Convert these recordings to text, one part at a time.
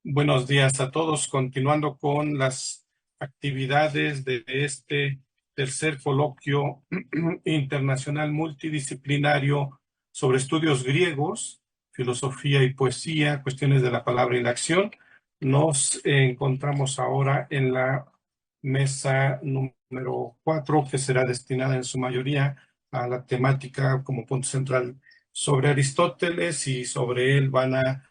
Buenos días a todos. Continuando con las actividades de este tercer coloquio internacional multidisciplinario sobre estudios griegos, filosofía y poesía, cuestiones de la palabra y la acción. Nos encontramos ahora en la mesa número 4, que será destinada en su mayoría a la temática como punto central sobre Aristóteles, y sobre él van a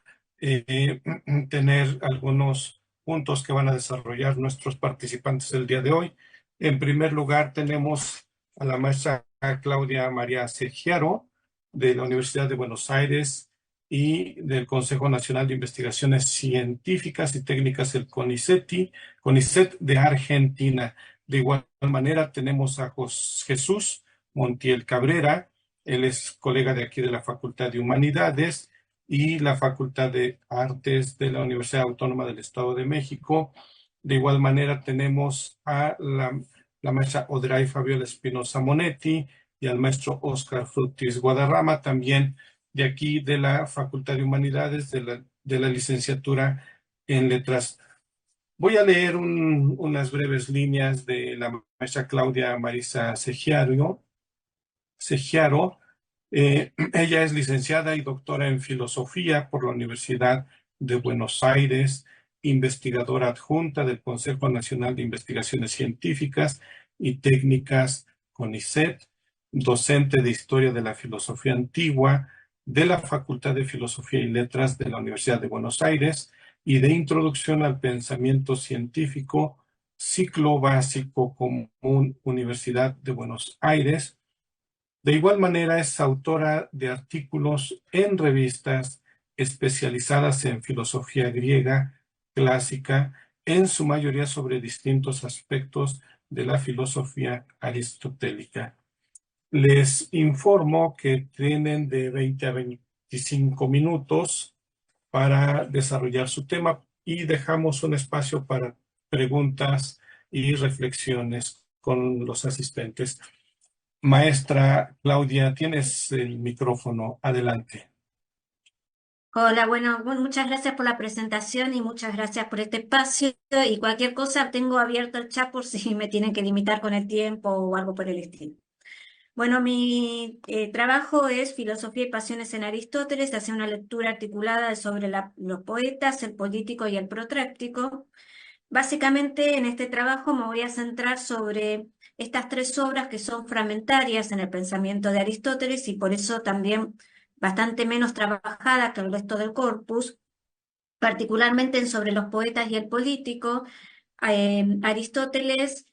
tener algunos puntos que van a desarrollar nuestros participantes el día de hoy. En primer lugar, tenemos a la maestra Claudia María Segiaro, de la Universidad de Buenos Aires y del Consejo Nacional de Investigaciones Científicas y Técnicas, el CONICET de Argentina. De igual manera, tenemos a Jesús Montiel Cabrera. Él es colega de aquí de la Facultad de Humanidades y la Facultad de Artes de la Universidad Autónoma del Estado de México. De igual manera tenemos a la maestra Odray Fabiola Espinosa Monetti y al maestro Oscar Frutis Guadarrama, también de aquí de la Facultad de Humanidades, de la licenciatura en Letras. Voy a leer unas breves líneas de la maestra Claudia Marisa Segiaro. Ella es licenciada y doctora en filosofía por la Universidad de Buenos Aires, investigadora adjunta del Consejo Nacional de Investigaciones Científicas y Técnicas, CONICET, docente de Historia de la Filosofía Antigua de la Facultad de Filosofía y Letras de la Universidad de Buenos Aires y de Introducción al Pensamiento Científico, ciclo básico común, Universidad de Buenos Aires. De igual manera, es autora de artículos en revistas especializadas en filosofía griega clásica, en su mayoría sobre distintos aspectos de la filosofía aristotélica. Les informo que tienen de 20 a 25 minutos para desarrollar su tema y dejamos un espacio para preguntas y reflexiones con los asistentes. Maestra Claudia, tienes el micrófono. Adelante. Hola, bueno, muchas gracias por la presentación y muchas gracias por este espacio. Y cualquier cosa, tengo abierto el chat por si me tienen que limitar con el tiempo o algo por el estilo. Bueno, mi trabajo es Filosofía y Pasiones en Aristóteles, hace una lectura articulada sobre los poetas, el político y el protréptico. Básicamente, en este trabajo me voy a centrar sobre estas tres obras que son fragmentarias en el pensamiento de Aristóteles y por eso también bastante menos trabajadas que el resto del corpus, particularmente en sobre los poetas y el político. Aristóteles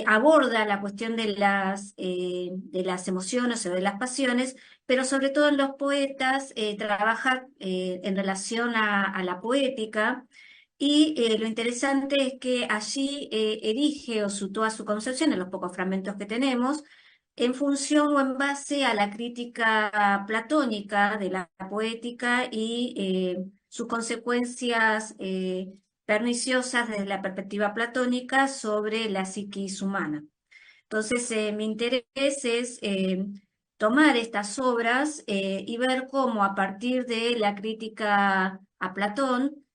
aborda la cuestión de las emociones o de las pasiones, pero sobre todo en los poetas trabaja en relación a la poética. Y lo interesante es que allí erige o toda su concepción, en los pocos fragmentos que tenemos, en función o en base a la crítica platónica de la poética y sus consecuencias perniciosas desde la perspectiva platónica sobre la psiquis humana. Entonces, mi interés es tomar estas obras y ver cómo a partir de la crítica a Platón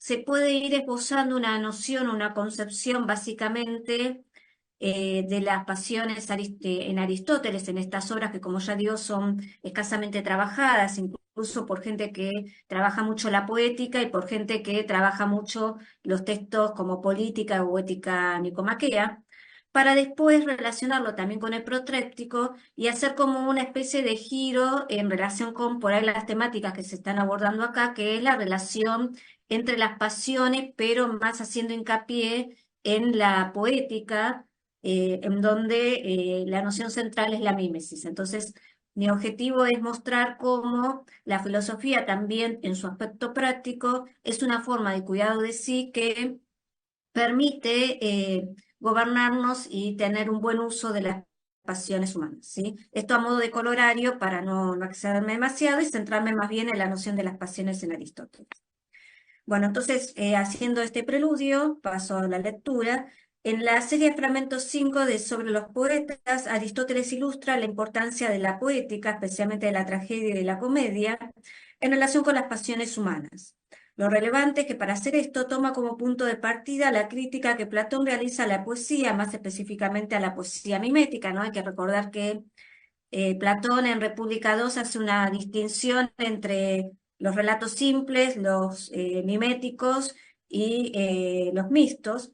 se puede ir esbozando una noción, una concepción básicamente de las pasiones en Aristóteles, en estas obras que, como ya digo, son escasamente trabajadas, incluso por gente que trabaja mucho la poética y por gente que trabaja mucho los textos como política o ética nicomaquea, para después relacionarlo también con el protréptico y hacer como una especie de giro en relación con por ahí las temáticas que se están abordando acá, que es la relación entre las pasiones, pero más haciendo hincapié en la poética, en donde la noción central es la mímesis. Entonces, mi objetivo es mostrar cómo la filosofía también en su aspecto práctico es una forma de cuidado de sí que permite gobernarnos y tener un buen uso de las pasiones humanas, ¿sí? Esto a modo de colorario para no excederme demasiado y centrarme más bien en la noción de las pasiones en Aristóteles. Bueno, entonces, haciendo este preludio, paso a la lectura. En la serie de fragmentos 5 de Sobre los poetas, Aristóteles ilustra la importancia de la poética, especialmente de la tragedia y de la comedia, en relación con las pasiones humanas. Lo relevante es que para hacer esto toma como punto de partida la crítica que Platón realiza a la poesía, más específicamente a la poesía mimética, ¿no? Hay que recordar que Platón en República 2 hace una distinción entre los relatos simples, los miméticos y los mixtos,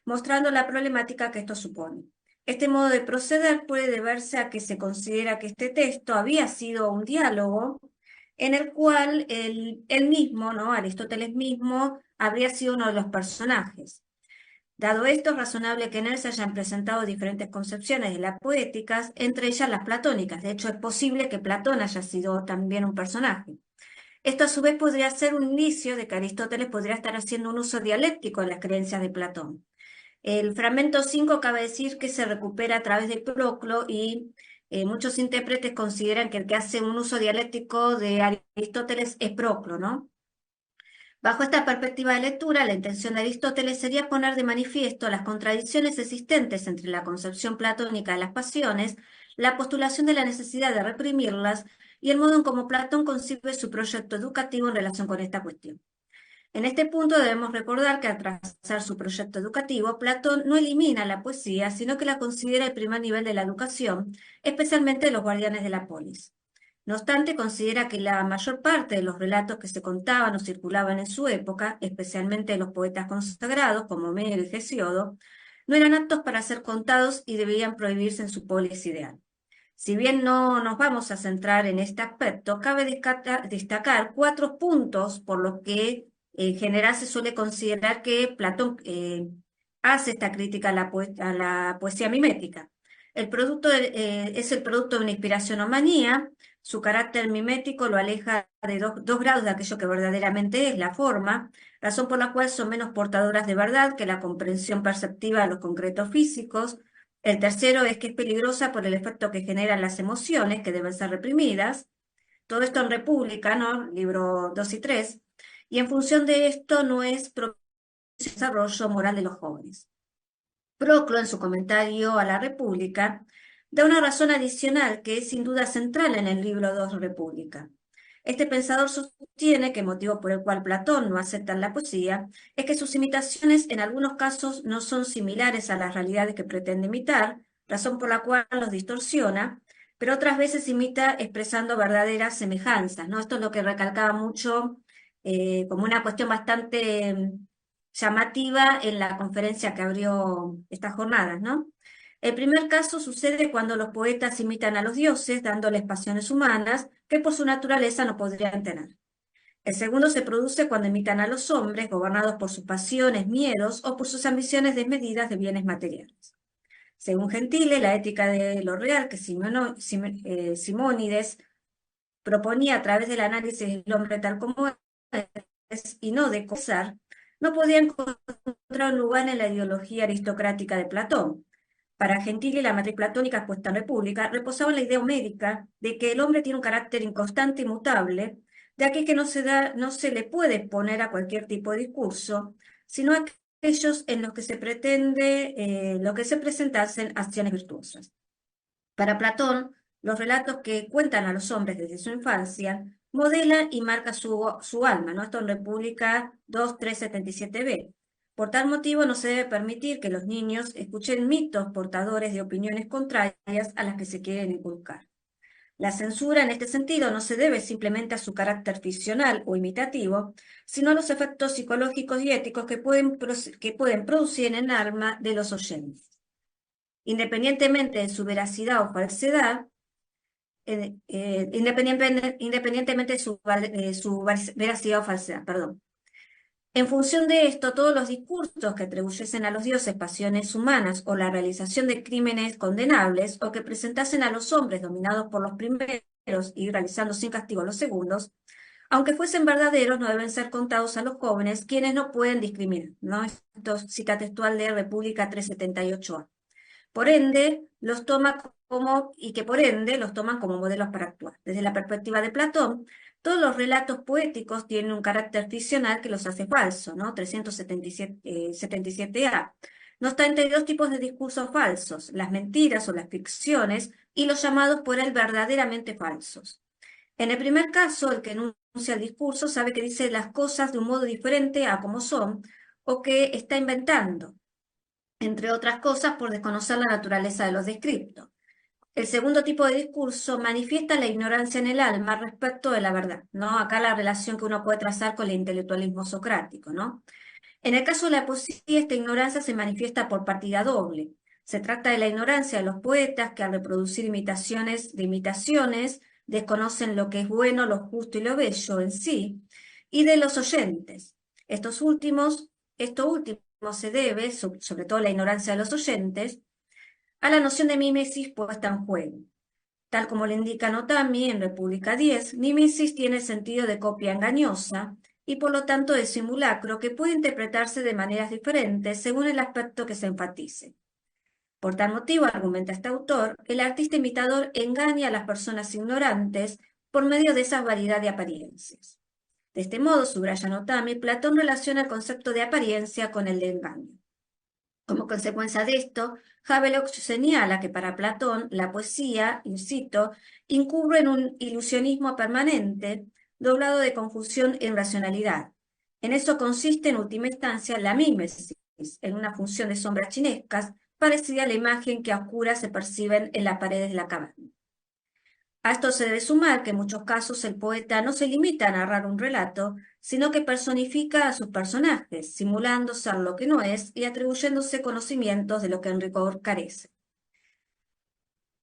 mostrando la problemática que esto supone. Este modo de proceder puede deberse a que se considera que este texto había sido un diálogo en el cual él mismo, ¿no? Aristóteles mismo, habría sido uno de los personajes. Dado esto, es razonable que en él se hayan presentado diferentes concepciones de las poéticas, entre ellas las platónicas. De hecho, es posible que Platón haya sido también un personaje. Esto a su vez podría ser un indicio de que Aristóteles podría estar haciendo un uso dialéctico de las creencias de Platón. El fragmento 5 cabe decir que se recupera a través de Proclo y muchos intérpretes consideran que el que hace un uso dialéctico de Aristóteles es Proclo, ¿no? Bajo esta perspectiva de lectura, la intención de Aristóteles sería poner de manifiesto las contradicciones existentes entre la concepción platónica de las pasiones, la postulación de la necesidad de reprimirlas y el modo en cómo Platón concibe su proyecto educativo en relación con esta cuestión. En este punto debemos recordar que al trazar su proyecto educativo, Platón no elimina la poesía, sino que la considera el primer nivel de la educación, especialmente de los guardianes de la polis. No obstante, considera que la mayor parte de los relatos que se contaban o circulaban en su época, especialmente los poetas consagrados como Homero y Hesíodo, no eran aptos para ser contados y debían prohibirse en su polis ideal. Si bien no nos vamos a centrar en este aspecto, cabe destacar 4 puntos por los que en general se suele considerar que Platón hace esta crítica a la poesía mimética. Es el producto de una inspiración o manía, su carácter mimético lo aleja de 2 grados de aquello que verdaderamente es la forma, razón por la cual son menos portadoras de verdad que la comprensión perceptiva de los concretos físicos. El tercero es que es peligrosa por el efecto que generan las emociones, que deben ser reprimidas. Todo esto en República, ¿no? Libro 2 y 3. Y en función de esto no es propio el desarrollo moral de los jóvenes. Proclo, en su comentario a la República, da una razón adicional que es sin duda central en el libro 2 República. Este pensador sostiene que el motivo por el cual Platón no acepta la poesía es que sus imitaciones en algunos casos no son similares a las realidades que pretende imitar, razón por la cual los distorsiona, pero otras veces imita expresando verdaderas semejanzas, ¿no? Esto es lo que recalcaba mucho como una cuestión bastante llamativa en la conferencia que abrió estas jornadas, ¿no? El primer caso sucede cuando los poetas imitan a los dioses, dándoles pasiones humanas que por su naturaleza no podrían tener. El segundo se produce cuando imitan a los hombres, gobernados por sus pasiones, miedos o por sus ambiciones desmedidas de bienes materiales. Según Gentile, la ética de lo real que Simónides proponía a través del análisis del hombre tal como es y no de cosar, no podía encontrar un lugar en la ideología aristocrática de Platón. Para Gentile, la matriz platónica expuesta en República reposaba en la idea homérica de que el hombre tiene un carácter inconstante y mutable, de aquí que no se le puede poner a cualquier tipo de discurso, sino a aquellos en los que se pretende, lo que se presentasen acciones virtuosas. Para Platón, los relatos que cuentan a los hombres desde su infancia modelan y marcan su alma, ¿no? Esto en República 2.377b. Por tal motivo, no se debe permitir que los niños escuchen mitos portadores de opiniones contrarias a las que se quieren inculcar. La censura en este sentido no se debe simplemente a su carácter ficcional o imitativo, sino a los efectos psicológicos y éticos que pueden producir en el alma de los oyentes. Independientemente de su veracidad o falsedad, independientemente de su veracidad o falsedad, perdón. En función de esto, todos los discursos que atribuyesen a los dioses pasiones humanas o la realización de crímenes condenables o que presentasen a los hombres dominados por los primeros y realizando sin castigo a los segundos, aunque fuesen verdaderos, no deben ser contados a los jóvenes, quienes no pueden discriminar, ¿no? Esto es cita textual de República 378a. Por ende, por ende los toman como modelos para actuar. Desde la perspectiva de Platón, todos los relatos poéticos tienen un carácter ficcional que los hace falsos, ¿no? 377a. No obstante, hay 2 tipos de discursos falsos, las mentiras o las ficciones y los llamados por él verdaderamente falsos. En el primer caso, el que el discurso sabe que dice las cosas de un modo diferente a como son o que está inventando, entre otras cosas por desconocer la naturaleza de los descriptos. El segundo tipo de discurso manifiesta la ignorancia en el alma respecto de la verdad, ¿no? Acá la relación que uno puede trazar con el intelectualismo socrático, ¿no? En el caso de la poesía, esta ignorancia se manifiesta por partida doble. Se trata de la ignorancia de los poetas que al reproducir imitaciones desconocen lo que es bueno, lo justo y lo bello en sí, y de los oyentes. Esto último se debe, sobre todo la ignorancia de los oyentes, a la noción de mímesis puesta en juego. Tal como lo indica Notami en República 10, mimesis tiene el sentido de copia engañosa y por lo tanto de simulacro que puede interpretarse de maneras diferentes según el aspecto que se enfatice. Por tal motivo, argumenta este autor, el artista imitador engaña a las personas ignorantes por medio de esa variedad de apariencias. De este modo, subraya Notami, Platón relaciona el concepto de apariencia con el de engaño. Como consecuencia de esto, Havelock señala que para Platón la poesía, y cito, incurre en un ilusionismo permanente, doblado de confusión e irracionalidad. En eso consiste en última instancia la mímesis, en una función de sombras chinescas, parecida a la imagen que a oscuras se perciben en las paredes de la caverna. A esto se debe sumar que en muchos casos el poeta no se limita a narrar un relato, sino que personifica a sus personajes, simulando ser lo que no es y atribuyéndose conocimientos de lo que en rigor carece.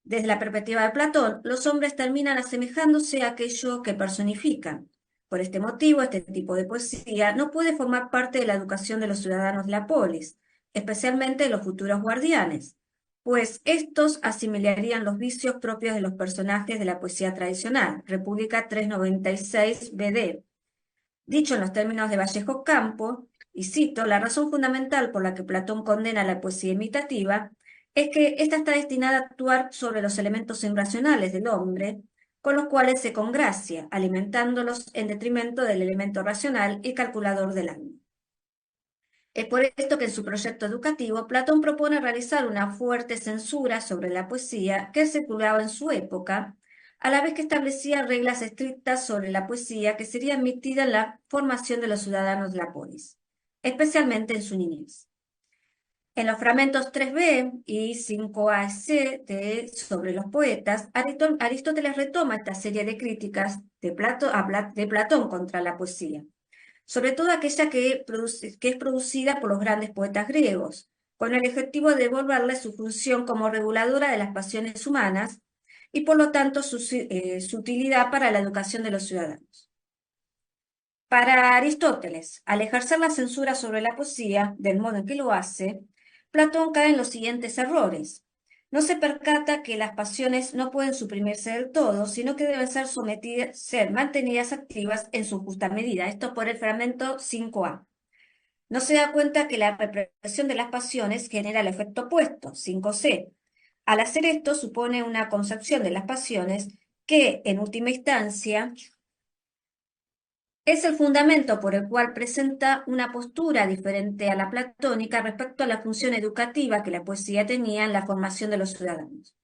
Desde la perspectiva de Platón, los hombres terminan asemejándose a aquello que personifican. Por este motivo, este tipo de poesía no puede formar parte de la educación de los ciudadanos de la polis, especialmente de los futuros guardianes, pues estos asimilarían los vicios propios de los personajes de la poesía tradicional, República 396 BD. Dicho en los términos de Vallejo Campo, y cito, la razón fundamental por la que Platón condena la poesía imitativa es que ésta está destinada a actuar sobre los elementos irracionales del hombre, con los cuales se congracia, alimentándolos en detrimento del elemento racional y calculador del alma. Es por esto que en su proyecto educativo Platón propone realizar una fuerte censura sobre la poesía que circulaba en su época, a la vez que establecía reglas estrictas sobre la poesía que sería admitida en la formación de los ciudadanos de la polis, especialmente en su niñez. En los fragmentos 3b y 5ac sobre los poetas, Aristóteles retoma esta serie de críticas de Platón contra la poesía, sobre todo aquella que es producida por los grandes poetas griegos, con el objetivo de devolverle su función como reguladora de las pasiones humanas y por lo tanto su utilidad para la educación de los ciudadanos. Para Aristóteles, al ejercer la censura sobre la poesía, del modo en que lo hace, Platón cae en los siguientes errores. No se percata que las pasiones no pueden suprimirse del todo, sino que deben ser mantenidas activas en su justa medida. Esto por el fragmento 5a. No se da cuenta que la represión de las pasiones genera el efecto opuesto, 5c. Al hacer esto, supone una concepción de las pasiones que, en última instancia, es el fundamento por el cual presenta una postura diferente a la platónica respecto a la función educativa que la poesía tenía en la formación de los ciudadanos.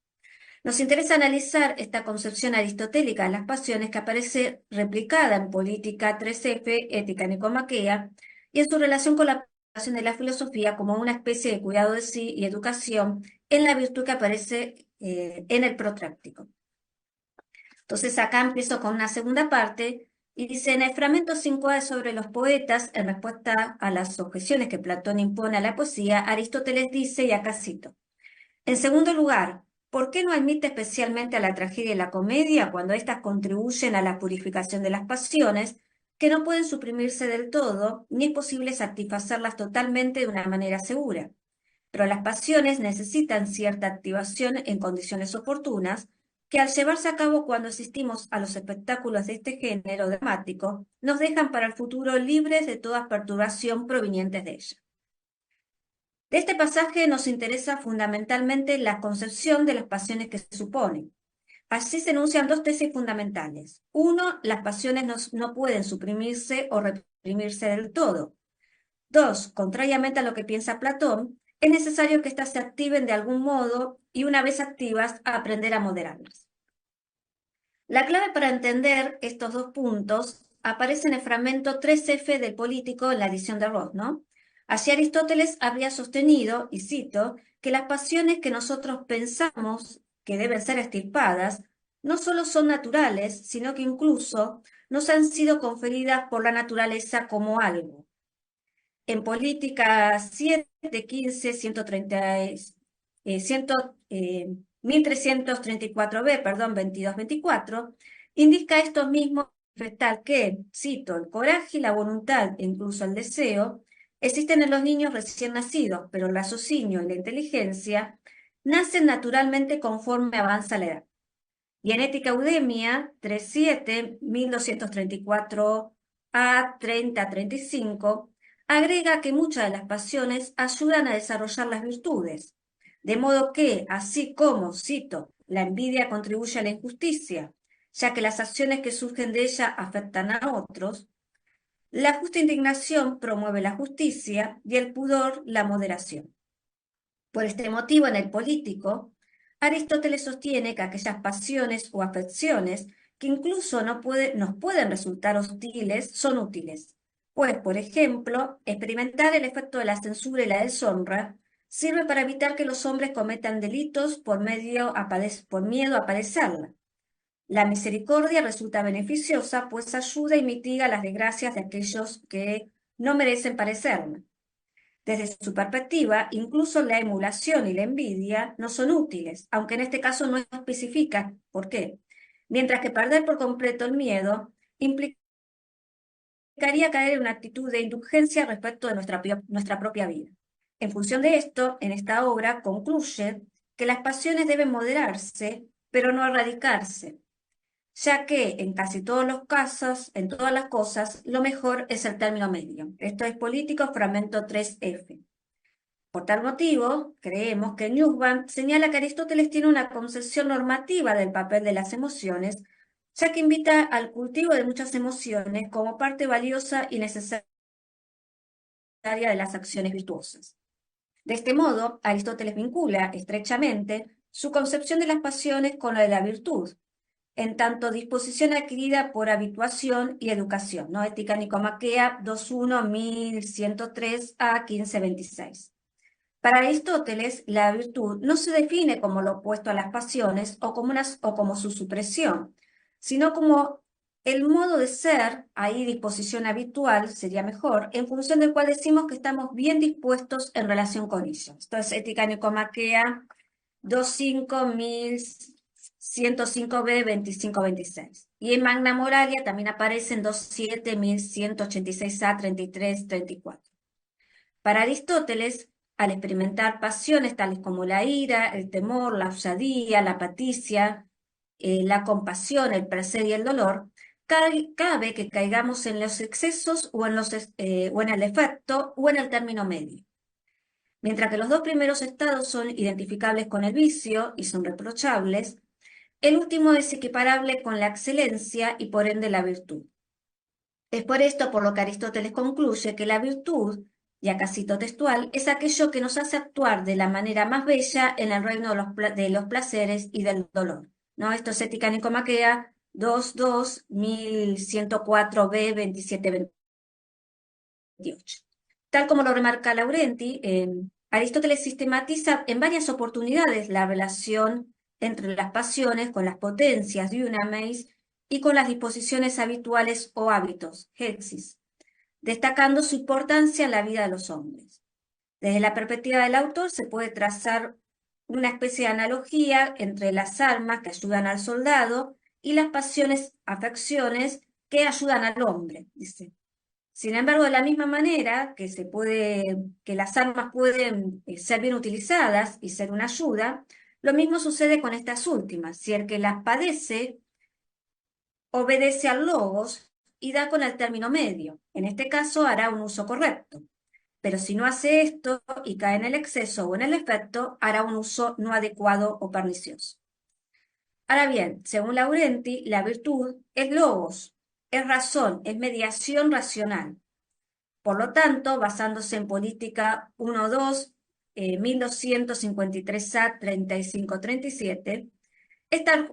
Nos interesa analizar esta concepción aristotélica de las pasiones que aparece replicada en Política 3F, Ética Nicomaquea, y en su relación con la aplicación de la filosofía como una especie de cuidado de sí y educación en la virtud que aparece en el protráctico. Entonces acá empiezo con una segunda parte y dice, en el fragmento 5a sobre los poetas, en respuesta a las objeciones que Platón impone a la poesía, Aristóteles dice, y acá cito, en segundo lugar, ¿por qué no admite especialmente a la tragedia y la comedia cuando éstas contribuyen a la purificación de las pasiones, que no pueden suprimirse del todo, ni es posible satisfacerlas totalmente de una manera segura? Pero las pasiones necesitan cierta activación en condiciones oportunas, que al llevarse a cabo cuando asistimos a los espectáculos de este género dramático, nos dejan para el futuro libres de toda perturbación proveniente de ella. De este pasaje nos interesa fundamentalmente la concepción de las pasiones que se supone. Así se enuncian dos tesis fundamentales. Uno, las pasiones no pueden suprimirse o reprimirse del todo. Dos, contrariamente a lo que piensa Platón, es necesario que éstas se activen de algún modo y una vez activas, aprender a moderarlas. La clave para entender estos dos puntos aparece en el fragmento 3F del Político en la edición de Roth, ¿no? Así Aristóteles habría sostenido, y cito, que las pasiones que nosotros pensamos que deben ser extirpadas no solo son naturales, sino que incluso nos han sido conferidas por la naturaleza como algo. En Política 7, 15, 130, 1334b, perdón, 22-24, indica esto mismo, manifestar que, cito, el coraje y la voluntad, e incluso el deseo, existen en los niños recién nacidos, pero el raciocinio y la inteligencia nacen naturalmente conforme avanza la edad. Y en Ética Eudemia 3.7, 1234a 30-35, agrega que muchas de las pasiones ayudan a desarrollar las virtudes, de modo que, así como, cito, la envidia contribuye a la injusticia, ya que las acciones que surgen de ella afectan a otros, la justa indignación promueve la justicia y el pudor la moderación. Por este motivo, en el Político, Aristóteles sostiene que aquellas pasiones o afecciones que incluso nos pueden resultar hostiles son útiles, pues, por ejemplo, experimentar el efecto de la censura y la deshonra sirve para evitar que los hombres cometan delitos por miedo a padecerla. La misericordia resulta beneficiosa, pues ayuda y mitiga las desgracias de aquellos que no merecen padecerla. Desde su perspectiva, incluso la emulación y la envidia no son útiles, aunque en este caso no especifica por qué. Mientras que perder por completo el miedo implicaría caer en una actitud de indulgencia respecto de nuestra propia vida. En función de esto, en esta obra concluye que las pasiones deben moderarse, pero no erradicarse, ya que en casi todos los casos, en todas las cosas, lo mejor es el término medio. Esto es Político, fragmento 3F. Por tal motivo, creemos que Nussbaum señala que Aristóteles tiene una concepción normativa del papel de las emociones, ya que invita al cultivo de muchas emociones como parte valiosa y necesaria de las acciones virtuosas. De este modo, Aristóteles vincula estrechamente su concepción de las pasiones con la de la virtud, en tanto disposición adquirida por habituación y educación, ¿no? Ética Nicomaquea 2.1, 1103 a 1526. Para Aristóteles, la virtud no se define como lo opuesto a las pasiones o como su supresión, sino como el modo de ser, ahí disposición habitual sería mejor, en función del cual decimos que estamos bien dispuestos en relación con ellos. Esto es Ética Nicomaquea 2.5105b 25-26. Y en Magna Moralia también aparecen 2.7.1186a 33-34. Para Aristóteles, al experimentar pasiones tales como la ira, el temor, la osadía, la apatía, la compasión, el placer y el dolor, cabe que caigamos en los excesos o en el efecto o en el término medio. Mientras que los dos primeros estados son identificables con el vicio y son reprochables, el último es equiparable con la excelencia y por ende la virtud. Es por esto por lo que Aristóteles concluye que la virtud, y acá cito textual, es aquello que nos hace actuar de la manera más bella en el reino de los placeres y del dolor, ¿no? Esto es Ética Nicomaquea 2.2, 1104b, 27-28. Tal como lo remarca Laurenti, Aristóteles sistematiza en varias oportunidades la relación entre las pasiones con las potencias diunameis y con las disposiciones habituales o hábitos, hexis, destacando su importancia en la vida de los hombres. Desde la perspectiva del autor se puede trazar una especie de analogía entre las armas que ayudan al soldado y las pasiones, afecciones que ayudan al hombre, dice. Sin embargo, de la misma manera que las armas pueden ser bien utilizadas y ser una ayuda, lo mismo sucede con estas últimas. Si el que las padece obedece al logos y da con el término medio, en este caso hará un uso correcto. Pero si no hace esto y cae en el exceso o en el efecto, hará un uso no adecuado o pernicioso. Ahora bien, según Laurenti, la virtud es logos, es razón, es mediación racional. Por lo tanto, basándose en Política 1.2, 1253a 35-37,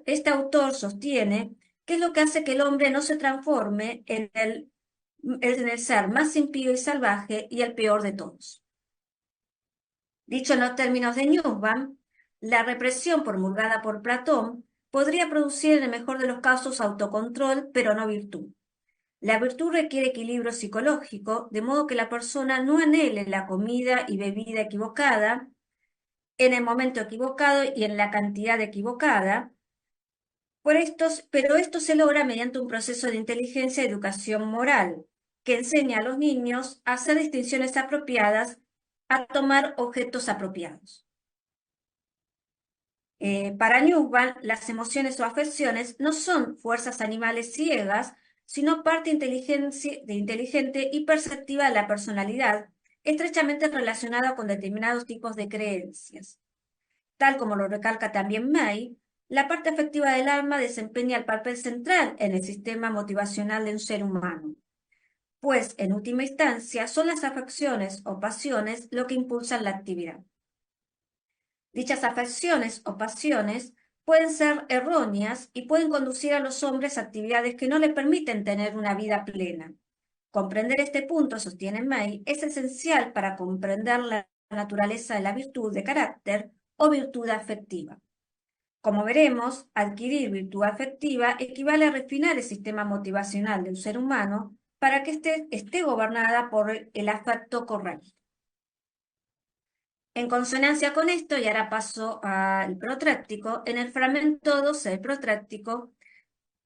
este autor sostiene ¿Qué es lo que hace que el hombre no se transforme en el ser más impío y salvaje y el peor de todos? Dicho en los términos de Newman, la represión promulgada por Platón podría producir en el mejor de los casos autocontrol, pero no virtud. La virtud requiere equilibrio psicológico, de modo que la persona no anhele la comida y bebida equivocada, en el momento equivocado y en la cantidad equivocada, pero esto se logra mediante un proceso de inteligencia y educación moral, que enseña a los niños a hacer distinciones apropiadas, a tomar objetos apropiados. Para Newman, las emociones o afecciones no son fuerzas animales ciegas, sino parte inteligente y perceptiva de la personalidad, estrechamente relacionada con determinados tipos de creencias. Tal como lo recalca también May, la parte afectiva del alma desempeña el papel central en el sistema motivacional de un ser humano, pues en última instancia son las afecciones o pasiones lo que impulsan la actividad. Dichas afecciones o pasiones pueden ser erróneas y pueden conducir a los hombres a actividades que no les permiten tener una vida plena. Comprender este punto, sostiene May, es esencial para comprender la naturaleza de la virtud de carácter o virtud afectiva. Como veremos, adquirir virtud afectiva equivale a refinar el sistema motivacional de un ser humano para que esté gobernada por el afecto correcto. En consonancia con esto, y ahora paso al protráctico, en el fragmento 12 del protráctico,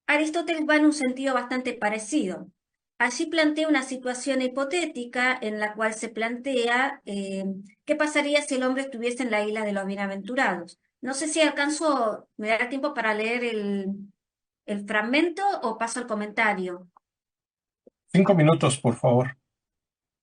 Aristóteles va en un sentido bastante parecido. Allí plantea una situación hipotética en la cual se plantea qué pasaría si el hombre estuviese en la isla de los bienaventurados. No sé si alcanzo, me dará tiempo para leer el fragmento o paso al comentario. 5 minutos, por favor.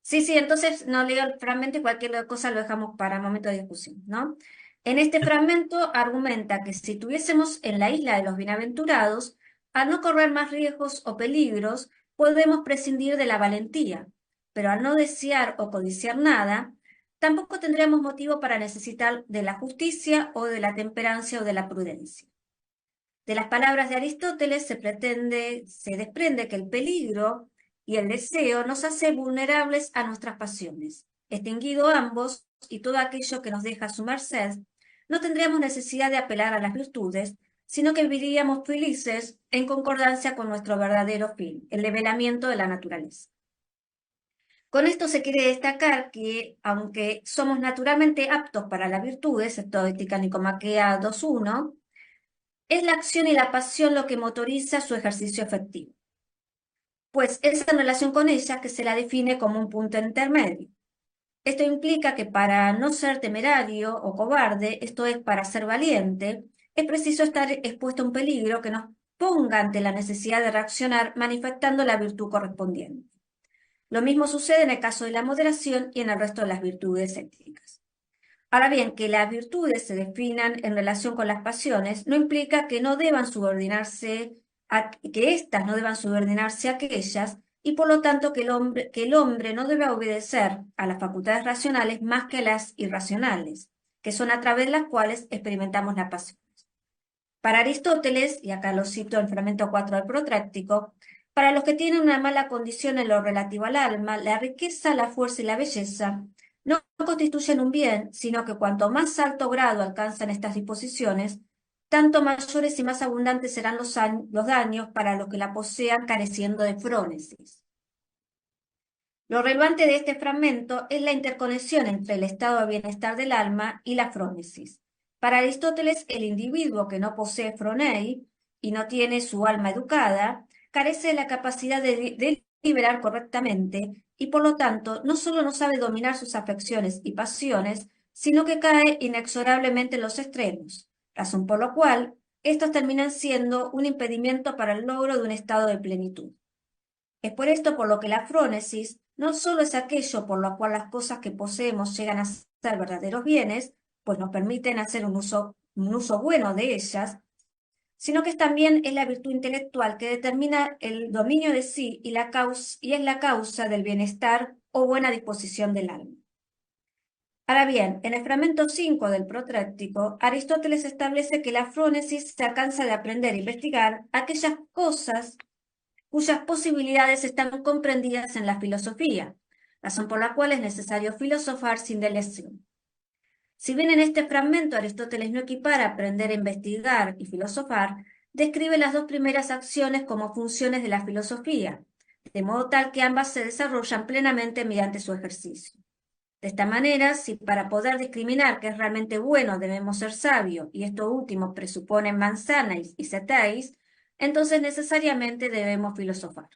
Sí, sí, entonces no leo el fragmento y cualquier cosa lo dejamos para momento de discusión, ¿no? En este fragmento argumenta que si estuviésemos en la isla de los bienaventurados, al no correr más riesgos o peligros, podemos prescindir de la valentía, pero al no desear o codiciar nada, tampoco tendríamos motivo para necesitar de la justicia o de la temperancia o de la prudencia. De las palabras de Aristóteles se desprende que el peligro y el deseo nos hace vulnerables a nuestras pasiones. Extinguido ambos y todo aquello que nos deja a su merced, no tendríamos necesidad de apelar a las virtudes, sino que viviríamos felices en concordancia con nuestro verdadero fin, el develamiento de la naturaleza. Con esto se quiere destacar que, aunque somos naturalmente aptos para las virtudes, esto Ética Nicomaquea 2.1, es la acción y la pasión lo que motoriza su ejercicio efectivo, pues es en relación con ella que se la define como un punto intermedio. Esto implica que para no ser temerario o cobarde, esto es, para ser valiente, es preciso estar expuesto a un peligro que nos ponga ante la necesidad de reaccionar manifestando la virtud correspondiente. Lo mismo sucede en el caso de la moderación y en el resto de las virtudes éticas. Ahora bien, que las virtudes se definan en relación con las pasiones no implica que no deban subordinarse que éstas no deban subordinarse a aquellas, y por lo tanto que el hombre no debe obedecer a las facultades racionales más que a las irracionales, que son a través de las cuales experimentamos la pasión. Para Aristóteles, y acá lo cito en el fragmento 4 del Protráctico, para los que tienen una mala condición en lo relativo al alma, la riqueza, la fuerza y la belleza no constituyen un bien, sino que cuanto más alto grado alcanzan estas disposiciones, tanto mayores y más abundantes serán los daños para los que la posean careciendo de frónesis. Lo relevante de este fragmento es la interconexión entre el estado de bienestar del alma y la frónesis. Para Aristóteles, el individuo que no posee fronei y no tiene su alma educada, carece de la capacidad de deliberar correctamente y por lo tanto no solo no sabe dominar sus afecciones y pasiones, sino que cae inexorablemente en los extremos, razón por la cual estos terminan siendo un impedimento para el logro de un estado de plenitud. Es por esto por lo que la frónesis no solo es aquello por lo cual las cosas que poseemos llegan a ser verdaderos bienes, pues nos permiten hacer un uso bueno de ellas, sino que también es la virtud intelectual que determina el dominio de sí y es la causa del bienestar o buena disposición del alma. Ahora bien, en el fragmento 5 del Protráctico, Aristóteles establece que la frónesis se alcanza de aprender e investigar aquellas cosas cuyas posibilidades están comprendidas en la filosofía, razón por la cual es necesario filosofar sin dilación. Si bien en este fragmento Aristóteles no equipara aprender a investigar y filosofar, describe las dos primeras acciones como funciones de la filosofía, de modo tal que ambas se desarrollan plenamente mediante su ejercicio. De esta manera, si para poder discriminar qué es realmente bueno debemos ser sabios, y esto último presupone manzanas y cetáis, entonces necesariamente debemos filosofar.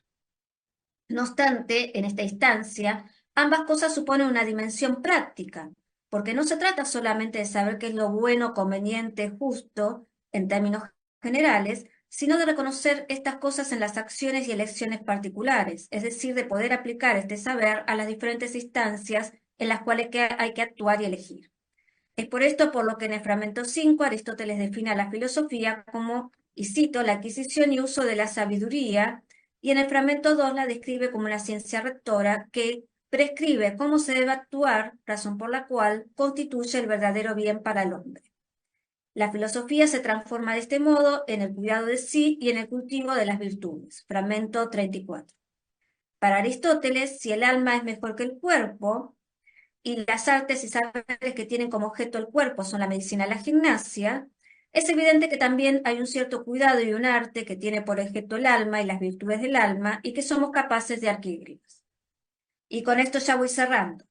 No obstante, en esta instancia, ambas cosas suponen una dimensión práctica, porque no se trata solamente de saber qué es lo bueno, conveniente, justo, en términos generales, sino de reconocer estas cosas en las acciones y elecciones particulares, es decir, de poder aplicar este saber a las diferentes instancias en las cuales hay que actuar y elegir. Es por esto por lo que en el fragmento 5 Aristóteles define a la filosofía como, y cito, la adquisición y uso de la sabiduría, y en el fragmento 2 la describe como una ciencia rectora que prescribe cómo se debe actuar, razón por la cual constituye el verdadero bien para el hombre. La filosofía se transforma de este modo en el cuidado de sí y en el cultivo de las virtudes. Fragmento 34. Para Aristóteles, si el alma es mejor que el cuerpo, y las artes y saberes que tienen como objeto el cuerpo son la medicina y la gimnasia, es evidente que también hay un cierto cuidado y un arte que tiene por objeto el alma y las virtudes del alma y que somos capaces de adquirirlas. Y con esto ya voy cerrando.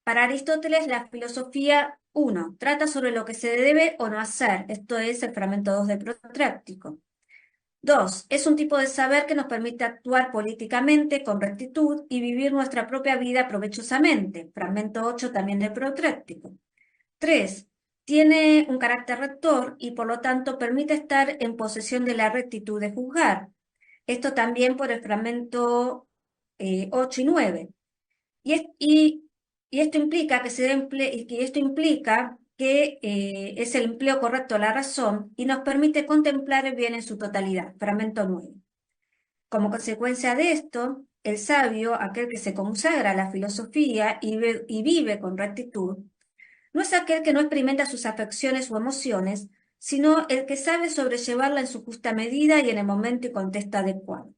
Para Aristóteles, la filosofía, 1, trata sobre lo que se debe o no hacer, esto es el fragmento 2 del Protráctico. 2, es un tipo de saber que nos permite actuar políticamente con rectitud y vivir nuestra propia vida provechosamente. Fragmento 8 también del Protráctico. 3, tiene un carácter rector y por lo tanto permite estar en posesión de la rectitud de juzgar. Esto también por el fragmento 8 y 9. Y esto implica que es el empleo correcto de la razón y nos permite contemplar el bien en su totalidad. Fragmento 9. Como consecuencia de esto, el sabio, aquel que se consagra a la filosofía y vive con rectitud, no es aquel que no experimenta sus afecciones o emociones, sino el que sabe sobrellevarla en su justa medida y en el momento y contexto adecuado.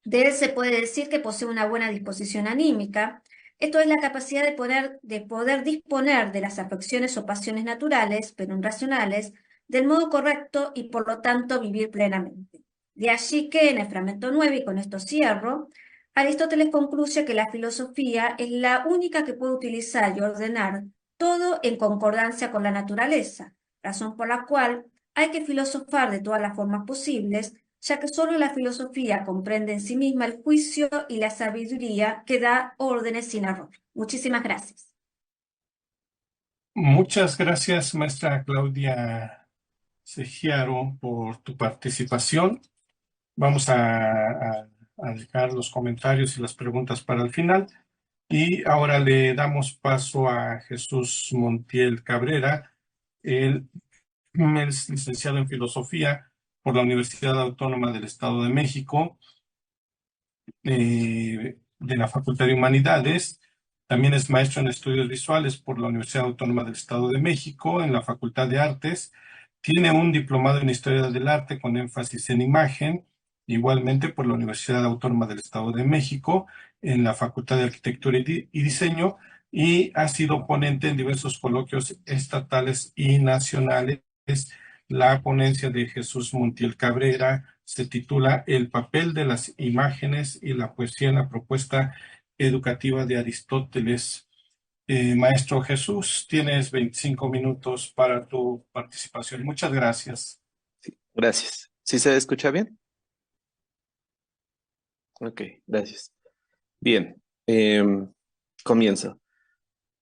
De él se puede decir que posee una buena disposición anímica, esto es la capacidad de poder disponer de las afecciones o pasiones naturales, pero irracionales, del modo correcto y por lo tanto vivir plenamente. De allí que en el fragmento 9, y con esto cierro, Aristóteles concluye que la filosofía es la única que puede utilizar y ordenar todo en concordancia con la naturaleza, razón por la cual hay que filosofar de todas las formas posibles, ya que solo la filosofía comprende en sí misma el juicio y la sabiduría que da órdenes sin error. Muchísimas gracias. Muchas gracias, maestra Claudia Segiaro, por tu participación. Vamos a dejar los comentarios y las preguntas para el final. Y ahora le damos paso a Jesús Montiel Cabrera. Él es licenciado en Filosofía por la Universidad Autónoma del Estado de México, de la Facultad de Humanidades. También es maestro en Estudios Visuales por la Universidad Autónoma del Estado de México, en la Facultad de Artes. Tiene un diplomado en Historia del Arte con énfasis en imagen, igualmente por la Universidad Autónoma del Estado de México, en la Facultad de Arquitectura y Diseño, y ha sido ponente en diversos coloquios estatales y nacionales. La ponencia de Jesús Montiel Cabrera se titula El papel de las imágenes y la poesía en la propuesta educativa de Aristóteles. Maestro Jesús, tienes 25 minutos para tu participación. Muchas gracias. Gracias. ¿Sí se escucha bien? Ok, gracias. Bien, comienzo.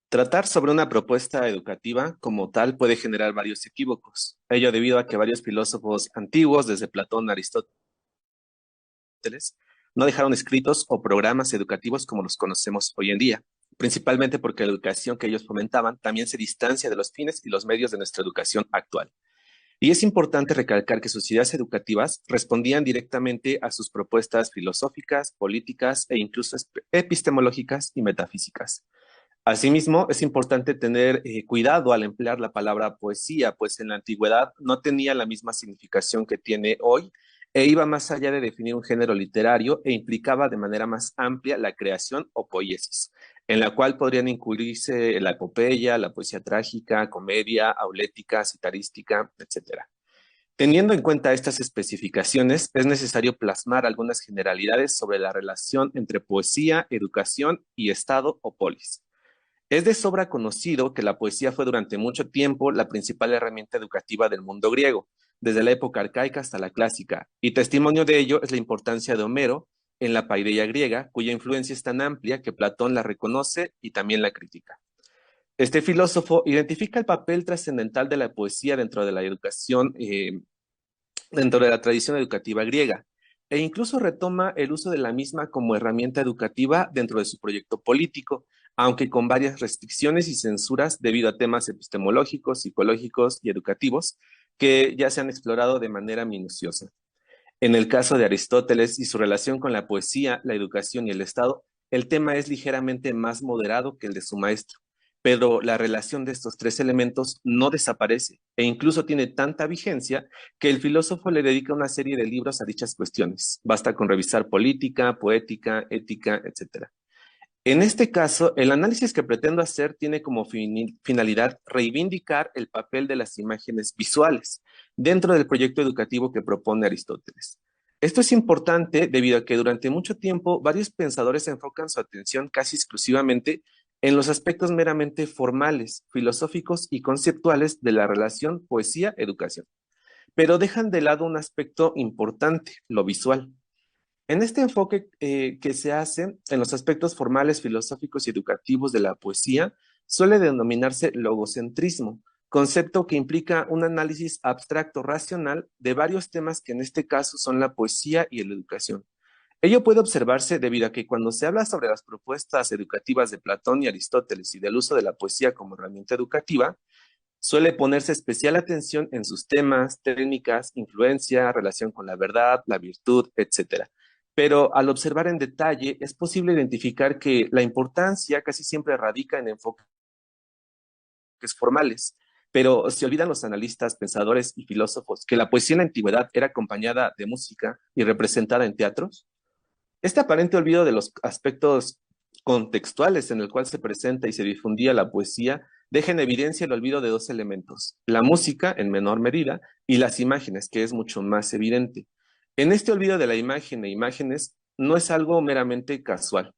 Tratar sobre una propuesta educativa como tal puede generar varios equívocos. Ello debido a que varios filósofos antiguos, desde Platón a Aristóteles, no dejaron escritos o programas educativos como los conocemos hoy en día, principalmente porque la educación que ellos fomentaban también se distancia de los fines y los medios de nuestra educación actual. Y es importante recalcar que sus ideas educativas respondían directamente a sus propuestas filosóficas, políticas e incluso epistemológicas y metafísicas. Asimismo, es importante tener cuidado al emplear la palabra poesía, pues en la antigüedad no tenía la misma significación que tiene hoy e iba más allá de definir un género literario e implicaba de manera más amplia la creación o poiesis, en la cual podrían incluirse la epopeya, la poesía trágica, comedia, aulética, citarística, etcétera. Teniendo en cuenta estas especificaciones, es necesario plasmar algunas generalidades sobre la relación entre poesía, educación y Estado o polis. Es de sobra conocido que la poesía fue durante mucho tiempo la principal herramienta educativa del mundo griego, desde la época arcaica hasta la clásica, y testimonio de ello es la importancia de Homero en la paideia griega, cuya influencia es tan amplia que Platón la reconoce y también la critica. Este filósofo identifica el papel trascendental de la poesía dentro de la educación, dentro de la tradición educativa griega, e incluso retoma el uso de la misma como herramienta educativa dentro de su proyecto político, aunque con varias restricciones y censuras debido a temas epistemológicos, psicológicos y educativos que ya se han explorado de manera minuciosa. En el caso de Aristóteles y su relación con la poesía, la educación y el Estado, el tema es ligeramente más moderado que el de su maestro, pero la relación de estos tres elementos no desaparece e incluso tiene tanta vigencia que el filósofo le dedica una serie de libros a dichas cuestiones. Basta con revisar política, poética, ética, etc. En este caso, el análisis que pretendo hacer tiene como finalidad reivindicar el papel de las imágenes visuales dentro del proyecto educativo que propone Aristóteles. Esto es importante debido a que durante mucho tiempo varios pensadores enfocan su atención casi exclusivamente en los aspectos meramente formales, filosóficos y conceptuales de la relación poesía-educación, pero dejan de lado un aspecto importante, lo visual. En este enfoque que se hace en los aspectos formales, filosóficos y educativos de la poesía, suele denominarse logocentrismo, concepto que implica un análisis abstracto racional de varios temas que en este caso son la poesía y la educación. Ello puede observarse debido a que cuando se habla sobre las propuestas educativas de Platón y Aristóteles y del uso de la poesía como herramienta educativa, suele ponerse especial atención en sus temas, técnicas, influencia, relación con la verdad, la virtud, etc. Pero al observar en detalle, es posible identificar que la importancia casi siempre radica en enfoques formales. Pero se olvidan los analistas, pensadores y filósofos que la poesía en la antigüedad era acompañada de música y representada en teatros. Este aparente olvido de los aspectos contextuales en el cual se presenta y se difundía la poesía deja en evidencia el olvido de dos elementos, la música en menor medida y las imágenes, que es mucho más evidente. En este olvido de la imagen e imágenes no es algo meramente casual.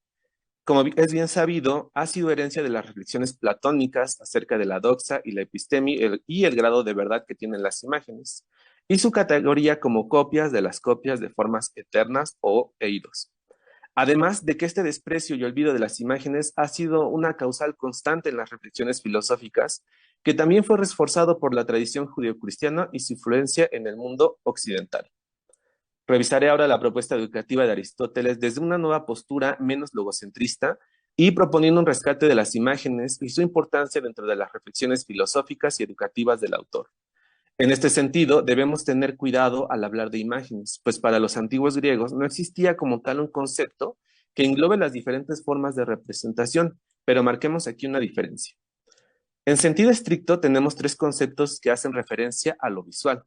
Como es bien sabido, ha sido herencia de las reflexiones platónicas acerca de la doxa y la episteme y el grado de verdad que tienen las imágenes, y su categoría como copias de las copias de formas eternas o eidos. Además de que este desprecio y olvido de las imágenes ha sido una causal constante en las reflexiones filosóficas, que también fue reforzado por la tradición judeocristiana y su influencia en el mundo occidental. Revisaré ahora la propuesta educativa de Aristóteles desde una nueva postura menos logocentrista y proponiendo un rescate de las imágenes y su importancia dentro de las reflexiones filosóficas y educativas del autor. En este sentido, debemos tener cuidado al hablar de imágenes, pues para los antiguos griegos no existía como tal un concepto que englobe las diferentes formas de representación, pero marquemos aquí una diferencia. En sentido estricto, tenemos tres conceptos que hacen referencia a lo visual.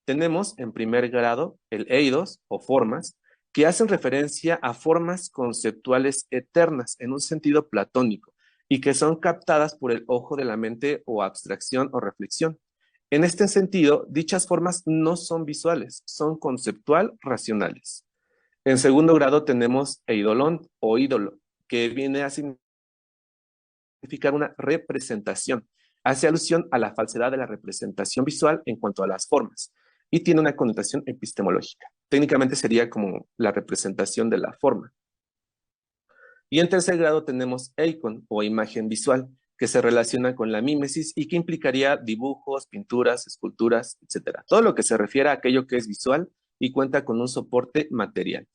Tenemos, en primer grado, el eidos o formas, que hacen referencia a formas conceptuales eternas en un sentido platónico y que son captadas por el ojo de la mente o abstracción o reflexión. En este sentido, dichas formas no son visuales, son conceptual racionales. En segundo grado tenemos eidolon o ídolo, que viene a significar una representación. Hace alusión a la falsedad de la representación visual en cuanto a las formas y tiene una connotación epistemológica. Técnicamente sería como la representación de la forma. Y en tercer grado tenemos eikon o imagen visual, que se relaciona con la mímesis y que implicaría dibujos, pinturas, esculturas, etc. Todo lo que se refiere a aquello que es visual y cuenta con un soporte material.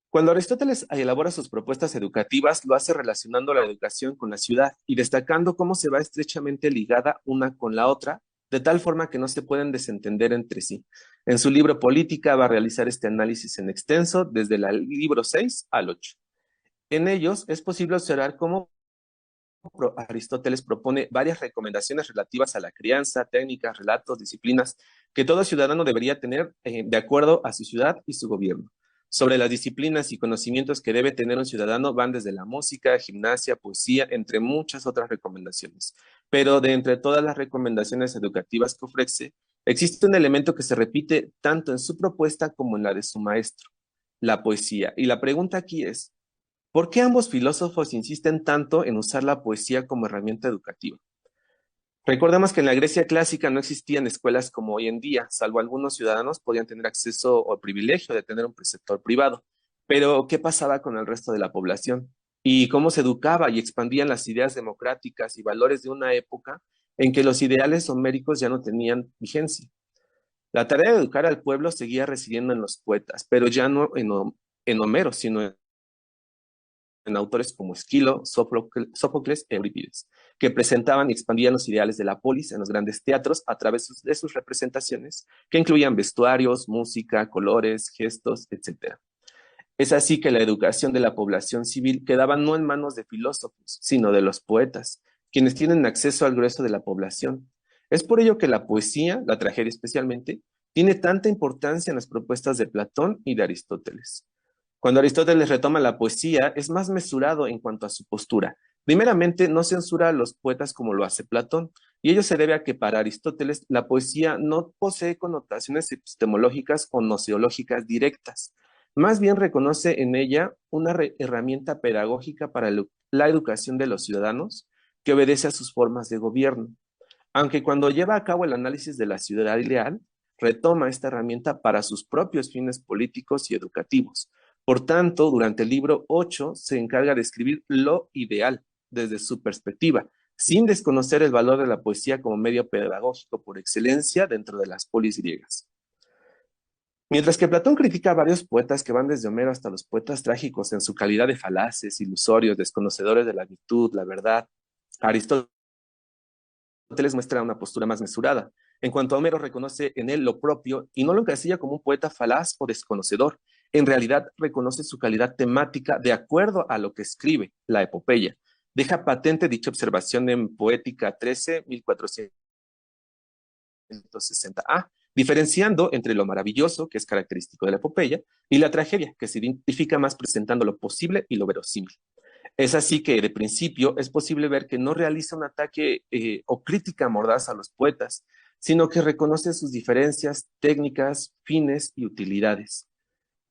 Cuando Aristóteles elabora sus propuestas educativas, lo hace relacionando la educación con la ciudad y destacando cómo se va estrechamente ligada una con la otra, de tal forma que no se pueden desentender entre sí. En su libro Política va a realizar este análisis en extenso desde el libro 6 al 8. En ellos es posible observar cómo Aristóteles propone varias recomendaciones relativas a la crianza, técnicas, relatos, disciplinas que todo ciudadano debería tener de acuerdo a su ciudad y su gobierno. Sobre las disciplinas y conocimientos que debe tener un ciudadano van desde la música, gimnasia, poesía, entre muchas otras recomendaciones. Pero de entre todas las recomendaciones educativas que ofrece, existe un elemento que se repite tanto en su propuesta como en la de su maestro, la poesía. Y la pregunta aquí es, ¿por qué ambos filósofos insisten tanto en usar la poesía como herramienta educativa? Recordemos que en la Grecia clásica no existían escuelas como hoy en día, salvo algunos ciudadanos podían tener acceso o privilegio de tener un preceptor privado. Pero, ¿qué pasaba con el resto de la población? ¿Y cómo se educaba y expandían las ideas democráticas y valores de una época en que los ideales homéricos ya no tenían vigencia? La tarea de educar al pueblo seguía residiendo en los poetas, pero ya no en Homero, sino en autores como Esquilo, Sófocles e Eurípides, que presentaban y expandían los ideales de la polis en los grandes teatros a través de sus representaciones, que incluían vestuarios, música, colores, gestos, etc. Es así que la educación de la población civil quedaba no en manos de filósofos, sino de los poetas, quienes tienen acceso al grueso de la población. Es por ello que la poesía, la tragedia especialmente, tiene tanta importancia en las propuestas de Platón y de Aristóteles. Cuando Aristóteles retoma la poesía, es más mesurado en cuanto a su postura. Primeramente, no censura a los poetas como lo hace Platón, y ello se debe a que para Aristóteles la poesía no posee connotaciones epistemológicas o noceológicas directas. Más bien reconoce en ella una herramienta pedagógica para la educación de los ciudadanos que obedece a sus formas de gobierno. Aunque cuando lleva a cabo el análisis de la ciudad ideal, retoma esta herramienta para sus propios fines políticos y educativos. Por tanto, durante el libro 8 se encarga de escribir lo ideal desde su perspectiva, sin desconocer el valor de la poesía como medio pedagógico por excelencia dentro de las polis griegas. Mientras que Platón critica a varios poetas que van desde Homero hasta los poetas trágicos en su calidad de falaces, ilusorios, desconocedores de la virtud, la verdad, Aristóteles muestra una postura más mesurada. En cuanto a Homero, reconoce en él lo propio y no lo encasilla como un poeta falaz o desconocedor. En realidad reconoce su calidad temática de acuerdo a lo que escribe, la epopeya. Deja patente dicha observación en Poética 13, 1460a, diferenciando entre lo maravilloso, que es característico de la epopeya, y la tragedia, que se identifica más presentando lo posible y lo verosímil. Es así que, de principio, es posible ver que no realiza un ataque o crítica mordaz a los poetas, sino que reconoce sus diferencias técnicas, fines y utilidades.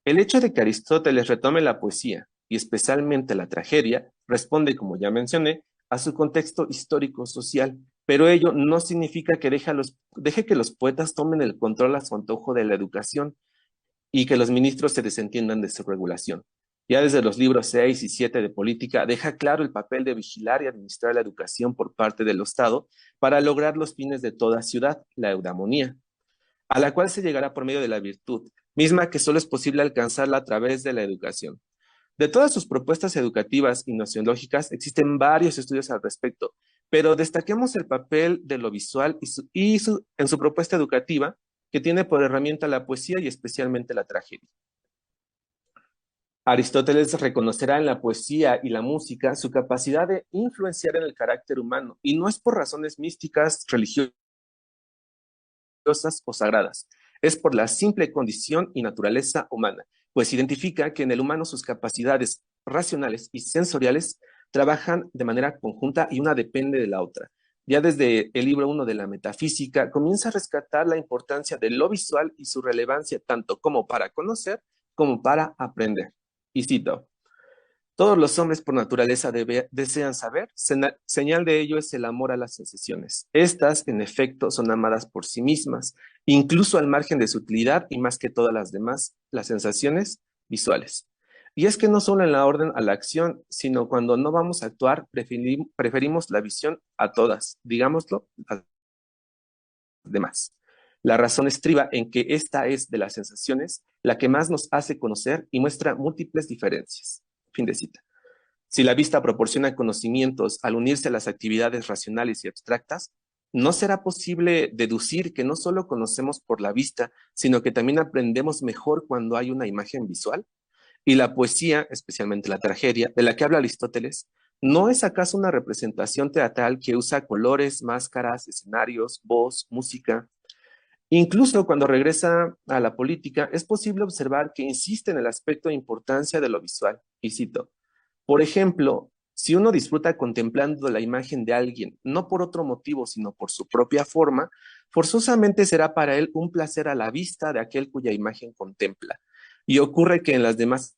El hecho de que Aristóteles retome la poesía, y especialmente la tragedia, responde, como ya mencioné, a su contexto histórico-social, pero ello no significa que deje que los poetas tomen el control a su antojo de la educación y que los ministros se desentiendan de su regulación. Ya desde los libros 6 y 7 de Política deja claro el papel de vigilar y administrar la educación por parte del Estado para lograr los fines de toda ciudad, la eudamonía, a la cual se llegará por medio de la virtud, misma que solo es posible alcanzarla a través de la educación. De todas sus propuestas educativas y nocionológicas existen varios estudios al respecto, pero destaquemos el papel de lo visual en su propuesta educativa, que tiene por herramienta la poesía y especialmente la tragedia. Aristóteles reconocerá en la poesía y la música su capacidad de influenciar en el carácter humano, y no es por razones místicas, religiosas o sagradas, es por la simple condición y naturaleza humana, pues identifica que en el humano sus capacidades racionales y sensoriales trabajan de manera conjunta y una depende de la otra. Ya desde el libro 1 de la metafísica comienza a rescatar la importancia de lo visual y su relevancia tanto como para conocer como para aprender. Y cito: todos los hombres por naturaleza desean saber, señal de ello es el amor a las sensaciones. Estas, en efecto, son amadas por sí mismas, incluso al margen de su utilidad y más que todas las demás, las sensaciones visuales. Y es que no solo en la orden a la acción, sino cuando no vamos a actuar, preferimos la visión a todas, digámoslo, a las demás. La razón estriba en que esta es de las sensaciones la que más nos hace conocer y muestra múltiples diferencias. Fin de cita. Si la vista proporciona conocimientos al unirse a las actividades racionales y abstractas, ¿no será posible deducir que no solo conocemos por la vista, sino que también aprendemos mejor cuando hay una imagen visual? Y la poesía, especialmente la tragedia, de la que habla Aristóteles, ¿No es acaso una representación teatral que usa colores, máscaras, escenarios, voz, música? Incluso cuando regresa a la política, es posible observar que insiste en el aspecto de importancia de lo visual. Y cito, por ejemplo, si uno disfruta contemplando la imagen de alguien, no por otro motivo, sino por su propia forma, forzosamente será para él un placer a la vista de aquel cuya imagen contempla. Y ocurre que en las demás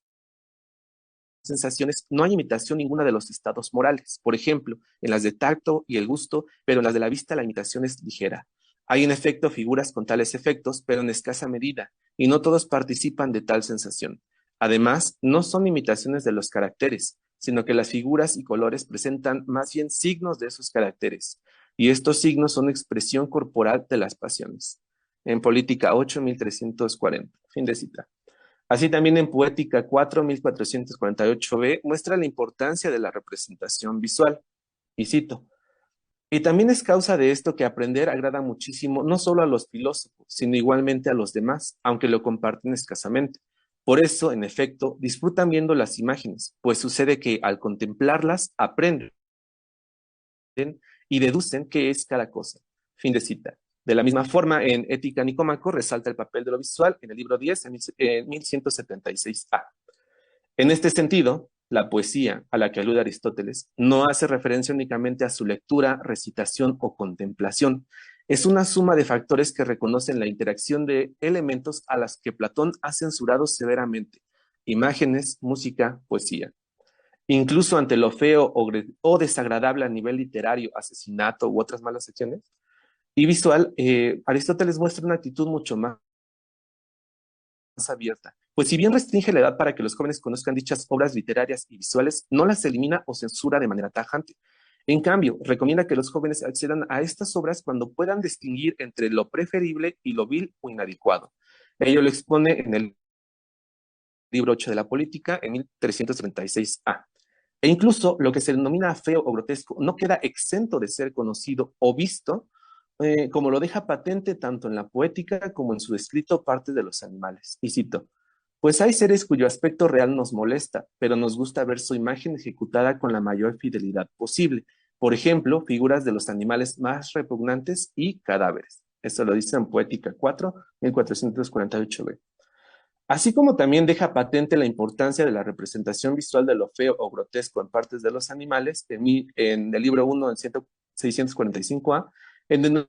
sensaciones no hay imitación ninguna de los estados morales. Por ejemplo, en las de tacto y el gusto, pero en las de la vista la imitación es ligera. Hay en efecto figuras con tales efectos, pero en escasa medida, y no todos participan de tal sensación. Además, no son imitaciones de los caracteres, sino que las figuras y colores presentan más bien signos de esos caracteres, y estos signos son expresión corporal de las pasiones. En Política 8.340. Fin de cita. Así también en Poética 4.448b muestra la importancia de la representación visual. Y cito, y también es causa de esto que aprender agrada muchísimo no solo a los filósofos, sino igualmente a los demás, aunque lo comparten escasamente. Por eso, en efecto, disfrutan viendo las imágenes, pues sucede que al contemplarlas aprenden y deducen qué es cada cosa. Fin de cita. De la misma forma, en Ética Nicómaco resalta el papel de lo visual en el libro 10, en 1176a. En este sentido, la poesía a la que alude Aristóteles no hace referencia únicamente a su lectura, recitación o contemplación. Es una suma de factores que reconocen la interacción de elementos a las que Platón ha censurado severamente: imágenes, música, poesía. Incluso ante lo feo o desagradable a nivel literario, asesinato u otras malas acciones, y visual, Aristóteles muestra una actitud mucho más abierta, pues si bien restringe la edad para que los jóvenes conozcan dichas obras literarias y visuales, no las elimina o censura de manera tajante. En cambio, recomienda que los jóvenes accedan a estas obras cuando puedan distinguir entre lo preferible y lo vil o inadecuado. Ello lo expone en el libro 8 de la Política, en 1336a. E incluso lo que se denomina feo o grotesco no queda exento de ser conocido o visto, como lo deja patente tanto en la poética como en su escrito Partes de los animales. Y cito, pues hay seres cuyo aspecto real nos molesta, pero nos gusta ver su imagen ejecutada con la mayor fidelidad posible. Por ejemplo, figuras de los animales más repugnantes y cadáveres. Esto lo dice en Poética 4, 1448b. Así como también deja patente la importancia de la representación visual de lo feo o grotesco en Partes de los animales, en el libro 1, en 645a, en donde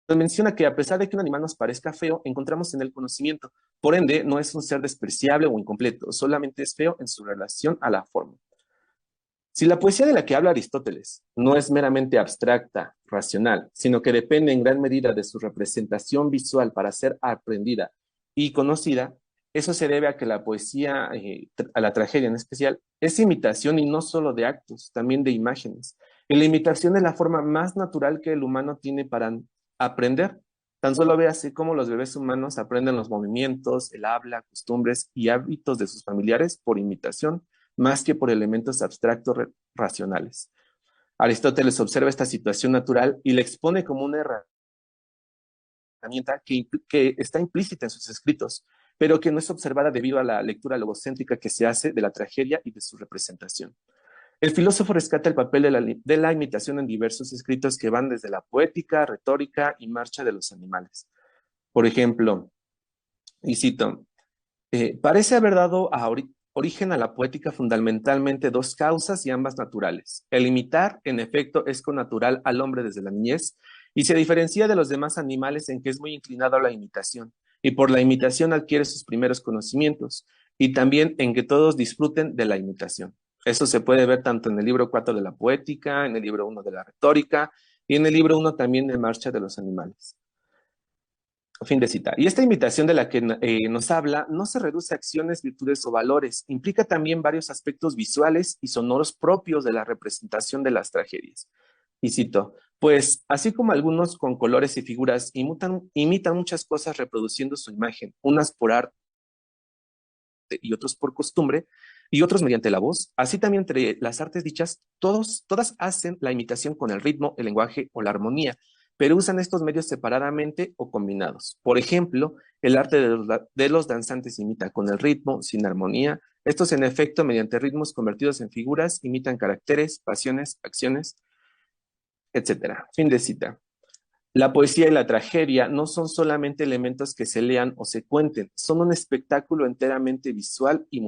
nos menciona que a pesar de que un animal nos parezca feo, encontramos en él conocimiento. Por ende, no es un ser despreciable o incompleto, solamente es feo en su relación a la forma. Si la poesía de la que habla Aristóteles no es meramente abstracta, racional, sino que depende en gran medida de su representación visual para ser aprendida y conocida, eso se debe a que la poesía, a la tragedia en especial, es imitación y no solo de actos, también de imágenes. Y la imitación es la forma más natural que el humano tiene para aprender. Tan solo véase cómo los bebés humanos aprenden los movimientos, el habla, costumbres y hábitos de sus familiares por imitación, más que por elementos abstractos racionales. Aristóteles observa esta situación natural y la expone como una herramienta que está implícita en sus escritos, pero que no es observada debido a la lectura logocéntrica que se hace de la tragedia y de su representación. El filósofo rescata el papel de la imitación en diversos escritos que van desde la poética, retórica y marcha de los animales. Por ejemplo, y cito, parece haber dado origen a la poética fundamentalmente dos causas y ambas naturales. El imitar, en efecto, es connatural al hombre desde la niñez y se diferencia de los demás animales en que es muy inclinado a la imitación, y por la imitación adquiere sus primeros conocimientos, y también en que todos disfruten de la imitación. Eso se puede ver tanto en el libro 4 de la poética, en el libro 1 de la retórica, y en el libro 1 también de Marcha de los Animales. Fin de cita. Y esta imitación de la que nos habla no se reduce a acciones, virtudes o valores, implica también varios aspectos visuales y sonoros propios de la representación de las tragedias. Y cito, pues así como algunos con colores y figuras imitan muchas cosas reproduciendo su imagen, unas por arte y otros por costumbre, y otros mediante la voz, así también entre las artes dichas, todas hacen la imitación con el ritmo, el lenguaje o la armonía, pero usan estos medios separadamente o combinados. Por ejemplo, el arte de los danzantes imita con el ritmo, sin armonía, Estos, en efecto, mediante ritmos convertidos en figuras, imitan caracteres, pasiones, acciones, etc. Fin de cita. La poesía y la tragedia no son solamente elementos que se lean o se cuenten, son un espectáculo enteramente visual y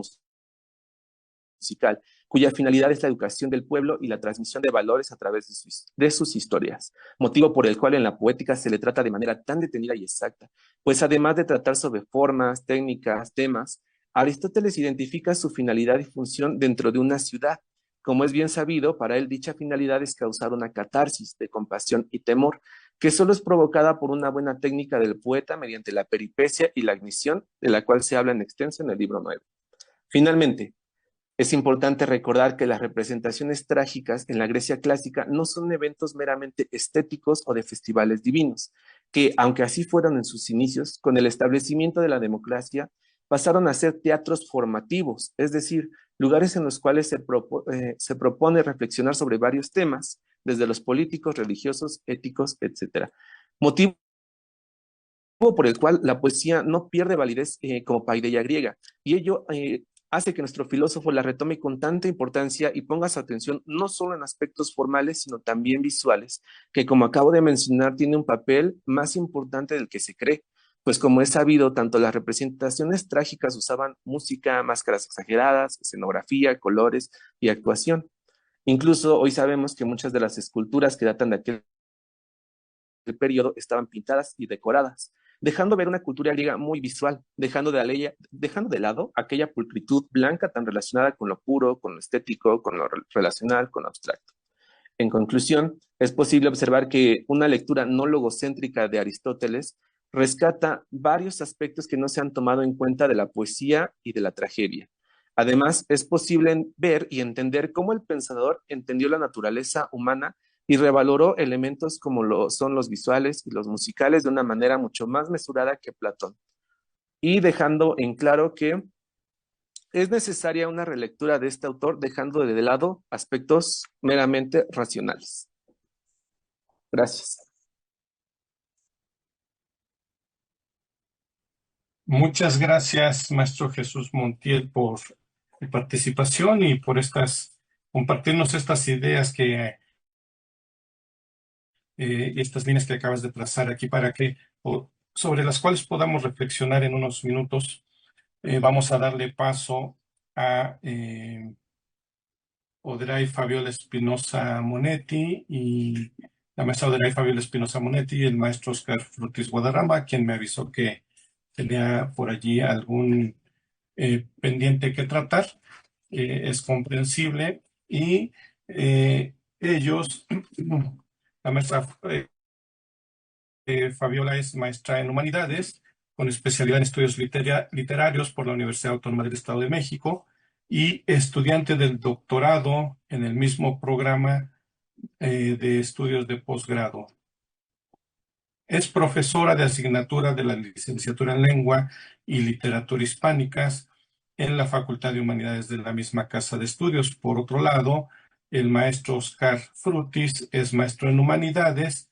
musical, cuya finalidad es la educación del pueblo y la transmisión de valores a través de sus historias, motivo por el cual en la poética se le trata de manera tan detenida y exacta, pues además de tratar sobre formas, técnicas, temas, Aristóteles identifica su finalidad y función dentro de una ciudad. Como es bien sabido, para él dicha finalidad es causar una catarsis de compasión y temor, que solo es provocada por una buena técnica del poeta mediante la peripecia y la ignición, de la cual se habla en extenso en el libro 9. Finalmente, es importante recordar que las representaciones trágicas en la Grecia clásica no son eventos meramente estéticos o de festivales divinos, que, aunque así fueron en sus inicios, con el establecimiento de la democracia, pasaron a ser teatros formativos, es decir, lugares en los cuales se propone reflexionar sobre varios temas, desde los políticos, religiosos, éticos, etc. Motivo por el cual la poesía no pierde validez como paideia griega, y ello hace que nuestro filósofo la retome con tanta importancia y ponga su atención no solo en aspectos formales, sino también visuales, que como acabo de mencionar, tiene un papel más importante del que se cree, pues como es sabido, tanto las representaciones trágicas usaban música, máscaras exageradas, escenografía, colores y actuación. Incluso hoy sabemos que muchas de las esculturas que datan de aquel periodo estaban pintadas y decoradas, dejando ver una cultura griega muy visual, dejando de lado aquella pulcritud blanca tan relacionada con lo puro, con lo estético, con lo relacional, con lo abstracto. En conclusión, es posible observar que una lectura no logocéntrica de Aristóteles rescata varios aspectos que no se han tomado en cuenta de la poesía y de la tragedia. Además, es posible ver y entender cómo el pensador entendió la naturaleza humana y revaloró elementos como lo son los visuales y los musicales de una manera mucho más mesurada que Platón, y dejando en claro que es necesaria una relectura de este autor, dejando de lado aspectos meramente racionales. Gracias. Muchas gracias, maestro Jesús Montiel, por su participación y por compartirnos estas ideas estas líneas que acabas de trazar aquí sobre las cuales podamos reflexionar en unos minutos. Vamos a darle paso a Odray Fabiola Espinosa Monetti y la maestra Odray Fabiola Espinosa Monetti y el maestro Oscar Frutis Guadarrama, quien me avisó que tenía por allí algún pendiente que tratar. Es comprensible y ellos, la maestra Fabiola es maestra en Humanidades, con especialidad en estudios literarios por la Universidad Autónoma del Estado de México y estudiante del doctorado en el mismo programa de estudios de posgrado. Es profesora de asignatura de la licenciatura en Lengua y Literatura Hispánicas en la Facultad de Humanidades de la misma casa de estudios. Por otro lado, el maestro Oscar Frutis es maestro en Humanidades,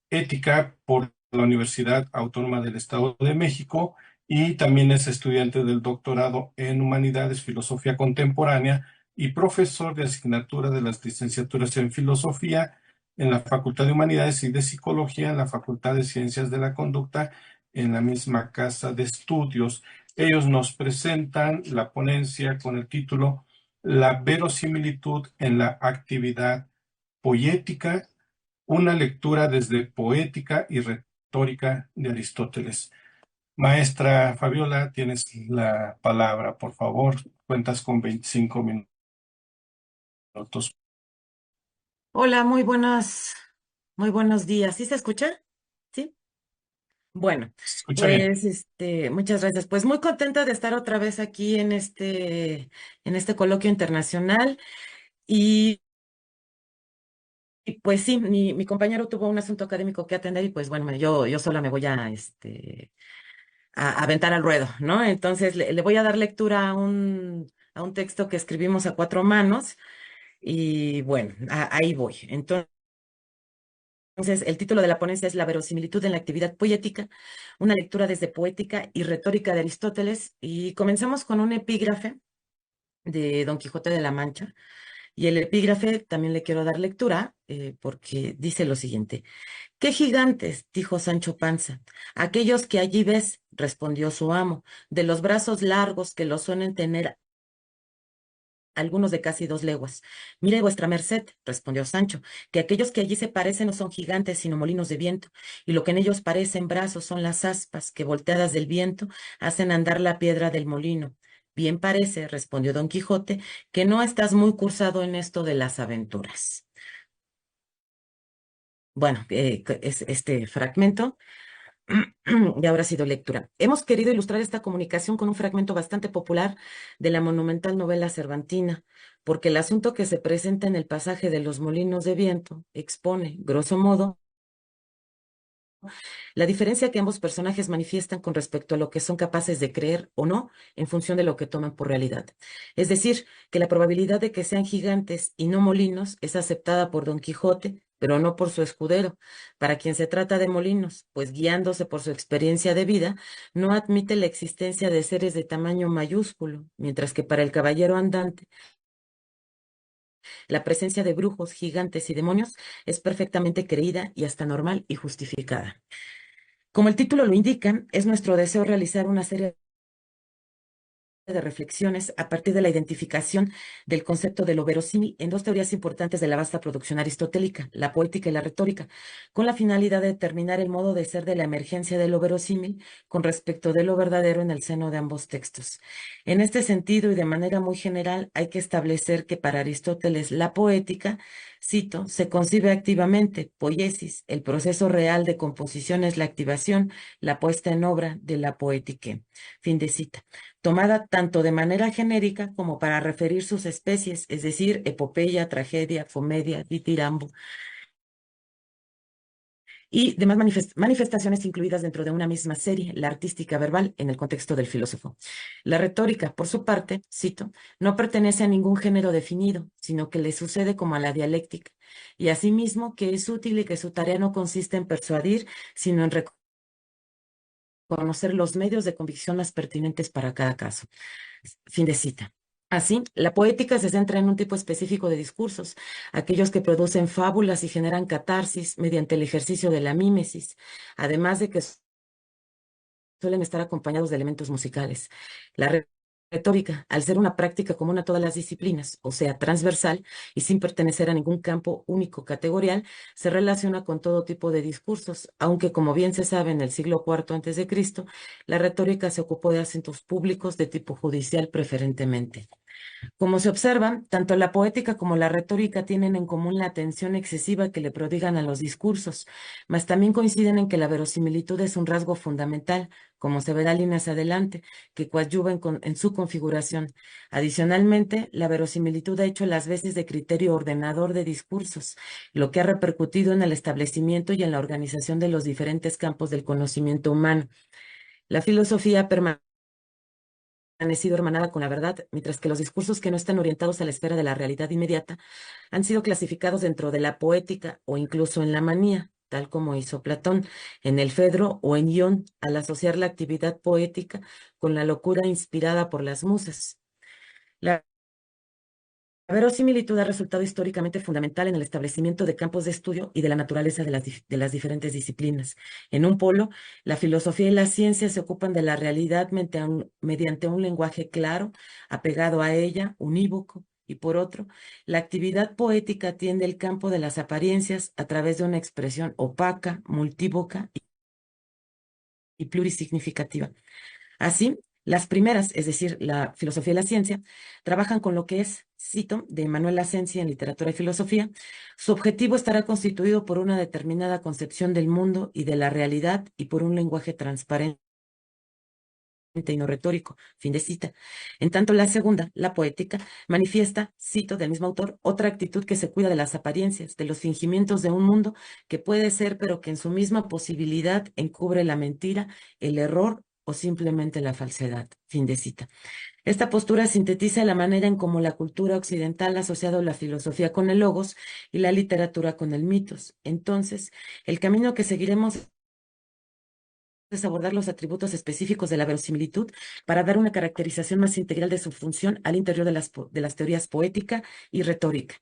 Ética por la Universidad Autónoma del Estado de México y también es estudiante del doctorado en Humanidades, Filosofía Contemporánea y profesor de asignatura de las licenciaturas en Filosofía en la Facultad de Humanidades y de Psicología en la Facultad de Ciencias de la Conducta en la misma casa de estudios. Ellos nos presentan la ponencia con el título La verosimilitud en la actividad poética, una lectura desde poética y retórica de Aristóteles. Maestra Fabiola, tienes la palabra, por favor. Cuentas con 25 minutos. Hola, muy buenos días. ¿Sí se escucha? ¿Sí? Bueno, Escucha bien. pues muchas gracias. Pues muy contenta de estar otra vez aquí en este coloquio internacional. Y, y, pues sí, mi compañero tuvo un asunto académico que atender y pues bueno, yo sola me voy a aventar al ruedo, ¿no? Entonces le voy a dar lectura a un texto que escribimos a cuatro manos y bueno, ahí voy. Entonces, el título de la ponencia es La verosimilitud en la actividad poética, una lectura desde poética y retórica de Aristóteles. Y comenzamos con un epígrafe de Don Quijote de la Mancha. Y el epígrafe también le quiero dar lectura porque dice lo siguiente. ¿Qué gigantes? Dijo Sancho Panza. Aquellos que allí ves, respondió su amo, de los brazos largos que los suelen tener algunos de casi 2 leguas. Mire vuestra merced, respondió Sancho, que aquellos que allí se parecen no son gigantes, sino molinos de viento, y lo que en ellos parecen brazos son las aspas que, volteadas del viento, hacen andar la piedra del molino. Bien parece, respondió Don Quijote, que no estás muy cursado en esto de las aventuras. Bueno, es este fragmento ya habrá sido lectura. Hemos querido ilustrar esta comunicación con un fragmento bastante popular de la monumental novela cervantina, porque el asunto que se presenta en el pasaje de los molinos de viento expone, grosso modo, la diferencia que ambos personajes manifiestan con respecto a lo que son capaces de creer o no en función de lo que toman por realidad. Es decir, que la probabilidad de que sean gigantes y no molinos es aceptada por Don Quijote, pero no por su escudero, para quien se trata de molinos, pues guiándose por su experiencia de vida, no admite la existencia de seres de tamaño mayúsculo, mientras que para el caballero andante, la presencia de brujos, gigantes y demonios es perfectamente creída y hasta normal y justificada. Como el título lo indica, es nuestro deseo realizar una serie de reflexiones a partir de la identificación del concepto de lo verosímil en 2 teorías importantes de la vasta producción aristotélica, la poética y la retórica, con la finalidad de determinar el modo de ser de la emergencia de lo verosímil con respecto de lo verdadero en el seno de ambos textos. En este sentido y de manera muy general, hay que establecer que para Aristóteles la poética, cito, se concibe activamente, poiesis, el proceso real de composición es la activación, la puesta en obra de la poética. Fin de cita. Tomada tanto de manera genérica como para referir sus especies, es decir, epopeya, tragedia, comedia, ditirambo, y demás manifestaciones incluidas dentro de una misma serie, la artística verbal, en el contexto del filósofo. La retórica, por su parte, cito, no pertenece a ningún género definido, sino que le sucede como a la dialéctica, y asimismo que es útil y que su tarea no consiste en persuadir, sino en reconocer los medios de convicción más pertinentes para cada caso. Fin de cita. Así, la poética se centra en un tipo específico de discursos, aquellos que producen fábulas y generan catarsis mediante el ejercicio de la mímesis, además de que suelen estar acompañados de elementos musicales. La retórica, al ser una práctica común a todas las disciplinas, o sea, transversal y sin pertenecer a ningún campo único categorial, se relaciona con todo tipo de discursos, aunque como bien se sabe en el siglo IV a.C., la retórica se ocupó de asuntos públicos de tipo judicial preferentemente. Como se observa, tanto la poética como la retórica tienen en común la atención excesiva que le prodigan a los discursos, mas también coinciden en que la verosimilitud es un rasgo fundamental, como se verá líneas adelante, que coadyuva en su configuración. Adicionalmente, la verosimilitud ha hecho las veces de criterio ordenador de discursos, lo que ha repercutido en el establecimiento y en la organización de los diferentes campos del conocimiento humano. La filosofía permanecido hermanada con la verdad, mientras que los discursos que no están orientados a la esfera de la realidad inmediata han sido clasificados dentro de la poética o incluso en la manía, tal como hizo Platón en el Fedro o en Ión, al asociar la actividad poética con la locura inspirada por las musas. La verosimilitud ha resultado históricamente fundamental en el establecimiento de campos de estudio y de la naturaleza de las diferentes disciplinas. En un polo, la filosofía y la ciencia se ocupan de la realidad mediante un lenguaje claro, apegado a ella, unívoco, y por otro, la actividad poética atiende el campo de las apariencias a través de una expresión opaca, multívoca y plurisignificativa. Así, las primeras, es decir, la filosofía y la ciencia, trabajan con lo que es, cito, de Manuel Asensi en Literatura y Filosofía. Su objetivo estará constituido por una determinada concepción del mundo y de la realidad y por un lenguaje transparente y no retórico, fin de cita. En tanto, la segunda, la poética, manifiesta, cito del mismo autor, otra actitud que se cuida de las apariencias, de los fingimientos de un mundo que puede ser, pero que en su misma posibilidad encubre la mentira, el error o simplemente la falsedad, fin de cita. Esta postura sintetiza la manera en cómo la cultura occidental ha asociado la filosofía con el logos y la literatura con el mitos. Entonces, el camino que seguiremos es abordar los atributos específicos de la verosimilitud para dar una caracterización más integral de su función al interior de las teorías poética y retórica.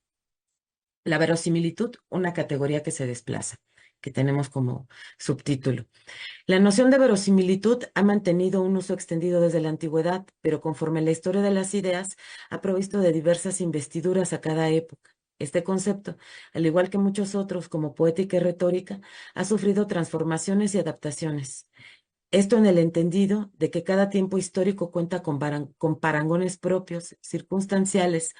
La verosimilitud, una categoría que se desplaza, que tenemos como subtítulo. La noción de verosimilitud ha mantenido un uso extendido desde la antigüedad, pero conforme la historia de las ideas ha provisto de diversas investiduras a cada época. Este concepto, al igual que muchos otros como poética y retórica, ha sufrido transformaciones y adaptaciones. Esto en el entendido de que cada tiempo histórico cuenta con parangones propios, circunstanciales,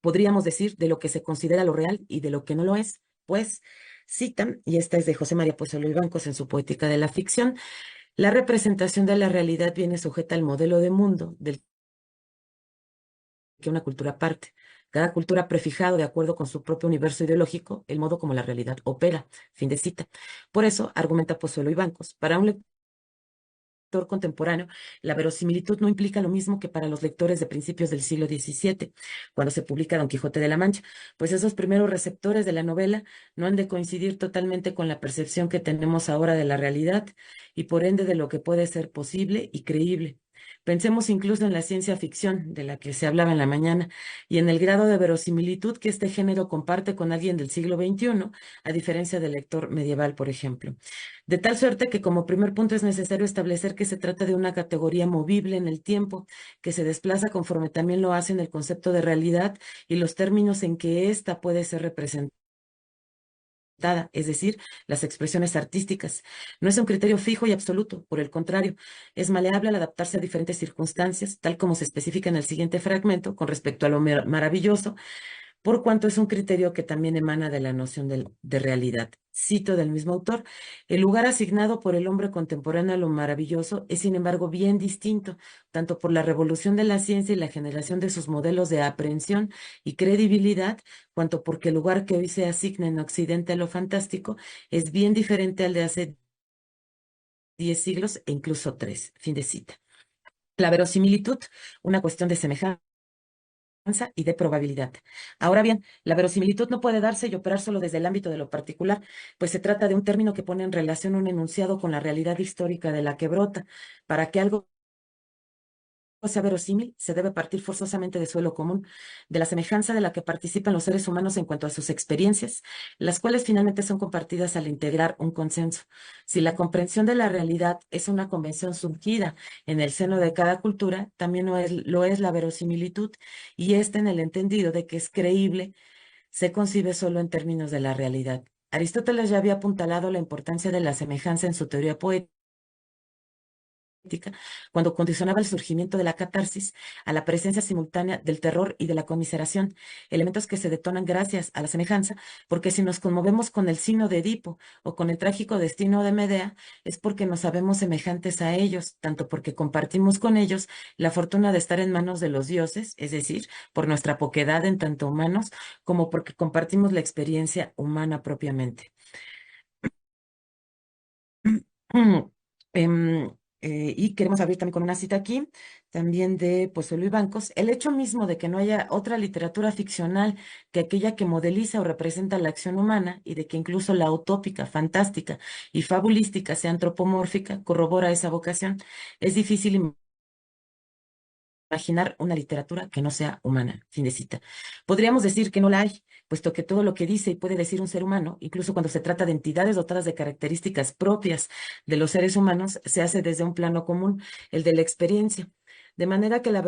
podríamos decir, de lo que se considera lo real y de lo que no lo es, pues citan, y esta es de José María Pozuelo y Bancos en su Poética de la Ficción, la representación de la realidad viene sujeta al modelo de mundo del que una cultura parte. Cada cultura ha prefijado, de acuerdo con su propio universo ideológico, el modo como la realidad opera. Fin de cita. Por eso, argumenta Pozuelo y Bancos, para un lector contemporáneo, la verosimilitud no implica lo mismo que para los lectores de principios del siglo XVII, cuando se publica Don Quijote de la Mancha, pues esos primeros receptores de la novela no han de coincidir totalmente con la percepción que tenemos ahora de la realidad y por ende de lo que puede ser posible y creíble. Pensemos incluso en la ciencia ficción, de la que se hablaba en la mañana, y en el grado de verosimilitud que este género comparte con alguien del siglo XXI, a diferencia del lector medieval, por ejemplo. De tal suerte que como primer punto es necesario establecer que se trata de una categoría movible en el tiempo, que se desplaza conforme también lo hace en el concepto de realidad y los términos en que ésta puede ser representada, es decir, las expresiones artísticas. No es un criterio fijo y absoluto, por el contrario, es maleable al adaptarse a diferentes circunstancias, tal como se especifica en el siguiente fragmento con respecto a lo maravilloso, por cuanto es un criterio que también emana de la noción de realidad. Cito del mismo autor: el lugar asignado por el hombre contemporáneo a lo maravilloso es, sin embargo, bien distinto, tanto por la revolución de la ciencia y la generación de sus modelos de aprehensión y credibilidad, cuanto porque el lugar que hoy se asigna en Occidente a lo fantástico es bien diferente al de hace 10 siglos e incluso 3. Fin de cita. La verosimilitud, una cuestión de semejanza y de probabilidad. Ahora bien, la verosimilitud no puede darse y operar solo desde el ámbito de lo particular, pues se trata de un término que pone en relación un enunciado con la realidad histórica de la que brota. Para que algo sea verosímil, se debe partir forzosamente de suelo común, de la semejanza de la que participan los seres humanos en cuanto a sus experiencias, las cuales finalmente son compartidas al integrar un consenso. Si la comprensión de la realidad es una convención surgida en el seno de cada cultura, también lo es la verosimilitud, y esta en el entendido de que es creíble, se concibe solo en términos de la realidad. Aristóteles ya había apuntalado la importancia de la semejanza en su teoría poética, cuando condicionaba el surgimiento de la catarsis a la presencia simultánea del terror y de la conmiseración, elementos que se detonan gracias a la semejanza, porque si nos conmovemos con el signo de Edipo o con el trágico destino de Medea, es porque nos sabemos semejantes a ellos, tanto porque compartimos con ellos la fortuna de estar en manos de los dioses, es decir, por nuestra poquedad en tanto humanos, como porque compartimos la experiencia humana propiamente. Em, y queremos abrir también con una cita aquí, también de Pozuelo y Bancos. El hecho mismo de que no haya otra literatura ficcional que aquella que modeliza o representa la acción humana y de que incluso la utópica, fantástica y fabulística sea antropomórfica, corrobora esa vocación. Es difícil imaginar una literatura que no sea humana. Fin de cita. Podríamos decir que no la hay, puesto que todo lo que dice y puede decir un ser humano, incluso cuando se trata de entidades dotadas de características propias de los seres humanos, se hace desde un plano común, el de la experiencia. De manera que la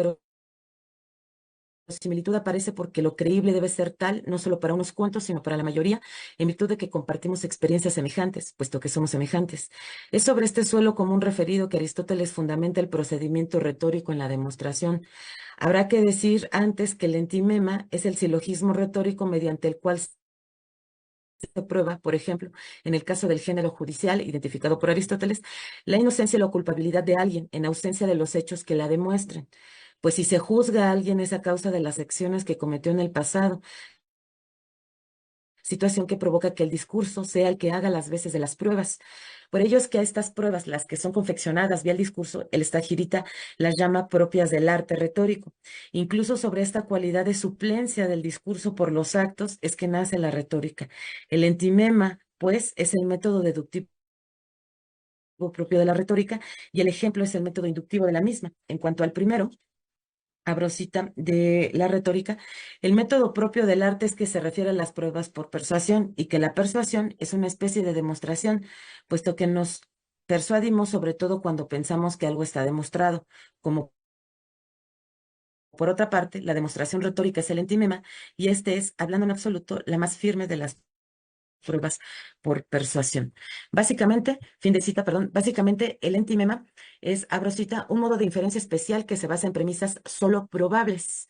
verosimilitud aparece porque lo creíble debe ser tal, no solo para unos cuantos, sino para la mayoría, en virtud de que compartimos experiencias semejantes, puesto que somos semejantes. Es sobre este suelo común referido que Aristóteles fundamenta el procedimiento retórico en la demostración. Habrá que decir antes que el entimema es el silogismo retórico mediante el cual se prueba, por ejemplo, en el caso del género judicial, identificado por Aristóteles, la inocencia y la culpabilidad de alguien, en ausencia de los hechos que la demuestren. Pues si se juzga a alguien es a causa de las acciones que cometió en el pasado, situación que provoca que el discurso sea el que haga las veces de las pruebas. Por ello es que a estas pruebas, las que son confeccionadas vía el discurso, el Stagirita las llama propias del arte retórico. Incluso sobre esta cualidad de suplencia del discurso por los actos es que nace la retórica. El entimema, pues, es el método deductivo propio de la retórica, y el ejemplo es el método inductivo de la misma. En cuanto al primero, abro cita de la retórica, el método propio del arte es que se refiere a las pruebas por persuasión y que la persuasión es una especie de demostración, puesto que nos persuadimos sobre todo cuando pensamos que algo está demostrado, como por otra parte, la demostración retórica es el entimema y este es, hablando en absoluto, la más firme de las pruebas por persuasión. Básicamente, fin de cita, perdón, básicamente el entimema es, abro cita, un modo de inferencia especial que se basa en premisas solo probables.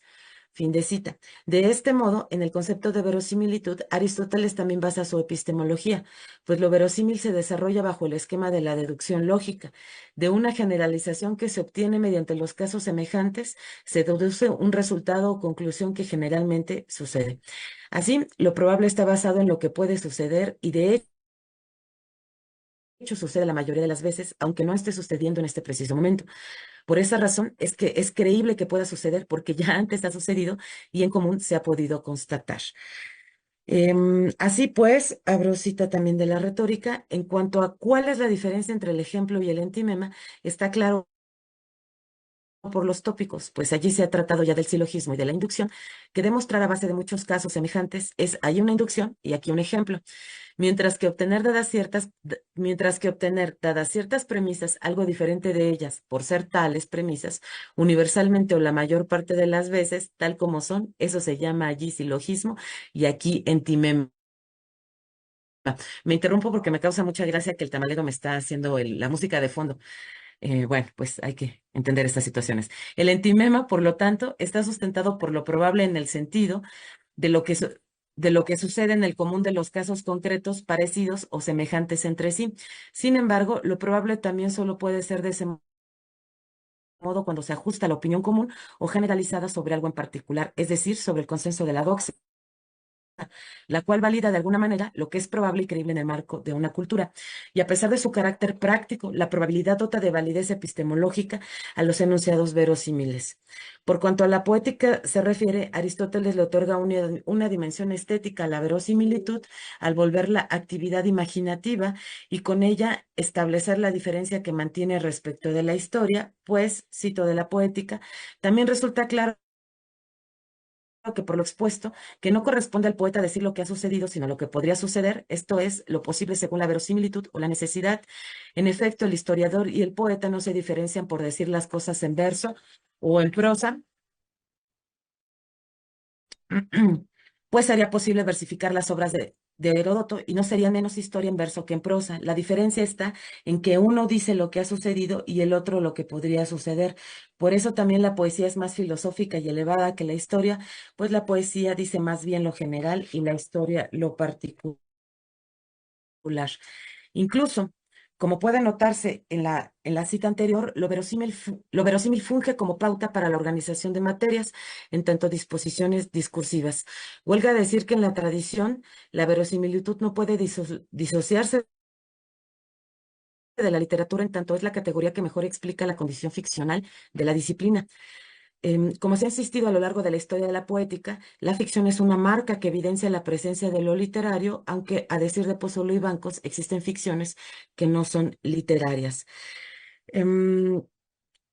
Fin de cita. De este modo, en el concepto de verosimilitud, Aristóteles también basa su epistemología, pues lo verosímil se desarrolla bajo el esquema de la deducción lógica. De una generalización que se obtiene mediante los casos semejantes, se deduce un resultado o conclusión que generalmente sucede. Así, lo probable está basado en lo que puede suceder y de hecho sucede la mayoría de las veces, aunque no esté sucediendo en este preciso momento. Por esa razón es que es creíble que pueda suceder porque ya antes ha sucedido y en común se ha podido constatar. Así pues, abro cita también de la retórica. En cuanto a cuál es la diferencia entre el ejemplo y el entimema, está claro por los tópicos, pues allí se ha tratado ya del silogismo y de la inducción, que demostrar a base de muchos casos semejantes es ahí una inducción y aquí un ejemplo. Mientras que obtener dadas ciertas premisas algo diferente de ellas por ser tales premisas, universalmente o la mayor parte de las veces, tal como son, eso se llama allí silogismo y aquí entimema. Me interrumpo porque me causa mucha gracia que el tamalero me está haciendo la música de fondo. Bueno, pues hay que entender estas situaciones. El entimema, por lo tanto, está sustentado por lo probable en el sentido de lo que, de lo que sucede en el común de los casos concretos parecidos o semejantes entre sí. Sin embargo, lo probable también solo puede ser de ese modo cuando se ajusta a la opinión común o generalizada sobre algo en particular, es decir, sobre el consenso de la doxa, la cual valida de alguna manera lo que es probable y creíble en el marco de una cultura. Y a pesar de su carácter práctico, la probabilidad dota de validez epistemológica a los enunciados verosímiles. Por cuanto a la poética se refiere, Aristóteles le otorga una dimensión estética a la verosimilitud al volverla actividad imaginativa y con ella establecer la diferencia que mantiene respecto de la historia, pues, cito de la poética, también resulta claro que por lo expuesto, que no corresponde al poeta decir lo que ha sucedido, sino lo que podría suceder, esto es, lo posible según la verosimilitud o la necesidad. En efecto, el historiador y el poeta no se diferencian por decir las cosas en verso o en prosa, pues sería posible versificar las obras de Heródoto y no sería menos historia en verso que en prosa. La diferencia está en que uno dice lo que ha sucedido y el otro lo que podría suceder. Por eso también la poesía es más filosófica y elevada que la historia, pues la poesía dice más bien lo general y la historia lo particular. Incluso, como puede notarse en la cita anterior, lo verosímil funge como pauta para la organización de materias en tanto disposiciones discursivas. Huelga decir que en la tradición la verosimilitud no puede disociarse de la literatura en tanto es la categoría que mejor explica la condición ficcional de la disciplina. Como se ha insistido a lo largo de la historia de la poética, la ficción es una marca que evidencia la presencia de lo literario, aunque a decir de Pozzolo y Bancos existen ficciones que no son literarias. Em,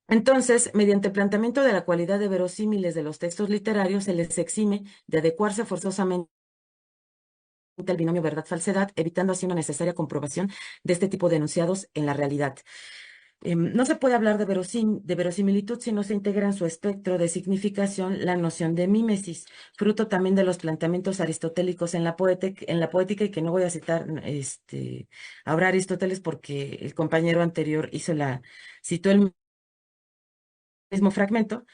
entonces, mediante el planteamiento de la cualidad de verosímiles de los textos literarios, se les exime de adecuarse forzosamente al binomio verdad-falsedad, evitando así una necesaria comprobación de este tipo de enunciados en la realidad. No se puede hablar de verosimilitud si no se integra en su espectro de significación la noción de mímesis, fruto también de los planteamientos aristotélicos en la poética y que no voy a citar ahora a Aristóteles porque el compañero anterior citó el mismo fragmento.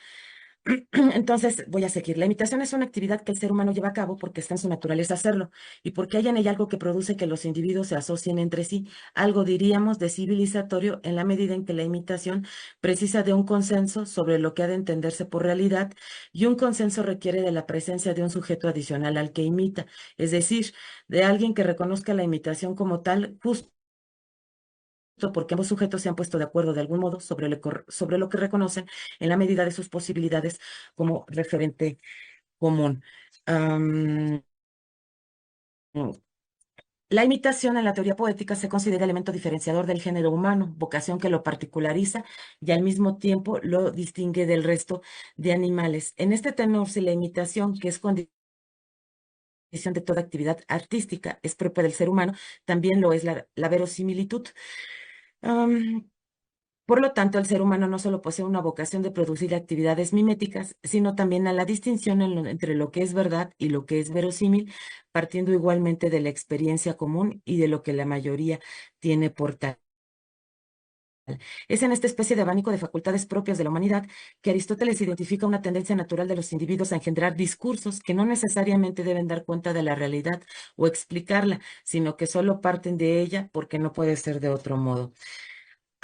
Entonces, voy a seguir. La imitación es una actividad que el ser humano lleva a cabo porque está en su naturaleza hacerlo y porque hay en ella algo que produce que los individuos se asocien entre sí, algo diríamos de civilizatorio en la medida en que la imitación precisa de un consenso sobre lo que ha de entenderse por realidad y un consenso requiere de la presencia de un sujeto adicional al que imita, es decir, de alguien que reconozca la imitación como tal, justo porque ambos sujetos se han puesto de acuerdo de algún modo sobre lo que reconocen en la medida de sus posibilidades como referente común. Am, La imitación en la teoría poética se considera elemento diferenciador del género humano, vocación que lo particulariza y al mismo tiempo lo distingue del resto de animales. En este tenor, si la imitación, que es condición de toda actividad artística, es propia del ser humano, también lo es la verosimilitud. Am, por lo tanto, el ser humano no solo posee una vocación de producir actividades miméticas, sino también a la distinción entre lo que es verdad y lo que es verosímil, partiendo igualmente de la experiencia común y de lo que la mayoría tiene por tal. Es en esta especie de abanico de facultades propias de la humanidad que Aristóteles identifica una tendencia natural de los individuos a engendrar discursos que no necesariamente deben dar cuenta de la realidad o explicarla, sino que solo parten de ella porque no puede ser de otro modo.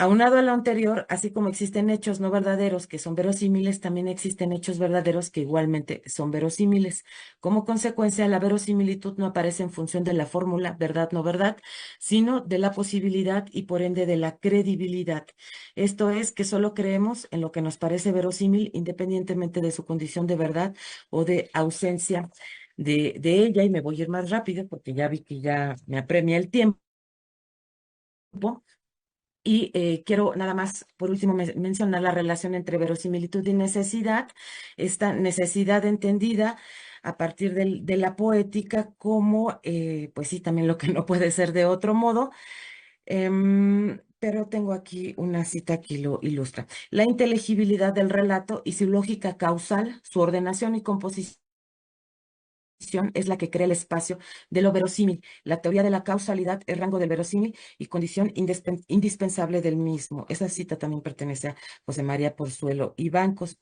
Aunado a lo anterior, así como existen hechos no verdaderos que son verosímiles, también existen hechos verdaderos que igualmente son verosímiles. Como consecuencia, la verosimilitud no aparece en función de la fórmula verdad no verdad, sino de la posibilidad y por ende de la credibilidad. Esto es que solo creemos en lo que nos parece verosímil independientemente de su condición de verdad o de ausencia de ella. Y me voy a ir más rápido porque ya vi que ya me apremia el tiempo. Y quiero nada más, por último, mencionar la relación entre verosimilitud y necesidad. Esta necesidad entendida a partir de la poética como, pues sí, también lo que no puede ser de otro modo. Pero tengo aquí una cita que lo ilustra. La inteligibilidad del relato y su lógica causal, su ordenación y composición es la que crea el espacio de lo verosímil. La teoría de la causalidad es rango del verosímil y condición indispensable del mismo. Esa cita también pertenece a José María Porzuelo y Bancos.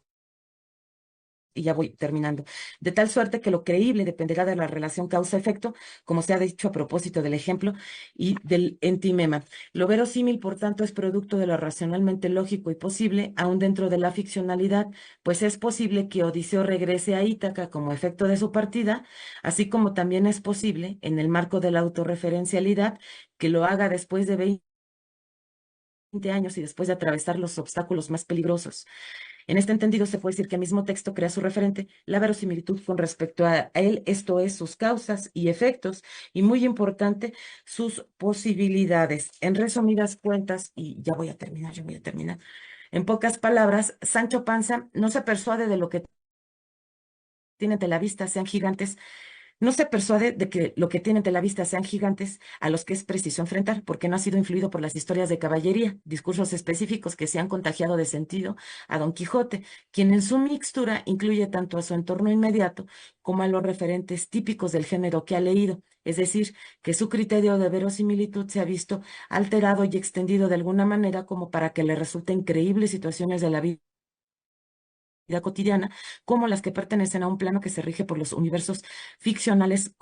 Y ya voy terminando. De tal suerte que lo creíble dependerá de la relación causa-efecto, como se ha dicho a propósito del ejemplo y del entimema. Lo verosímil, por tanto, es producto de lo racionalmente lógico y posible, aún dentro de la ficcionalidad, pues es posible que Odiseo regrese a Ítaca como efecto de su partida, así como también es posible, en el marco de la autorreferencialidad, que lo haga después de 20 años y después de atravesar los obstáculos más peligrosos. En este entendido, se puede decir que el mismo texto crea su referente, la verosimilitud con respecto a él, esto es, sus causas y efectos, y muy importante, sus posibilidades. En resumidas cuentas, y ya voy a terminar. En pocas palabras, Sancho Panza no se persuade de lo que tiene ante la vista sean gigantes, no se persuade de que lo que tiene ante la vista sean gigantes a los que es preciso enfrentar, porque no ha sido influido por las historias de caballería, discursos específicos que se han contagiado de sentido a Don Quijote, quien en su mixtura incluye tanto a su entorno inmediato como a los referentes típicos del género que ha leído, es decir, que su criterio de verosimilitud se ha visto alterado y extendido de alguna manera como para que le resulten creíbles situaciones de la vida cotidiana, como las que pertenecen a un plano que se rige por los universos ficcionales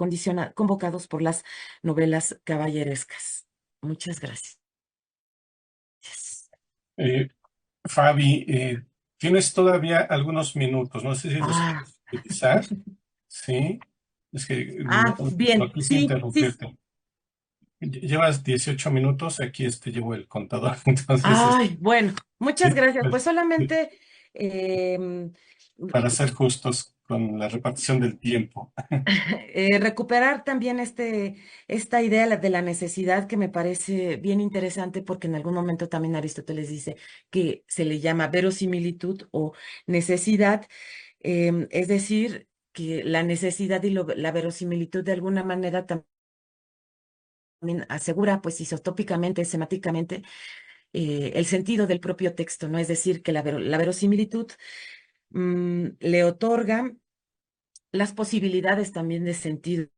convocados por las novelas caballerescas. Muchas gracias. Eh, Fabi, tienes todavía algunos minutos, no sé si los Ah, quieres utilizar. Sí, es que no bien, quise sí, sí. interrumpirte. Llevas 18 minutos, aquí llevo el contador, entonces, Ay, bueno, muchas sí, gracias. Pues pues, solamente em, para ser justos con la repartición del tiempo. recuperar también esta idea de la necesidad que me parece bien interesante porque en algún momento también Aristóteles dice que se le llama verosimilitud o necesidad, es decir, que la necesidad y la verosimilitud de alguna manera también asegura, pues isotópicamente, semáticamente, el sentido del propio texto, ¿no? Es decir, que la verosimilitud le otorga las posibilidades también de sentido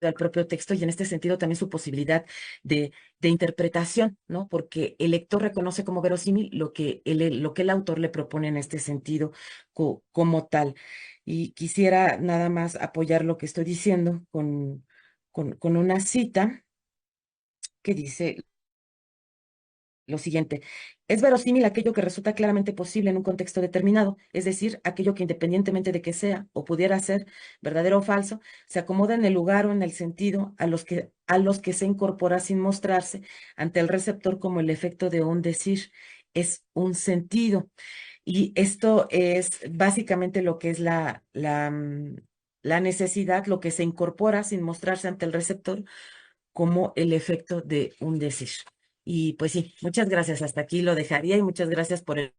al propio texto y en este sentido también su posibilidad de interpretación, ¿no? Porque el lector reconoce como verosímil lo que el autor le propone en este sentido como tal. Y quisiera nada más apoyar lo que estoy diciendo con una cita que dice lo siguiente: es verosímil aquello que resulta claramente posible en un contexto determinado, es decir, aquello que independientemente de que sea o pudiera ser verdadero o falso, se acomoda en el lugar o en el sentido a los que se incorpora sin mostrarse ante el receptor como el efecto de un decir. Es un sentido. Y esto es básicamente lo que es la necesidad, lo que se incorpora sin mostrarse ante el receptor, como el efecto de un decir. Y pues sí, muchas gracias. Hasta aquí lo dejaría y muchas gracias por el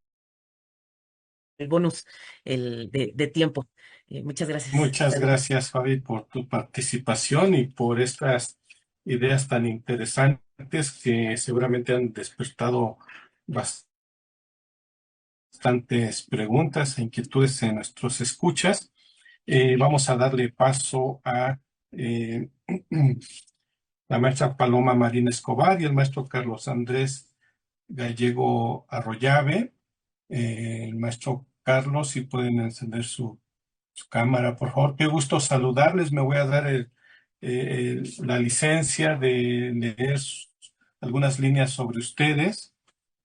bonus de tiempo. Muchas gracias. Muchas gracias, Fabi, por tu participación y por estas ideas tan interesantes que seguramente han despertado bastantes preguntas e inquietudes en nuestros escuchas. Vamos a darle paso a la maestra Paloma Marina Escobar y el maestro Carlos Andrés Gallego Arroyave. El maestro Carlos, si pueden encender su cámara, por favor. Qué gusto saludarles. Me voy a dar la licencia de leer algunas líneas sobre ustedes.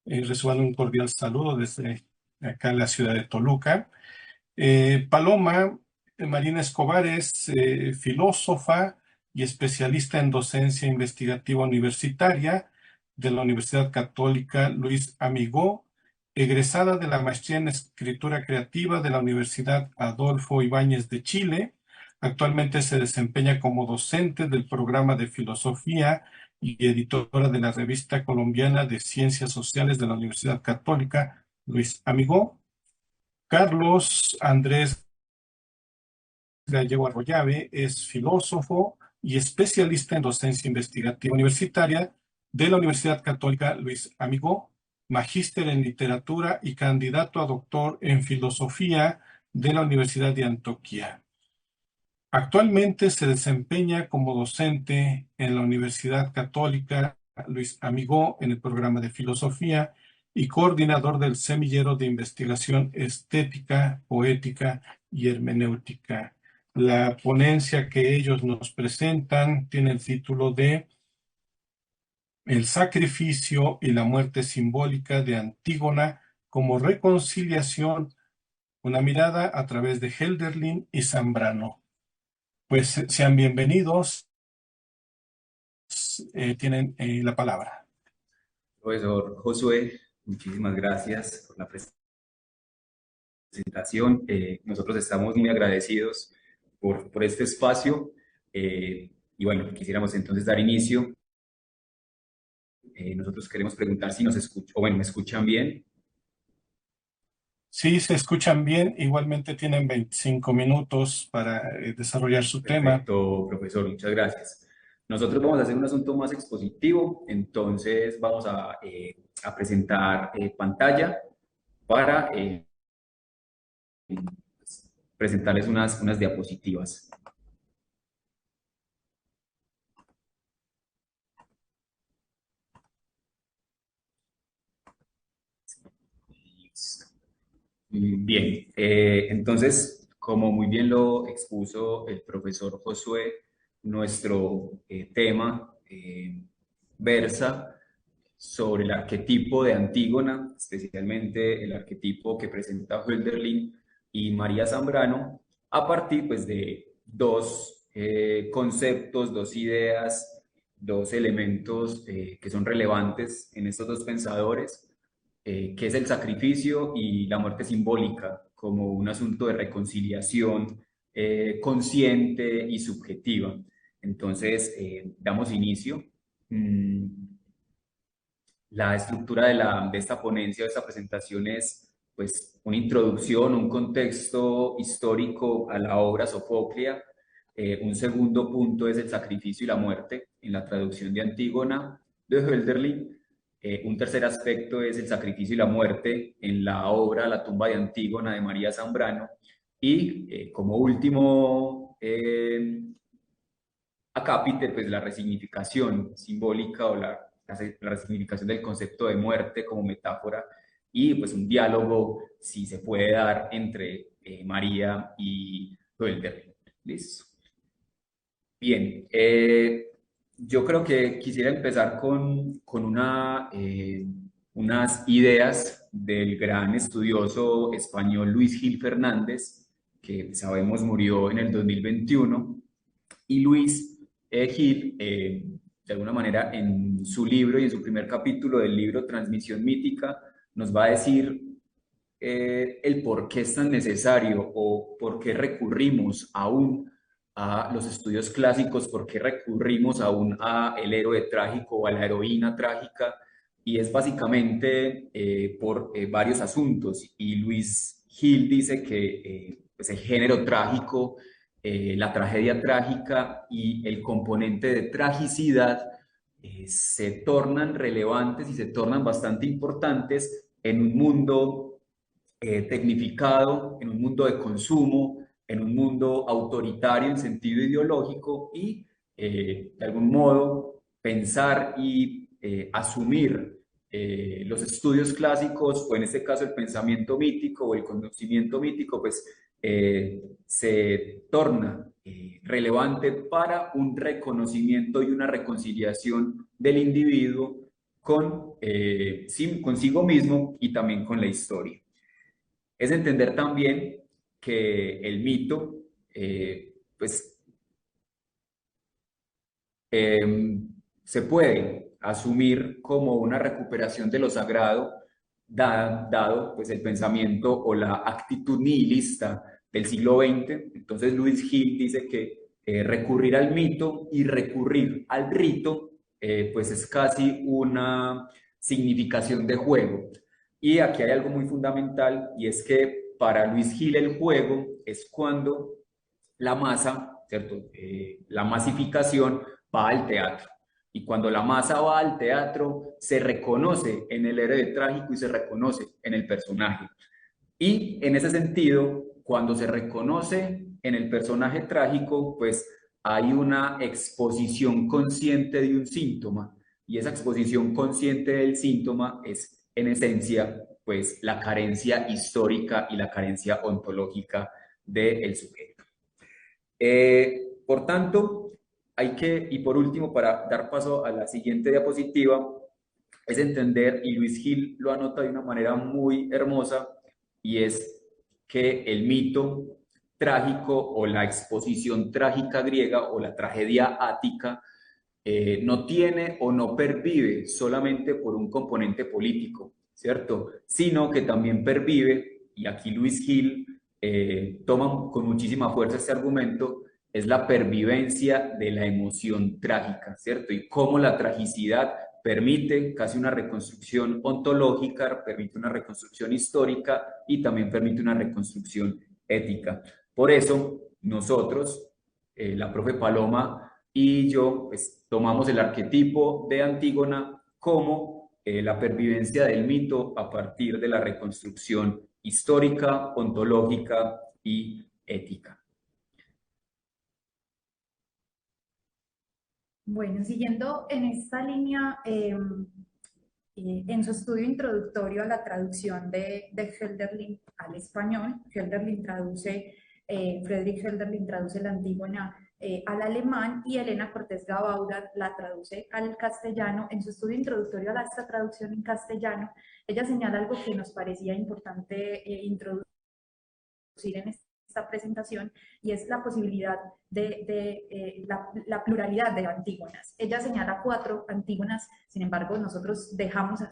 Reciban un cordial saludo desde acá en la ciudad de Toluca. Paloma Marina Escobar es filósofa y especialista en docencia investigativa universitaria de la Universidad Católica Luis Amigó, egresada de la maestría en escritura creativa de la Universidad Adolfo Ibáñez de Chile. Actualmente se desempeña como docente del programa de filosofía y editora de la revista colombiana de Ciencias Sociales de la Universidad Católica Luis Amigó. Carlos Andrés Gallego Arroyave es filósofo y especialista en docencia investigativa universitaria de la Universidad Católica Luis Amigó, magíster en literatura y candidato a doctor en filosofía de la Universidad de Antioquia. Actualmente se desempeña como docente en la Universidad Católica Luis Amigó en el programa de filosofía y coordinador del semillero de investigación estética, poética y hermenéutica. La ponencia que ellos nos presentan tiene el título de El sacrificio y la muerte simbólica de Antígona como reconciliación, una mirada a través de Hölderlin y Zambrano. Pues sean bienvenidos, tienen la palabra. Profesor Josué, muchísimas gracias por la presentación. Nosotros estamos muy agradecidos por este espacio y bueno, quisiéramos entonces dar inicio. Nosotros queremos preguntar si nos escuchan, o bueno, ¿me escuchan bien? Sí, se escuchan bien. Igualmente tienen 25 minutos para desarrollar su tema. Perfecto, profesor, muchas gracias. Nosotros vamos a hacer un asunto más expositivo, entonces vamos a presentar pantalla para presentarles unas diapositivas. Bien, entonces, como muy bien lo expuso el profesor Josué, nuestro tema versa sobre el arquetipo de Antígona, especialmente el arquetipo que presenta Hölderlin y María Zambrano, a partir pues, de dos conceptos, dos ideas, dos elementos que son relevantes en estos dos pensadores, que es el sacrificio y la muerte simbólica, como un asunto de reconciliación consciente y subjetiva. Entonces, damos inicio. La estructura de esta ponencia, de esta presentación es pues, una introducción, un contexto histórico a la obra Sofoclea. Un segundo punto es el sacrificio y la muerte en la traducción de Antígona de Hölderlin. Un tercer aspecto es el sacrificio y la muerte en la obra La tumba de Antígona de María Zambrano. Y como último acápite, pues la resignificación simbólica o la resignificación del concepto de muerte como metáfora y pues un diálogo, si se puede dar, entre María y Hölderlin. ¿Listo? Bien, yo creo que quisiera empezar con unas ideas del gran estudioso español Luis Gil Fernández, que sabemos murió en el 2021, y Luis Gil, de alguna manera, en su libro y en su primer capítulo del libro Transmisión Mítica, nos va a decir el por qué es tan necesario o por qué recurrimos aún a los estudios clásicos, por qué recurrimos aún a el héroe trágico o a la heroína trágica, y es básicamente por varios asuntos. Y Luis Hill dice que pues el género trágico, la tragedia trágica y el componente de tragicidad se tornan relevantes y se tornan bastante importantes en un mundo tecnificado, en un mundo de consumo, en un mundo autoritario en sentido ideológico y de algún modo pensar y asumir los estudios clásicos o en este caso el pensamiento mítico o el conocimiento mítico, pues se torna relevante para un reconocimiento y una reconciliación del individuo con consigo mismo y también con la historia. Es entender también que el mito, pues, se puede asumir como una recuperación de lo sagrado, dado pues, el pensamiento o la actitud nihilista del siglo XX. Entonces Luis Hill dice que recurrir al mito y recurrir al rito, pues es casi una significación de juego. Y aquí hay algo muy fundamental y es que para Luis Hill el juego es cuando la masa, ¿cierto? La masificación va al teatro. Y cuando la masa va al teatro, se reconoce en el héroe trágico y se reconoce en el personaje. Y en ese sentido, cuando se reconoce en el personaje trágico, pues hay una exposición consciente de un síntoma. Y esa exposición consciente del síntoma es, en esencia, pues la carencia histórica y la carencia ontológica del sujeto. Por tanto, hay que, y por último, para dar paso a la siguiente diapositiva, es entender, y Luis Hill lo anota de una manera muy hermosa, y es que el mito trágico o la exposición trágica griega o la tragedia ática no tiene o no pervive solamente por un componente político, ¿cierto? Sino que también pervive, y aquí Luis Hill toma con muchísima fuerza este argumento, es la pervivencia de la emoción trágica, ¿cierto? Y cómo la tragicidad permite casi una reconstrucción ontológica, permite una reconstrucción histórica y también permite una reconstrucción ética. Por eso, nosotros, la profe Paloma y yo, pues tomamos el arquetipo de Antígona como la pervivencia del mito a partir de la reconstrucción histórica, ontológica y ética. Bueno, siguiendo en esta línea, en su estudio introductorio a la traducción de Hölderlin al español, Friedrich Hölderlin traduce la Antígona al alemán y Elena Cortés Gabauda la traduce al castellano. En su estudio introductorio a esta traducción en castellano, ella señala algo que nos parecía importante introducir en esta presentación, y es la posibilidad de la pluralidad de Antígonas. Ella señala 4 Antígonas, sin embargo nosotros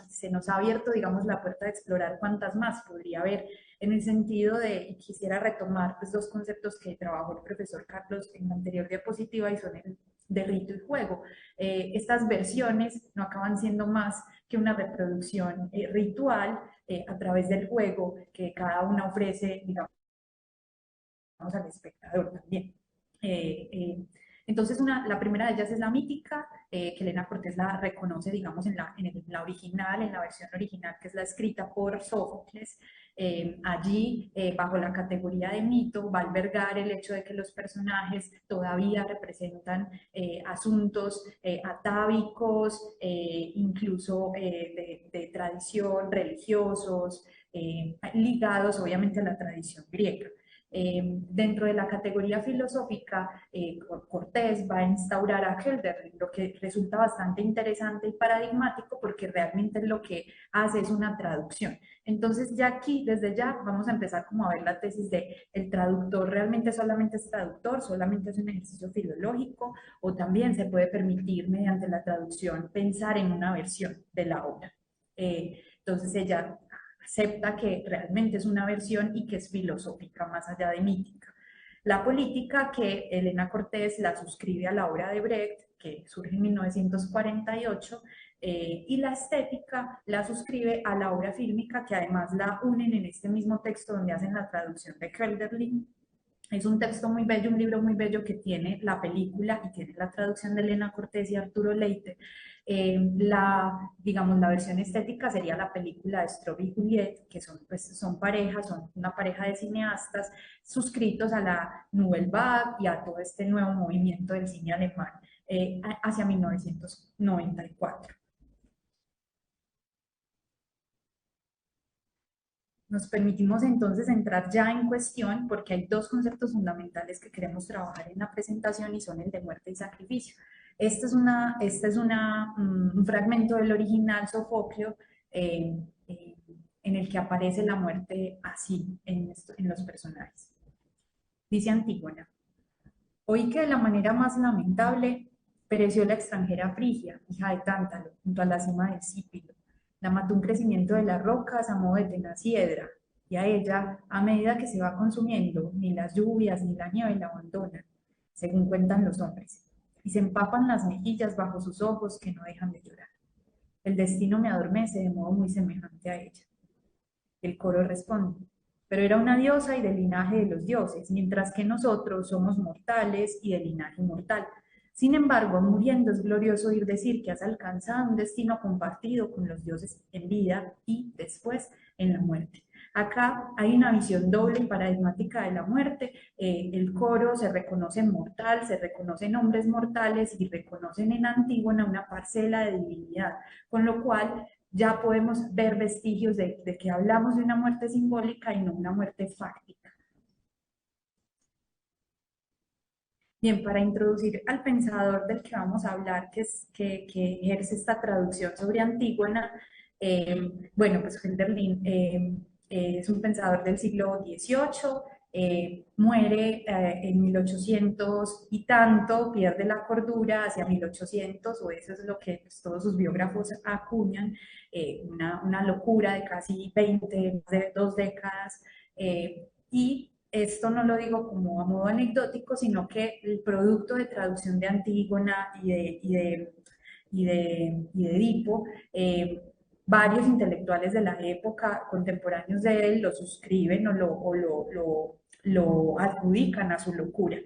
se nos ha abierto, digamos, la puerta de explorar cuántas más podría haber, en el sentido de, y quisiera retomar pues 2 conceptos que trabajó el profesor Carlos en la anterior diapositiva, y son el de rito y juego. Estas versiones no acaban siendo más que una reproducción ritual a través del juego que cada una ofrece, digamos, al espectador también. Entonces, la primera de ellas es la mítica, que Elena Cortés la reconoce, digamos, en la original, en la versión original, que es la escrita por Sófocles. Allí, bajo la categoría de mito, va a albergar el hecho de que los personajes todavía representan asuntos atávicos, incluso de tradición, religiosos, ligados obviamente a la tradición griega. Dentro de la categoría filosófica, Cortés va a instaurar a Hölderlin, lo que resulta bastante interesante y paradigmático, porque realmente lo que hace es una traducción. Entonces ya aquí, desde ya, vamos a empezar como a ver la tesis de el traductor realmente solamente es traductor, solamente es un ejercicio filológico, o también se puede permitir mediante la traducción pensar en una versión de la obra. Entonces ella acepta que realmente es una versión y que es filosófica más allá de mítica. La política, que Elena Cortés la suscribe a la obra de Brecht, que surge en 1948, y la estética la suscribe a la obra fílmica, que además la unen en este mismo texto donde hacen la traducción de Hölderlin. Es un texto muy bello, un libro muy bello que tiene la película y tiene la traducción de Elena Cortés y Arturo Leite. Digamos, la versión estética sería la película de Straub y Juliet, que son, pues, son parejas, son una pareja de cineastas suscritos a la Nouvelle Vague y a todo este nuevo movimiento del cine alemán hacia 1994. Nos permitimos entonces entrar ya en cuestión porque hay dos conceptos fundamentales que queremos trabajar en la presentación y son el de muerte y sacrificio. Este es un fragmento del original Sofocleo en el que aparece la muerte así en los personajes. Dice Antígona: oí que de la manera más lamentable pereció la extranjera Frigia, hija de Tántalo, junto a la cima del Sipilo. La mató un crecimiento de las rocas a modo de tenaz hiedra, y a ella, a medida que se va consumiendo, ni las lluvias ni la nieve la abandonan, según cuentan los hombres, y se empapan las mejillas bajo sus ojos que no dejan de llorar. El destino me adormece de modo muy semejante a ella. El coro responde: pero era una diosa y del linaje de los dioses, mientras que nosotros somos mortales y de linaje mortal. Sin embargo, muriendo es glorioso oír decir que has alcanzado un destino compartido con los dioses en vida y después en la muerte. Acá hay una visión doble y paradigmática de la muerte. El coro se reconoce mortal, se reconocen hombres mortales y reconocen en Antígona una parcela de divinidad, con lo cual ya podemos ver vestigios de que hablamos de una muerte simbólica y no una muerte fáctica. Bien, para introducir al pensador del que vamos a hablar, que ejerce esta traducción sobre Antígona, bueno, pues Hölderlin es un pensador del siglo XVIII, muere en 1800 y tanto, pierde la cordura hacia 1800, o eso es lo que pues, todos sus biógrafos acuñan, una locura de casi 20, más de 2 décadas, y esto no lo digo como a modo anecdótico, sino que el producto de traducción de Antígona y de Edipo, varios intelectuales de la época contemporáneos de él lo suscriben o lo adjudican a su locura.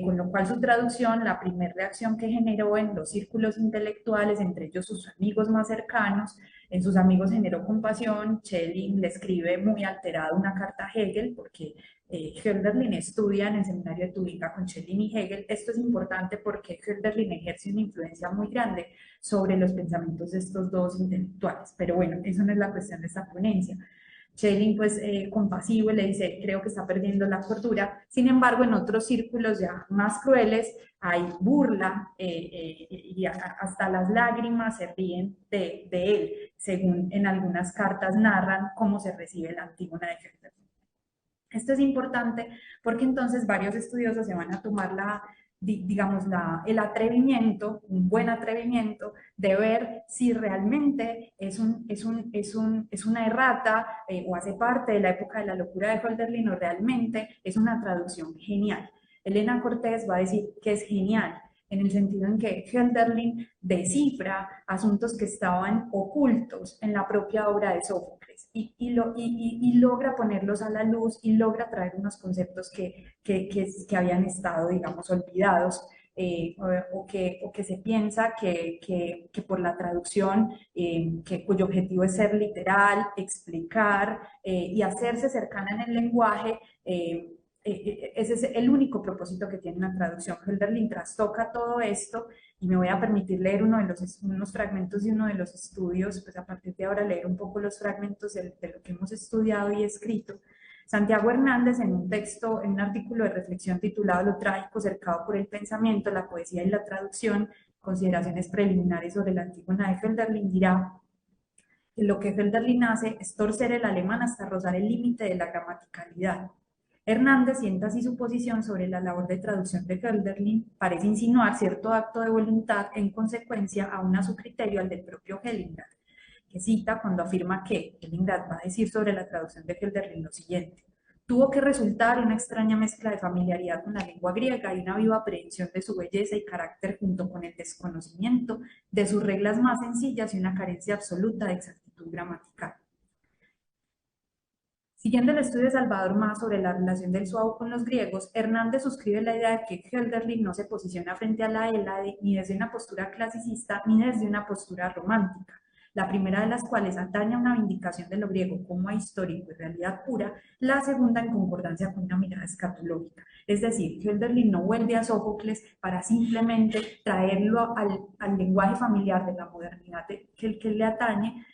Con lo cual su traducción, la primera reacción que generó en los círculos intelectuales, entre ellos sus amigos más cercanos, en sus amigos generó compasión. Schelling le escribe muy alterado una carta a Hegel, porque Hölderlin estudia en el seminario de Tubinga con Schelling y Hegel. Esto es importante porque Hölderlin ejerce una influencia muy grande sobre los pensamientos de estos dos intelectuales. Pero bueno, eso no es la cuestión de esta ponencia. Schelling, pues compasivo, le dice: creo que está perdiendo la cordura. Sin embargo, en otros círculos ya más crueles hay burla y hasta las lágrimas se ríen de él, según en algunas cartas narran cómo se recibe la Antígona de Hölderlin. Esto es importante porque entonces varios estudiosos se van a tomar digamos, el atrevimiento, un buen atrevimiento, de ver si realmente es una errata o hace parte de la época de la locura de Hölderlin, o realmente es una traducción genial. Elena Cortés va a decir que es genial, en el sentido en que Hölderlin descifra asuntos que estaban ocultos en la propia obra de Sófocles y logra ponerlos a la luz y logra traer unos conceptos que habían estado, digamos, olvidados, o que se piensa que por la traducción, cuyo objetivo es ser literal, explicar y hacerse cercana en el lenguaje, ese es el único propósito que tiene una traducción. Hölderlin trastoca todo esto, y me voy a permitir leer unos fragmentos de uno de los estudios, pues a partir de ahora leer un poco los fragmentos de lo que hemos estudiado y escrito. Santiago Hernández, en un texto, en un artículo de reflexión titulado Lo trágico cercado por el pensamiento, la poesía y la traducción, consideraciones preliminares sobre la Antígona de Hölderlin, dirá que lo que Hölderlin hace es torcer el alemán hasta rozar el límite de la gramaticalidad. Hernández sienta así su posición sobre la labor de traducción de Hölderlin, parece insinuar cierto acto de voluntad en consecuencia, aún a su criterio, al del propio Hellinger, que cita cuando afirma que Ellingrad va a decir sobre la traducción de Hölderlin lo siguiente: tuvo que resultar una extraña mezcla de familiaridad con la lengua griega y una viva aprehensión de su belleza y carácter junto con el desconocimiento de sus reglas más sencillas y una carencia absoluta de exactitud gramatical. Siguiendo el estudio de Salvador Mas sobre la relación del suabo con los griegos, Hernández suscribe la idea de que Hölderlin no se posiciona frente a la Hélade ni desde una postura clasicista ni desde una postura romántica, la primera de las cuales atañe a una vindicación de lo griego como ahistórico y realidad pura, la segunda en concordancia con una mirada escatológica. Es decir, Hölderlin no vuelve a Sófocles para simplemente traerlo al lenguaje familiar de la modernidad que le atañe,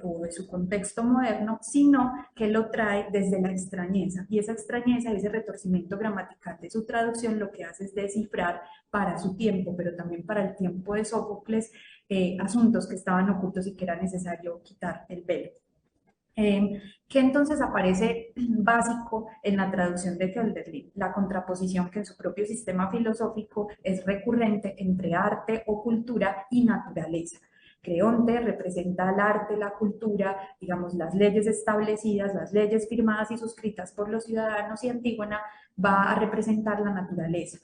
o de su contexto moderno, sino que lo trae desde la extrañeza, y esa extrañeza y ese retorcimiento gramatical de su traducción lo que hace es descifrar para su tiempo, pero también para el tiempo de Sófocles, asuntos que estaban ocultos y que era necesario quitar el velo. ¿Qué entonces aparece básico en la traducción de Hölderlin? La contraposición que en su propio sistema filosófico es recurrente entre arte o cultura y naturaleza. Creonte representa el arte, la cultura, digamos, las leyes establecidas, las leyes firmadas y suscritas por los ciudadanos, y Antígona va a representar la naturaleza.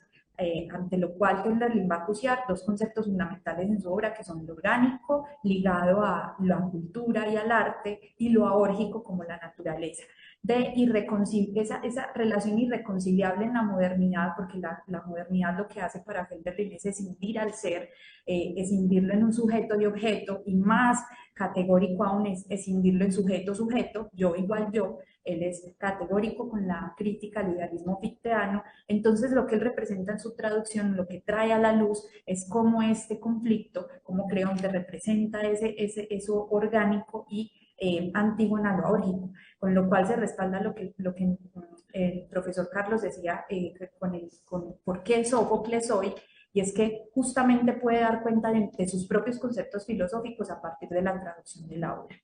Ante lo cual Hölderlin va a acuciar dos conceptos fundamentales en su obra, que son lo orgánico, ligado a la cultura y al arte, y lo aórgico como la naturaleza. Esa relación irreconciliable en la modernidad, porque la modernidad lo que hace para Hölderlin es escindir al ser, escindirlo en un sujeto y objeto, y más categórico aún es escindirlo en sujeto-sujeto, yo igual yo. Él es categórico con la crítica al idealismo fichteano. Entonces lo que él representa en su traducción, lo que trae a la luz, es cómo este conflicto, cómo Creonte representa eso orgánico y Antígona lo aórgico, con lo cual se respalda lo que el profesor Carlos decía con por qué Sófocles hoy, y es que justamente puede dar cuenta de sus propios conceptos filosóficos a partir de la traducción de la obra.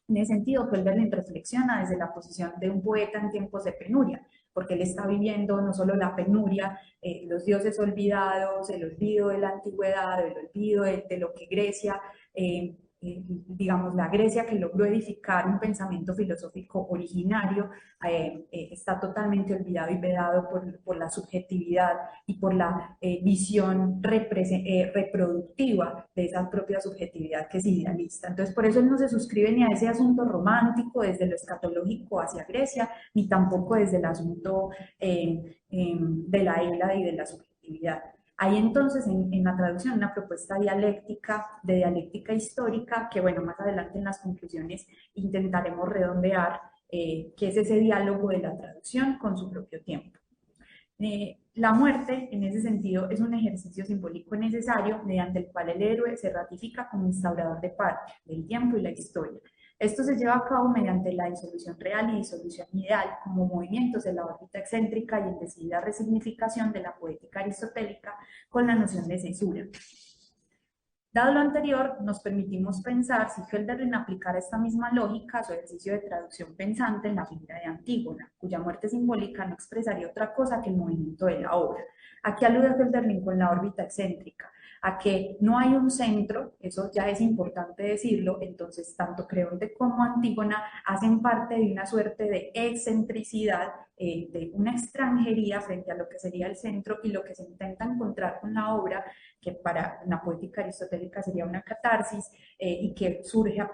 En ese sentido, Hölderlin reflexiona desde la posición de un poeta en tiempos de penuria, porque él está viviendo no solo la penuria, los dioses olvidados, el olvido de la antigüedad, el olvido de lo que Grecia, digamos, la Grecia que logró edificar un pensamiento filosófico originario, está totalmente olvidado y vedado por la subjetividad y por la visión reproductiva de esa propia subjetividad que es idealista. Entonces, por eso él no se suscribe ni a ese asunto romántico desde lo escatológico hacia Grecia, ni tampoco desde el asunto de la Hélade y de la subjetividad. Hay entonces en la traducción una propuesta dialéctica, de dialéctica histórica, que bueno, más adelante en las conclusiones intentaremos redondear, que es ese diálogo de la traducción con su propio tiempo. La muerte, en ese sentido, es un ejercicio simbólico necesario mediante el cual el héroe se ratifica como instaurador de patria, del tiempo y la historia. Esto se lleva a cabo mediante la disolución real y disolución ideal como movimientos de la órbita excéntrica y en decidida resignificación de la poética aristotélica con la noción de cesura. Dado lo anterior, nos permitimos pensar si Hölderlin aplicara esta misma lógica a su ejercicio de traducción pensante en la figura de Antígona, cuya muerte simbólica no expresaría otra cosa que el movimiento de la obra. ¿A qué alude Hölderlin con la órbita excéntrica? A que no hay un centro, eso ya es importante decirlo, entonces tanto Creonte como Antígona hacen parte de una suerte de excentricidad, de una extranjería frente a lo que sería el centro, y lo que se intenta encontrar con la obra, que para la poética aristotélica sería una catarsis, y que surge a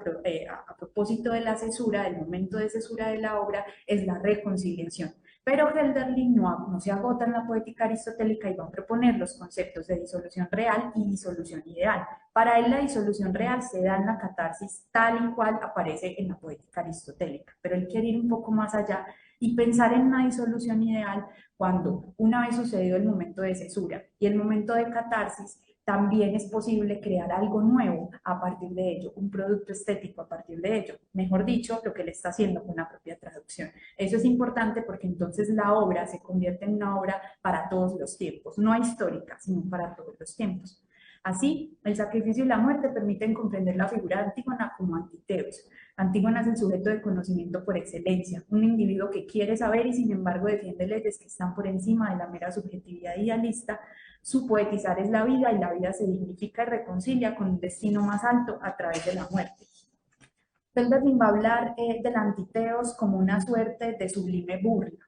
propósito de la cesura, del momento de cesura de la obra, es la reconciliación. Pero Hölderlin no se agota en la poética aristotélica y va a proponer los conceptos de disolución real y disolución ideal. Para él la disolución real se da en la catarsis tal y cual aparece en la poética aristotélica, pero él quiere ir un poco más allá y pensar en una disolución ideal cuando, una vez sucedido el momento de cesura y el momento de catarsis, también es posible crear algo nuevo a partir de ello, un producto estético a partir de ello, mejor dicho, lo que él está haciendo con la propia traducción. Eso es importante porque entonces la obra se convierte en una obra para todos los tiempos, no histórica, sino para todos los tiempos. Así, el sacrificio y la muerte permiten comprender la figura de Antígona como Antiteos. Antígona es el sujeto de conocimiento por excelencia, un individuo que quiere saber y sin embargo defiende leyes que están por encima de la mera subjetividad idealista. Su poetizar es la vida y la vida se dignifica y reconcilia con un destino más alto a través de la muerte. Hölderlin va a hablar del antiteos como una suerte de sublime burla.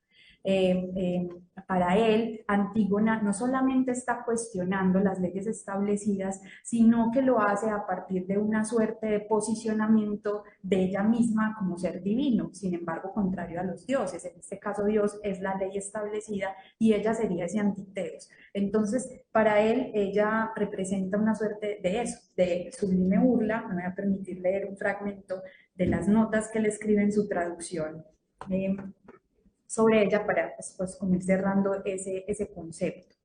Para él, Antígona no solamente está cuestionando las leyes establecidas, sino que lo hace a partir de una suerte de posicionamiento de ella misma como ser divino, sin embargo, contrario a los dioses. En este caso, Dios es la ley establecida y ella sería ese antiteos. Entonces, para él, ella representa una suerte de eso, de sublime burla. Me voy a permitir leer un fragmento de las notas que él escribe en su traducción sobre ella para pues, como ir cerrando ese concepto.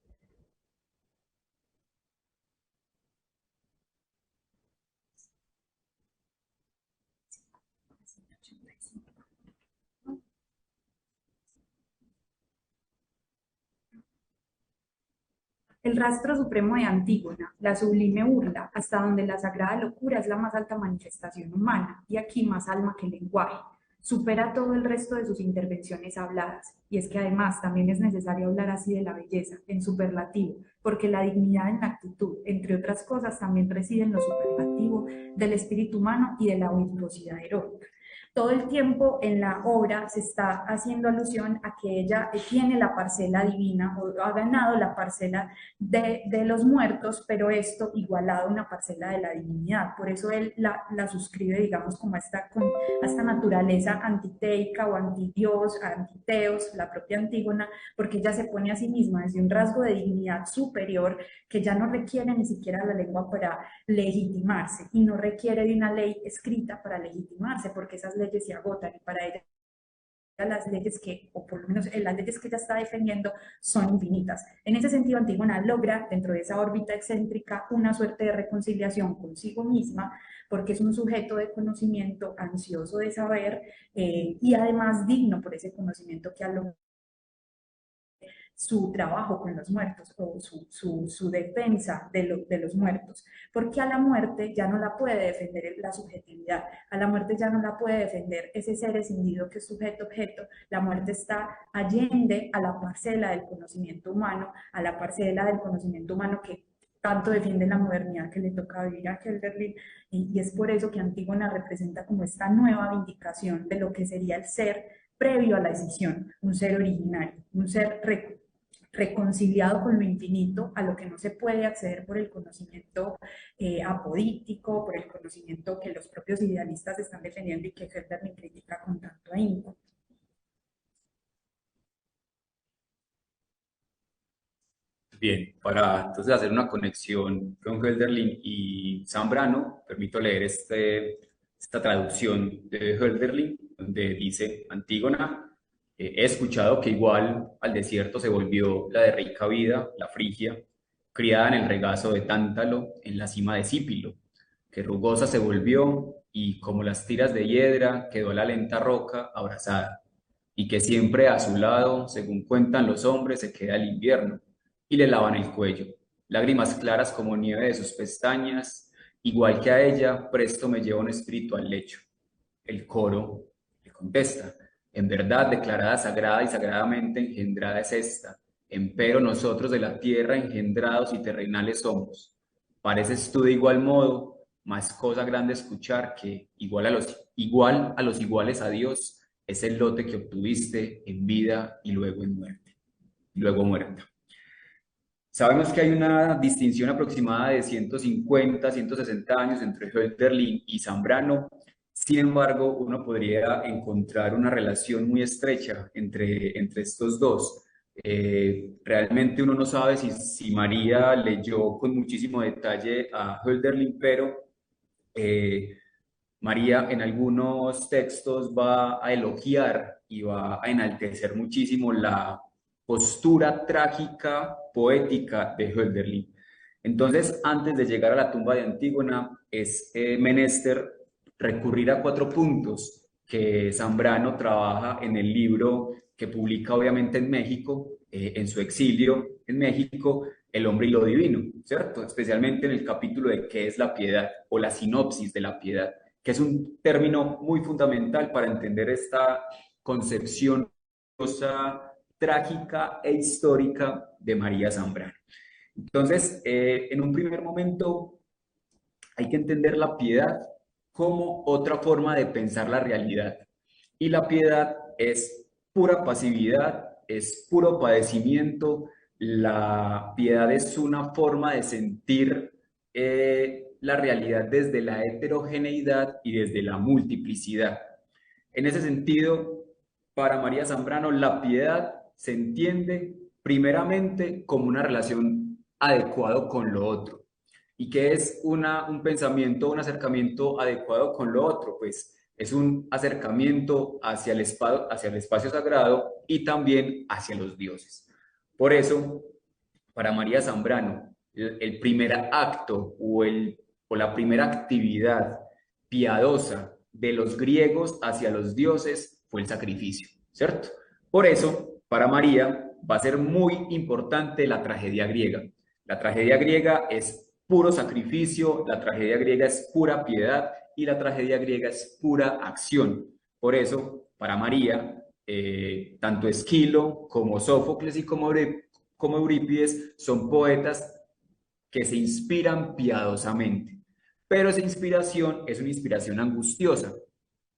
El rastro supremo de Antígona, la sublime burla, hasta donde la sagrada locura es la más alta manifestación humana, y aquí más alma que lenguaje. Supera todo el resto de sus intervenciones habladas, y es que además también es necesario hablar así de la belleza, en superlativo, porque la dignidad en la actitud, entre otras cosas, también reside en lo superlativo del espíritu humano y de la virtuosidad heroica. Todo el tiempo en la obra se está haciendo alusión a que ella tiene la parcela divina o ha ganado la parcela de los muertos, pero esto igualado a una parcela de la divinidad. Por eso él la suscribe, digamos, como a esta naturaleza antiteica o antidios, antiteos, la propia Antígona, porque ella se pone a sí misma desde un rasgo de dignidad superior que ya no requiere ni siquiera la lengua para legitimarse y no requiere de una ley escrita para legitimarse, porque esas leyes se agotan y para ella las leyes que, o por lo menos las leyes que ella está defendiendo, son infinitas. En ese sentido, Antígona logra, dentro de esa órbita excéntrica, una suerte de reconciliación consigo misma, porque es un sujeto de conocimiento, ansioso de saber, y además digno por ese conocimiento que ha logrado su trabajo con los muertos o su defensa de los muertos, porque a la muerte ya no la puede defender la subjetividad, a la muerte ya no la puede defender ese ser escindido que es sujeto-objeto, la muerte está allende a la parcela del conocimiento humano, a la parcela del conocimiento humano que tanto defiende la modernidad que le toca vivir a Hölderlin, y es por eso que Antígona representa como esta nueva vindicación de lo que sería el ser previo a la decisión, un ser originario, un ser reconciliado con lo infinito, a lo que no se puede acceder por el conocimiento apodítico, por el conocimiento que los propios idealistas están defendiendo y que Hölderlin critica con tanto ahínco. Bien, para entonces hacer una conexión con Hölderlin y Zambrano, permito leer esta traducción de Hölderlin, donde dice: Antígona, he escuchado que igual al desierto se volvió la de rica vida, la Frigia, criada en el regazo de Tántalo, en la cima de Cípilo, que rugosa se volvió y como las tiras de hiedra quedó la lenta roca abrazada, y que siempre a su lado, según cuentan los hombres, se queda el invierno y le lavan el cuello, lágrimas claras como nieve de sus pestañas, igual que a ella, presto me lleva un espíritu al lecho. El coro le contesta: en verdad, declarada sagrada y sagradamente engendrada es esta, empero nosotros de la tierra engendrados y terrenales somos. Pareces tú de igual modo, más cosa grande escuchar que, igual a los iguales a Dios, es el lote que obtuviste en vida y luego en muerte, y luego muerta. Sabemos que hay una distinción aproximada de 150, 160 años entre Hölderlin y Zambrano. Sin embargo, uno podría encontrar una relación muy estrecha entre estos dos. Realmente uno no sabe si María leyó con muchísimo detalle a Hölderlin, pero María en algunos textos va a elogiar y va a enaltecer muchísimo la postura trágica, poética de Hölderlin. Entonces, antes de llegar a la tumba de Antígona, es menester recurrir a 4 puntos que Zambrano trabaja en el libro que publica obviamente en México, en su exilio en México, El hombre y lo divino, ¿cierto? Especialmente en el capítulo de qué es la piedad o la sinopsis de la piedad, que es un término muy fundamental para entender esta concepción trágica e histórica de María Zambrano. Entonces, en un primer momento, hay que entender la piedad como otra forma de pensar la realidad. Y la piedad es pura pasividad, es puro padecimiento. La piedad es una forma de sentir la realidad desde la heterogeneidad y desde la multiplicidad. En ese sentido, para María Zambrano, la piedad se entiende primeramente como una relación adecuada con lo otro. ¿Y qué es un pensamiento, un acercamiento adecuado con lo otro? Pues es un acercamiento hacia el espacio sagrado y también hacia los dioses. Por eso, para María Zambrano, el primer acto o la primera actividad piadosa de los griegos hacia los dioses fue el sacrificio, ¿cierto? Por eso, para María va a ser muy importante la tragedia griega. La tragedia griega es puro sacrificio, la tragedia griega es pura piedad y la tragedia griega es pura acción. Por eso, para María, tanto Esquilo como Sófocles y como Eurípides son poetas que se inspiran piadosamente. Pero esa inspiración es una inspiración angustiosa.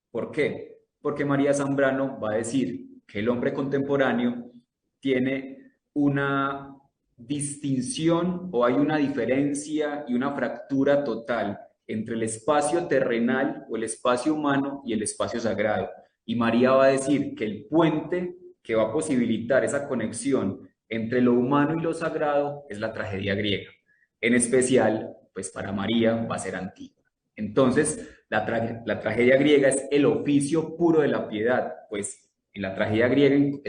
¿Por qué? Porque María Zambrano va a decir que el hombre contemporáneo tiene una distinción o hay una diferencia y una fractura total entre el espacio terrenal o el espacio humano y el espacio sagrado. Y María va a decir que el puente que va a posibilitar esa conexión entre lo humano y lo sagrado es la tragedia griega. En especial, pues para María va a ser Antígona. Entonces, la tragedia griega es el oficio puro de la piedad, pues en la tragedia griega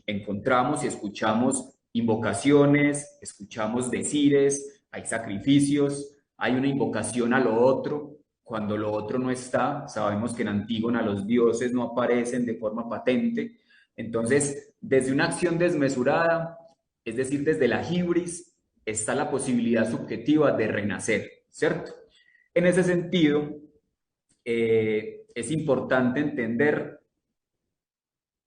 encontramos y escuchamos invocaciones, escuchamos decires, hay sacrificios, hay una invocación a lo otro. Cuando lo otro no está, sabemos que en Antígona los dioses no aparecen de forma patente. Entonces, desde una acción desmesurada, es decir, desde la hibris, está la posibilidad subjetiva de renacer, ¿cierto? En ese sentido, es importante entender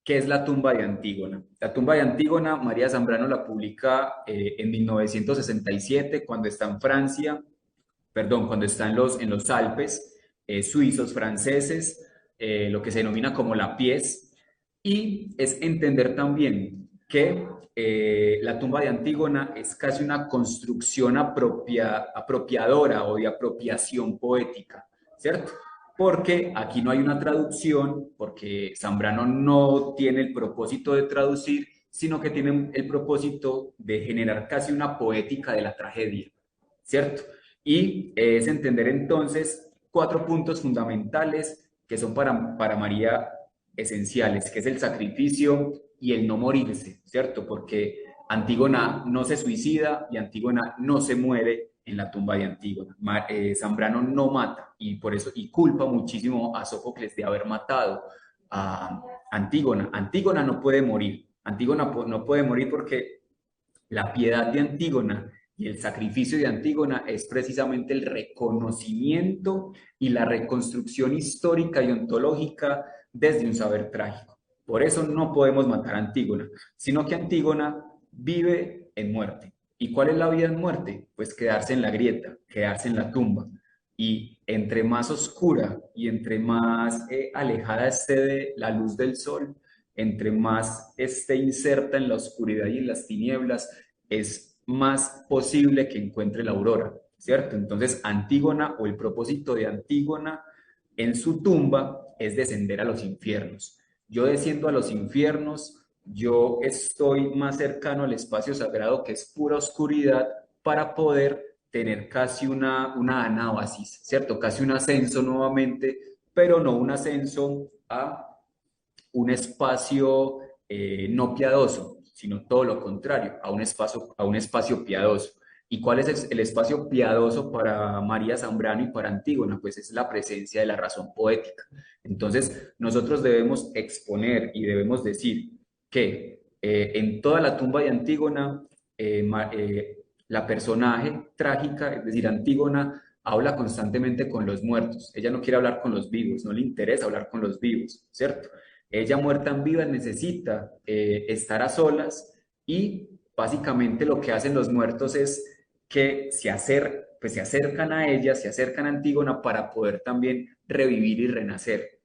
qué es la tumba de Antígona. La tumba de Antígona, María Zambrano la publica en 1967, cuando está en Francia, perdón, cuando está en los Alpes suizos, franceses, lo que se denomina como la Pies, y es entender también que la tumba de Antígona es casi una construcción apropiadora o de apropiación poética, ¿cierto? Porque aquí no hay una traducción, porque Zambrano no tiene el propósito de traducir, sino que tiene el propósito de generar casi una poética de la tragedia, ¿cierto? Y es entender entonces 4 puntos fundamentales que son para María esenciales, que es el sacrificio y el no morirse, ¿cierto? Porque Antígona no se suicida y Antígona no se muere en la tumba de Antígona. Zambrano no mata y por eso y culpa muchísimo a Sófocles de haber matado a Antígona. Antígona no puede morir. Antígona no puede morir porque la piedad de Antígona y el sacrificio de Antígona es precisamente el reconocimiento y la reconstrucción histórica y ontológica desde un saber trágico. Por eso no podemos matar a Antígona, sino que Antígona vive en muerte. ¿Y cuál es la vida en muerte? Pues quedarse en la grieta, quedarse en la tumba. Y entre más oscura y entre más alejada esté de la luz del sol, entre más esté inserta en la oscuridad y en las tinieblas, es más posible que encuentre la aurora, ¿cierto? Entonces, Antígona o el propósito de Antígona en su tumba es descender a los infiernos. Yo desciendo a los infiernos, yo estoy más cercano al espacio sagrado que es pura oscuridad para poder tener casi una anábasis, ¿cierto? Casi un ascenso nuevamente, pero no un ascenso a un espacio no piadoso, sino todo lo contrario, a un espacio piadoso. ¿Y cuál es el espacio piadoso para María Zambrano y para Antígona? Pues es la presencia de la razón poética. Entonces, nosotros debemos exponer y debemos decir que en toda la tumba de Antígona, la personaje trágica, es decir, Antígona, habla constantemente con los muertos. Ella no quiere hablar con los vivos, no le interesa hablar con los vivos, ¿cierto? Ella muerta en vida necesita estar a solas y básicamente lo que hacen los muertos es que se acercan a ella, se acercan a Antígona para poder también revivir y renacer.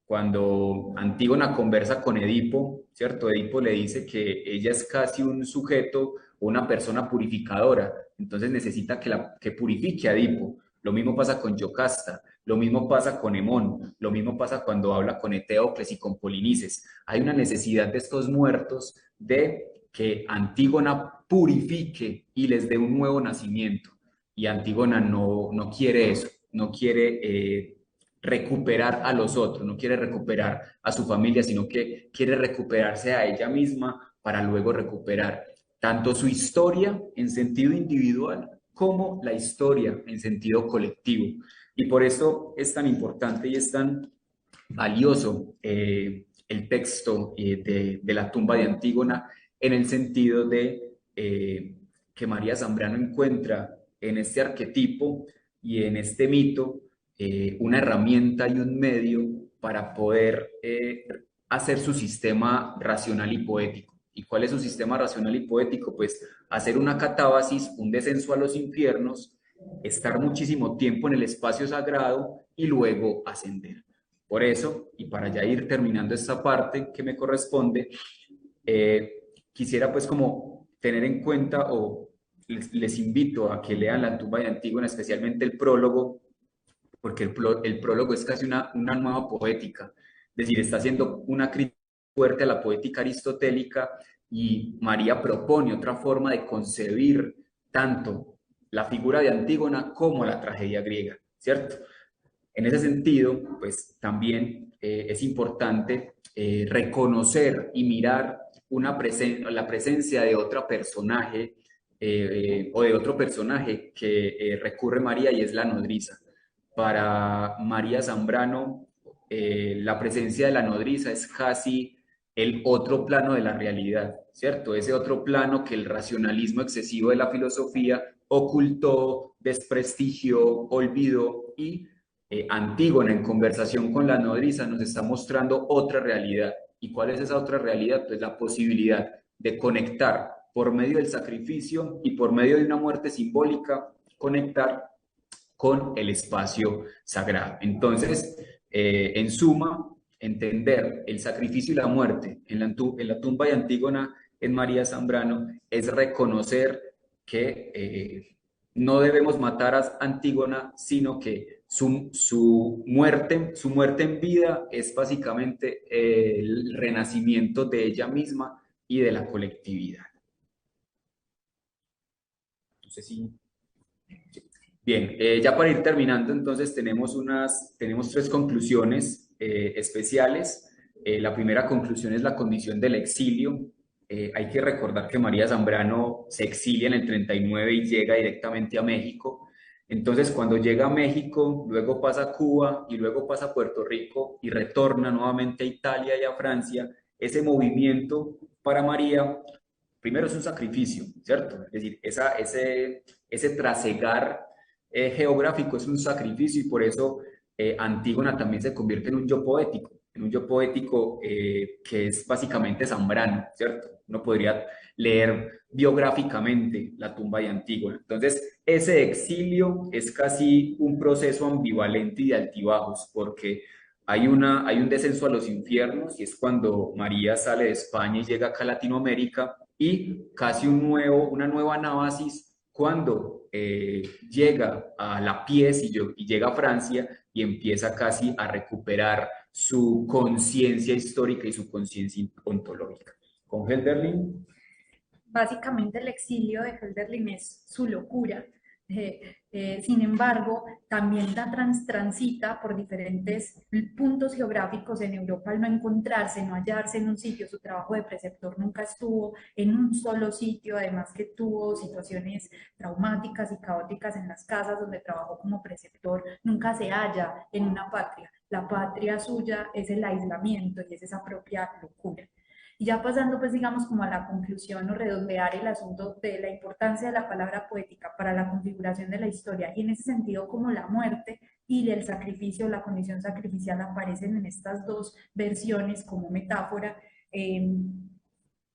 Cuando Antígona conversa con Edipo, ¿cierto? Edipo le dice que ella es casi un sujeto, una persona purificadora, entonces necesita que purifique a Edipo. Lo mismo pasa con Yocasta, lo mismo pasa con Hemón, lo mismo pasa cuando habla con Eteocles y con Polinices. Hay una necesidad de estos muertos de que Antígona purifique y les dé un nuevo nacimiento. Y Antígona no quiere eso, no quiere recuperar a los otros, no quiere recuperar a su familia, sino que quiere recuperarse a ella misma para luego recuperar tanto su historia en sentido individual como la historia en sentido colectivo. Y por eso es tan importante y es tan valioso el texto de la tumba de Antígona, en el sentido de que María Zambrano encuentra en este arquetipo y en este mito una herramienta y un medio para poder hacer su sistema racional y poético. ¿Y cuál es su sistema racional y poético? Pues hacer una catábasis, un descenso a los infiernos, estar muchísimo tiempo en el espacio sagrado y luego ascender. Por eso, y para ya ir terminando esta parte que me corresponde, quisiera pues como tener en cuenta, o les invito a que lean la tumba de Antígona, especialmente el prólogo, porque el prólogo es casi una nueva poética, es decir, está haciendo una crítica fuerte a la poética aristotélica, y María propone otra forma de concebir tanto la figura de Antígona como la tragedia griega, ¿cierto? En ese sentido, pues también es importante reconocer y mirar la presencia de otro personaje o de otro personaje que recurre María, y es la nodriza. Para María Zambrano, la presencia de la nodriza es casi el otro plano de la realidad, ¿cierto? Ese otro plano que el racionalismo excesivo de la filosofía ocultó, desprestigió, olvidó, y Antígona, en conversación con la nodriza, nos está mostrando otra realidad. ¿Y cuál es esa otra realidad? Pues la posibilidad de conectar por medio del sacrificio y por medio de una muerte simbólica, conectar con el espacio sagrado. Entonces, en suma, entender el sacrificio y la muerte en la tumba de Antígona en María Zambrano es reconocer que no debemos matar a Antígona, sino que su muerte en vida es básicamente el renacimiento de ella misma y de la colectividad. No sé si... Bien, ya para ir terminando, entonces tenemos 3 conclusiones especiales. La primera conclusión es la condición del exilio. Hay que recordar que María Zambrano se exilia en el 39 y llega directamente a México. Entonces, cuando llega a México, luego pasa a Cuba y luego pasa a Puerto Rico y retorna nuevamente a Italia y a Francia, ese movimiento para María, primero es un sacrificio, ¿cierto? Es decir, ese trasegar geográfico es un sacrificio, y por eso Antígona también se convierte en un yo poético que es básicamente Zambrano, ¿cierto? Uno podría leer biográficamente la tumba de Antígona. Entonces, ese exilio es casi un proceso ambivalente y de altibajos, porque hay un descenso a los infiernos, y es cuando María sale de España y llega acá a Latinoamérica, y casi una nueva anábasis cuando llega a la Pies y llega a Francia y empieza casi a recuperar su conciencia histórica y su conciencia ontológica. Con Hölderlin. Básicamente el exilio de Hölderlin es su locura. Sin embargo, también transita por diferentes puntos geográficos en Europa al no encontrarse, no hallarse en un sitio. Su trabajo de preceptor nunca estuvo en un solo sitio, además que tuvo situaciones traumáticas y caóticas en las casas donde trabajó como preceptor. Nunca se halla en una patria. La patria suya es el aislamiento y es esa propia locura. Y ya pasando, pues digamos, como a la conclusión o redondear el asunto de la importancia de la palabra poética para la configuración de la historia, y en ese sentido como la muerte y el sacrificio, la condición sacrificial aparecen en estas 2 versiones como metáfora.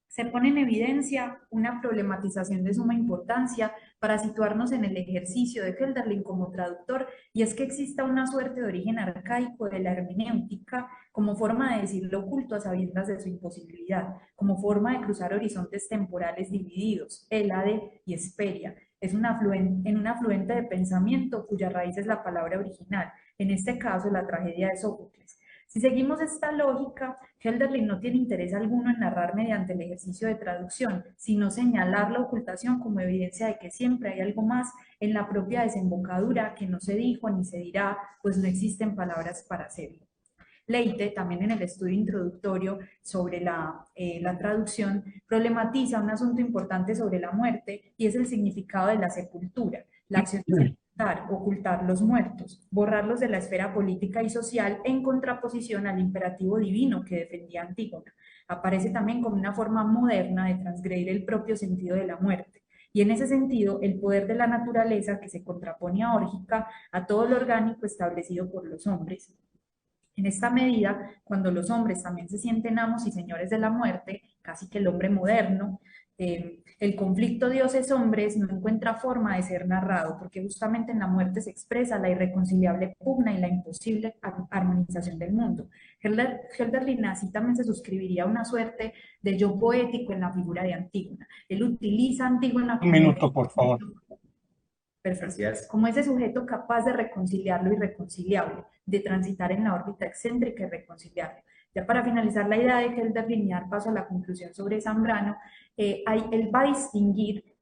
Se pone en evidencia una problematización de suma importancia para situarnos en el ejercicio de Hölderlin como traductor, y es que exista una suerte de origen arcaico de la hermenéutica como forma de decir lo oculto a sabiendas de su imposibilidad, como forma de cruzar horizontes temporales divididos, Hélade y Hesperia. Es un afluente de pensamiento cuya raíz es la palabra original, en este caso la tragedia de Sófocles. Si seguimos esta lógica, Hölderlin no tiene interés alguno en narrar mediante el ejercicio de traducción, sino señalar la ocultación como evidencia de que siempre hay algo más en la propia desembocadura que no se dijo ni se dirá, pues no existen palabras para hacerlo. Leite, también en el estudio introductorio sobre la traducción, problematiza un asunto importante sobre la muerte, y es el significado de la sepultura, la acción de ocultar los muertos, borrarlos de la esfera política y social en contraposición al imperativo divino que defendía Antígona. Aparece también como una forma moderna de transgredir el propio sentido de la muerte. Y en ese sentido, el poder de la naturaleza que se contrapone a Órgica, a todo lo orgánico establecido por los hombres. En esta medida, cuando los hombres también se sienten amos y señores de la muerte, casi que el hombre moderno, el conflicto dioses-hombres no encuentra forma de ser narrado, porque justamente en la muerte se expresa la irreconciliable pugna y la imposible armonización del mundo. Hölderlin así también se suscribiría a una suerte de yo poético en la figura de Antígona. Él utiliza a Antígona Un minuto, por favor. Perfecto. Como ese sujeto capaz de reconciliar lo irreconciliable, de transitar en la órbita excéntrica y reconciliable. Ya para finalizar la idea de Hölderlin y dar paso a la conclusión sobre Zambrano, él va a distinguir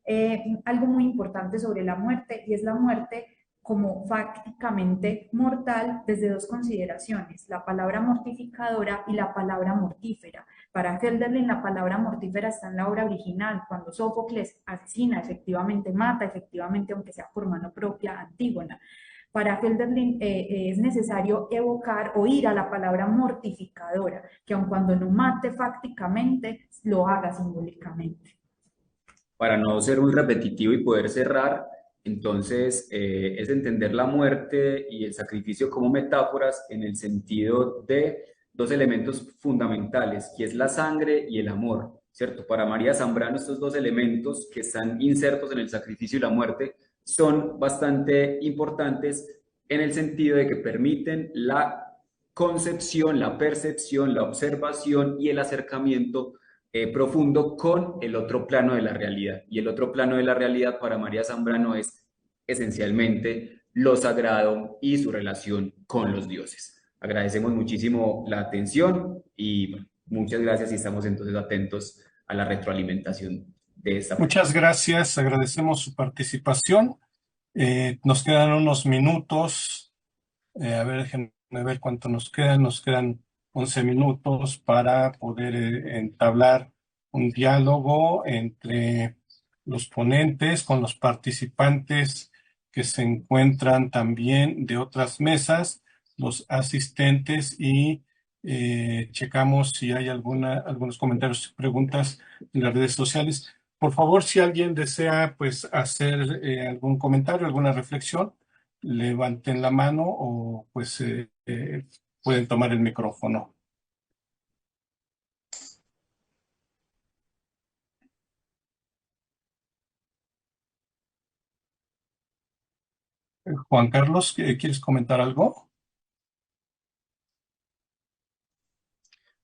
algo muy importante sobre la muerte, y es la muerte como fácticamente mortal desde dos consideraciones: la palabra mortificadora y la palabra mortífera. Para Hölderlin, la palabra mortífera está en la obra original, cuando Sófocles asesina, efectivamente mata, efectivamente, aunque sea por mano propia, Antígona. Para Hölderlin es necesario evocar o ir a la palabra mortificadora, que aun cuando no mate fácticamente, lo haga simbólicamente. Para no ser un repetitivo y poder cerrar, entonces es entender la muerte y el sacrificio como metáforas en el sentido de dos elementos fundamentales, que es la sangre y el amor, ¿cierto? Para María Zambrano, estos dos elementos que están insertos en el sacrificio y la muerte son bastante importantes en el sentido de que permiten la concepción, la percepción, la observación y el acercamiento profundo con el otro plano de la realidad. Y el otro plano de la realidad para María Zambrano es esencialmente lo sagrado y su relación con los dioses. Agradecemos muchísimo la atención y bueno, muchas gracias, y estamos entonces atentos a la retroalimentación de esta. Muchas gracias, agradecemos su participación. Nos quedan unos minutos. A ver, déjenme ver cuánto nos quedan. Nos quedan 11 minutos para poder entablar un diálogo entre los ponentes con los participantes que se encuentran también de otras mesas, los asistentes, y checamos si hay algunos comentarios y preguntas en las redes sociales. Por favor, si alguien desea pues hacer algún comentario, alguna reflexión, levanten la mano o pues pueden tomar el micrófono. Juan Carlos, ¿quieres comentar algo?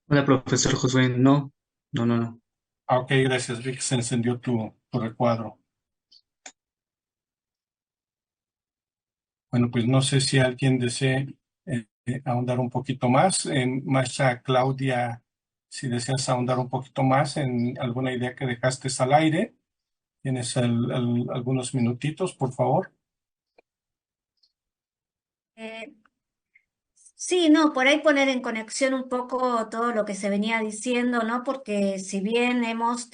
Hola, profesor Josué. No. Ok, gracias. Vi que se encendió tu recuadro. Bueno, pues no sé si alguien desee ahondar un poquito más. Maestra Claudia, si deseas ahondar un poquito más en alguna idea que dejaste al aire, tienes algunos minutitos, por favor. Sí, no, por ahí poner en conexión un poco todo lo que se venía diciendo, ¿no? Porque si bien hemos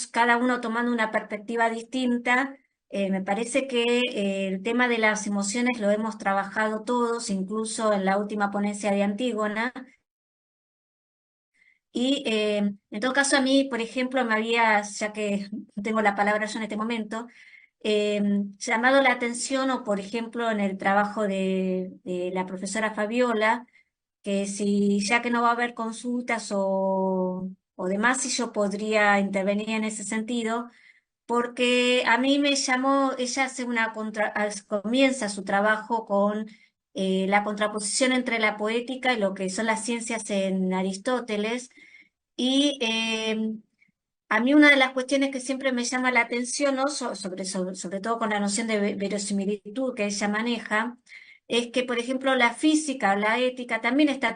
cada uno tomando una perspectiva distinta, me parece que el tema de las emociones lo hemos trabajado todos, incluso en la última ponencia de Antígona. Y en todo caso a mí, por ejemplo, ya que tengo la palabra yo en este momento, llamado la atención, o por ejemplo en el trabajo de la profesora Fabiola, que si ya que no va a haber consultas o o demás si yo podría intervenir en ese sentido, porque a mí me llamó, ella hace comienza su trabajo con la contraposición entre la poética y lo que son las ciencias en Aristóteles, y a mí una de las cuestiones que siempre me llama la atención, ¿no? Sobre todo con la noción de verosimilitud que ella maneja, es que, por ejemplo, la física o la ética también está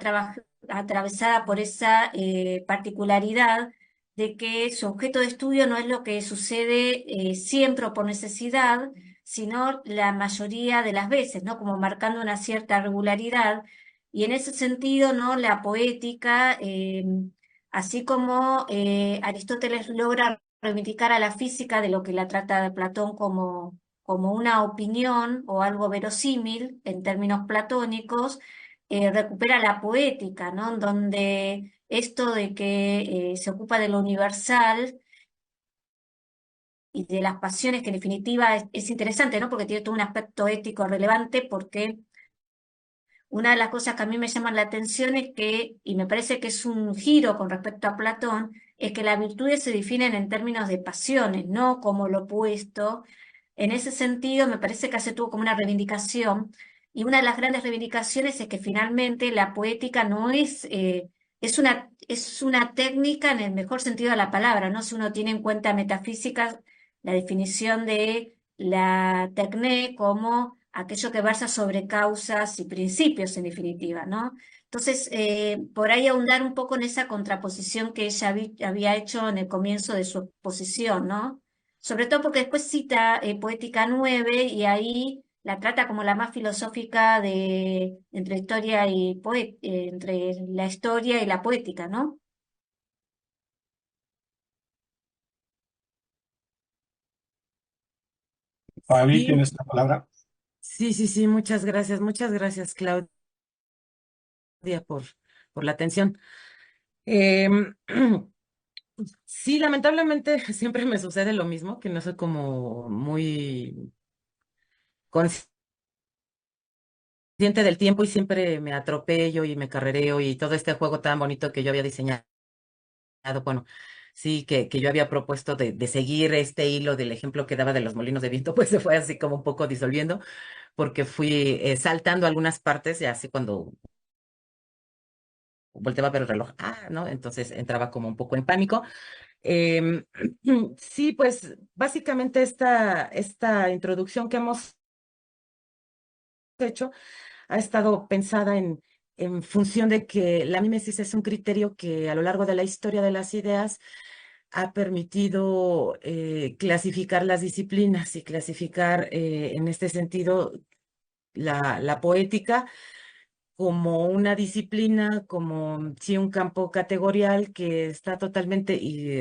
atravesada por esa particularidad de que su objeto de estudio no es lo que sucede siempre o por necesidad, sino la mayoría de las veces, ¿no? Como marcando una cierta regularidad. Y en ese sentido, ¿no? La poética, así como Aristóteles logra reivindicar a la física de lo que la trata de Platón como una opinión o algo verosímil en términos platónicos, recupera la poética, ¿no? En donde esto de que se ocupa de lo universal y de las pasiones, que en definitiva es interesante, ¿no? Porque tiene todo un aspecto ético relevante, porque una de las cosas que a mí me llaman la atención es que, y me parece que es un giro con respecto a Platón, es que las virtudes se definen en términos de pasiones, no como lo opuesto. En ese sentido, me parece que hace tuvo como una reivindicación, y una de las grandes reivindicaciones es que finalmente la poética no es una técnica en el mejor sentido de la palabra, ¿no? Si uno tiene en cuenta metafísica, la definición de la tecné como aquello que versa sobre causas y principios, en definitiva, ¿no? Entonces, por ahí ahondar un poco en esa contraposición que ella había hecho en el comienzo de su exposición, ¿no? Sobre todo porque después cita Poética 9 y ahí la trata como la más filosófica entre la historia y la poética, ¿no? Fabi, Sí, tienes la palabra. sí, muchas gracias, Claudia, por, por la atención. Em, sí, lamentablemente siempre me sucede lo mismo, que no soy como muy consciente del tiempo y siempre me atropello y me carrereo y todo este juego tan bonito que yo había diseñado, bueno, sí, que yo había propuesto de seguir este hilo del ejemplo que daba de los molinos de viento, pues se fue así como un poco disolviendo, porque fui saltando algunas partes y así cuando volteaba a ver el reloj, ¿no? Entonces entraba como un poco en pánico. Em, sí, pues básicamente esta introducción que hemos hecho ha estado pensada en función de que la mímesis es un criterio que a lo largo de la historia de las ideas ha permitido clasificar las disciplinas y clasificar en este sentido la poética como una disciplina, como sí un campo categorial que está totalmente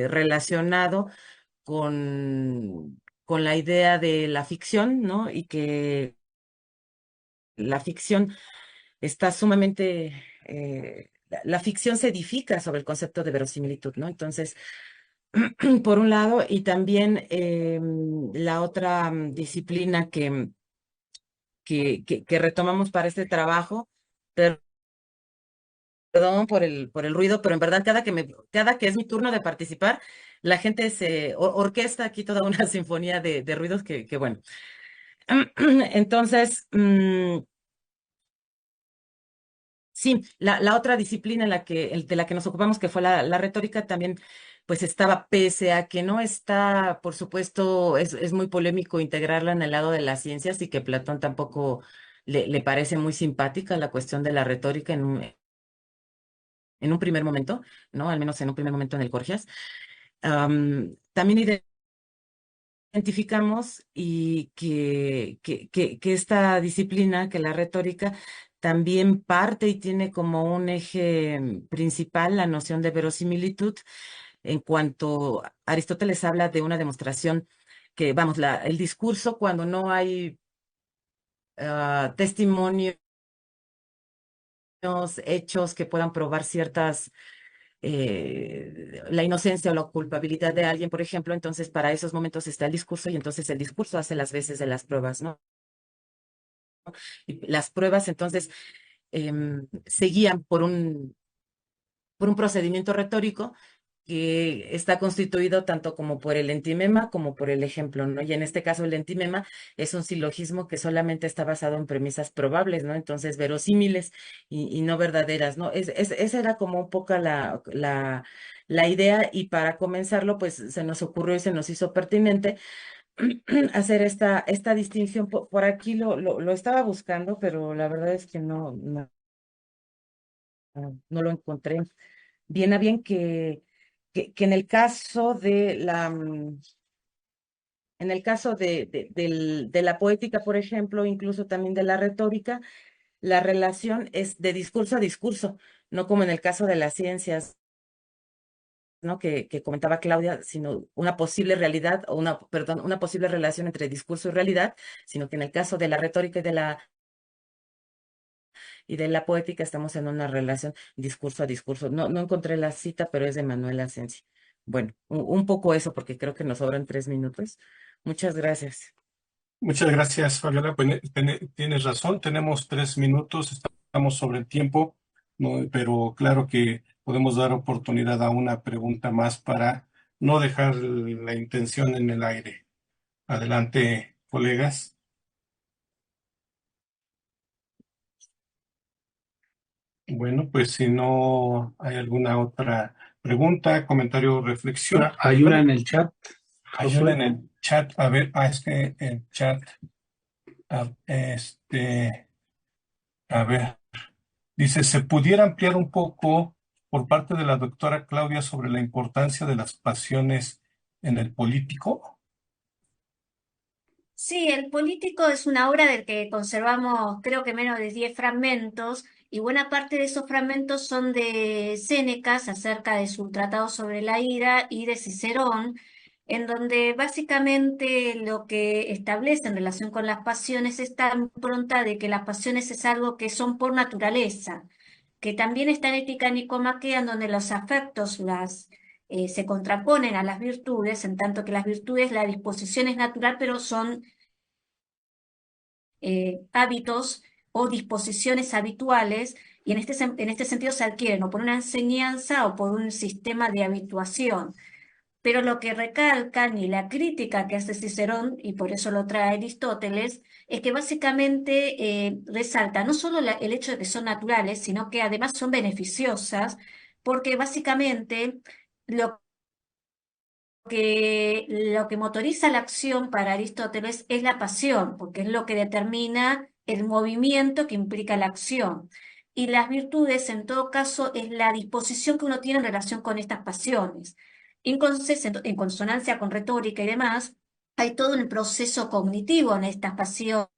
relacionado con la idea de la ficción, ¿no? Y que la ficción está sumamente, la ficción se edifica sobre el concepto de verosimilitud, ¿no? Entonces, por un lado, y también la otra disciplina que retomamos para este trabajo, perdón por el ruido, pero en verdad cada que es mi turno de participar, la gente se orquesta aquí toda una sinfonía de ruidos que bueno. Entonces, sí, la otra disciplina en de la que nos ocupamos, que fue la retórica, también pues estaba, pese a que no está, por supuesto, es muy polémico integrarla en el lado de las ciencias y que Platón tampoco le parece muy simpática la cuestión de la retórica en un primer momento, ¿no? Al menos en un primer momento en el Gorgias. También identificamos y que esta disciplina, que la retórica, también parte y tiene como un eje principal la noción de verosimilitud, en cuanto Aristóteles habla de una demostración que, vamos, el discurso cuando no hay testimonios, hechos que puedan probar la inocencia o la culpabilidad de alguien, por ejemplo, entonces para esos momentos está el discurso y entonces el discurso hace las veces de las pruebas, ¿no? Y las pruebas entonces se guían por un procedimiento retórico que está constituido tanto como por el entimema como por el ejemplo, ¿no? Y en este caso el entimema es un silogismo que solamente está basado en premisas probables, ¿no? Entonces verosímiles y no verdaderas, ¿no? Esa era como un poco la idea, y para comenzarlo, pues se nos ocurrió y se nos hizo pertinente hacer esta distinción. Por aquí lo estaba buscando, pero la verdad es que no lo encontré bien a bien, que en el caso en el caso de la poética, por ejemplo, incluso también de la retórica, la relación es de discurso a discurso, no como en el caso de las ciencias, ¿no? Que comentaba Claudia, sino una posible realidad, o perdón, una posible relación entre discurso y realidad, sino que en el caso de la retórica y de la poética estamos en una relación discurso a discurso. No encontré la cita, pero es de Manuel Asensi. Bueno, un poco eso, porque creo que nos sobran 3 minutos. Muchas gracias. Muchas gracias, Fabiola. Pues, tienes razón, tenemos 3 minutos, estamos sobre el tiempo, ¿no? Pero claro que podemos dar oportunidad a una pregunta más para no dejar la intención en el aire. Adelante, colegas. Bueno, pues si no hay alguna otra pregunta, comentario, reflexión. Hay una en el chat. Hay una en el chat. A ver, es que el chat, a ver, dice, ¿se pudiera ampliar un poco por parte de la doctora Claudia sobre la importancia de las pasiones en el político? Sí, El Político es una obra del que conservamos creo que menos de 10 fragmentos, y buena parte de esos fragmentos son de Séneca acerca de su tratado sobre la ira, y de Cicerón, en donde básicamente lo que establece en relación con las pasiones es esta impronta de que las pasiones es algo que son por naturaleza, que también está en Ética Nicomaquea, en donde los afectos se contraponen a las virtudes, en tanto que las virtudes, la disposición es natural, pero son hábitos o disposiciones habituales, y en este sentido se adquieren o por una enseñanza o por un sistema de habituación. Pero lo que recalcan y la crítica que hace Cicerón, y por eso lo trae Aristóteles, es que básicamente resalta no solo el hecho de que son naturales, sino que además son beneficiosas, porque básicamente lo lo que motoriza la acción para Aristóteles es la pasión, porque es lo que determina el movimiento que implica la acción. Y las virtudes, en todo caso, es la disposición que uno tiene en relación con estas pasiones. Entonces, en consonancia con retórica y demás, hay todo un proceso cognitivo en estas pasiones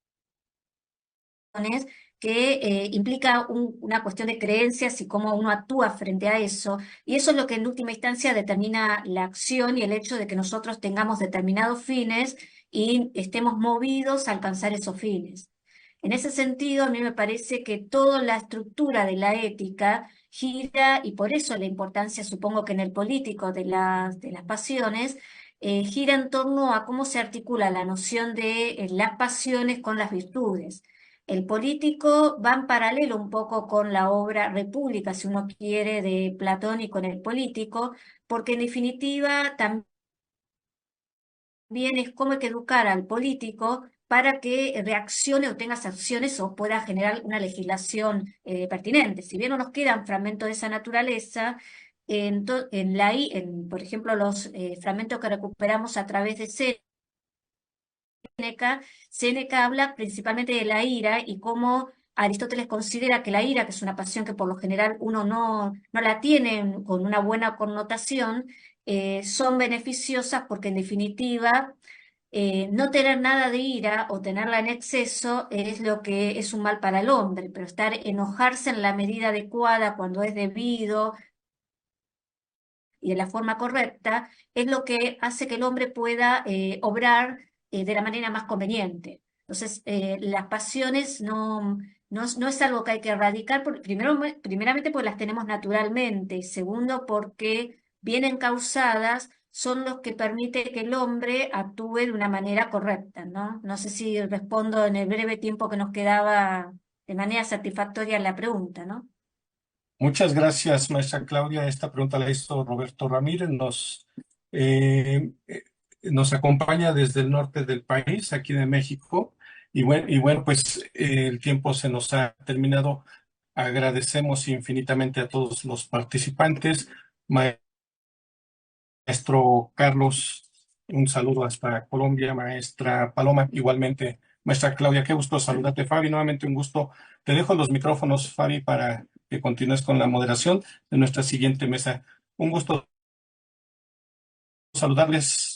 que implica una cuestión de creencias y cómo uno actúa frente a eso. Y eso es lo que en última instancia determina la acción y el hecho de que nosotros tengamos determinados fines y estemos movidos a alcanzar esos fines. En ese sentido, a mí me parece que toda la estructura de la ética gira, y por eso la importancia, supongo que en el político de las pasiones, gira en torno a cómo se articula la noción de las pasiones con las virtudes. El político va en paralelo un poco con la obra República, si uno quiere, de Platón, y con el político, porque en definitiva también es cómo hay que educar al político para que reaccione o tenga acciones o pueda generar una legislación pertinente. Si bien no nos quedan fragmentos de esa naturaleza, por ejemplo, los fragmentos que recuperamos a través de Séneca habla principalmente de la ira y cómo Aristóteles considera que la ira, que es una pasión que por lo general uno no la tiene con una buena connotación, son beneficiosas porque en definitiva no tener nada de ira o tenerla en exceso es lo que es un mal para el hombre, pero enojarse en la medida adecuada cuando es debido y de la forma correcta, es lo que hace que el hombre pueda obrar de la manera más conveniente. Entonces, las pasiones no es algo que hay que erradicar, primeramente porque las tenemos naturalmente, y segundo porque bien encausadas son los que permiten que el hombre actúe de una manera correcta, ¿no? No sé si respondo en el breve tiempo que nos quedaba de manera satisfactoria a la pregunta, ¿no? Muchas gracias, maestra Claudia. Esta pregunta la hizo Roberto Ramírez. Nos acompaña desde el norte del país, aquí de México. Y bueno, pues el tiempo se nos ha terminado. Agradecemos infinitamente a todos los participantes. Maestro Carlos, un saludo hasta Colombia. Maestra Paloma, igualmente. Maestra Claudia, qué gusto saludarte. Fabi, nuevamente un gusto. Te dejo los micrófonos, Fabi, para que continúes con la moderación de nuestra siguiente mesa. Un gusto saludarles.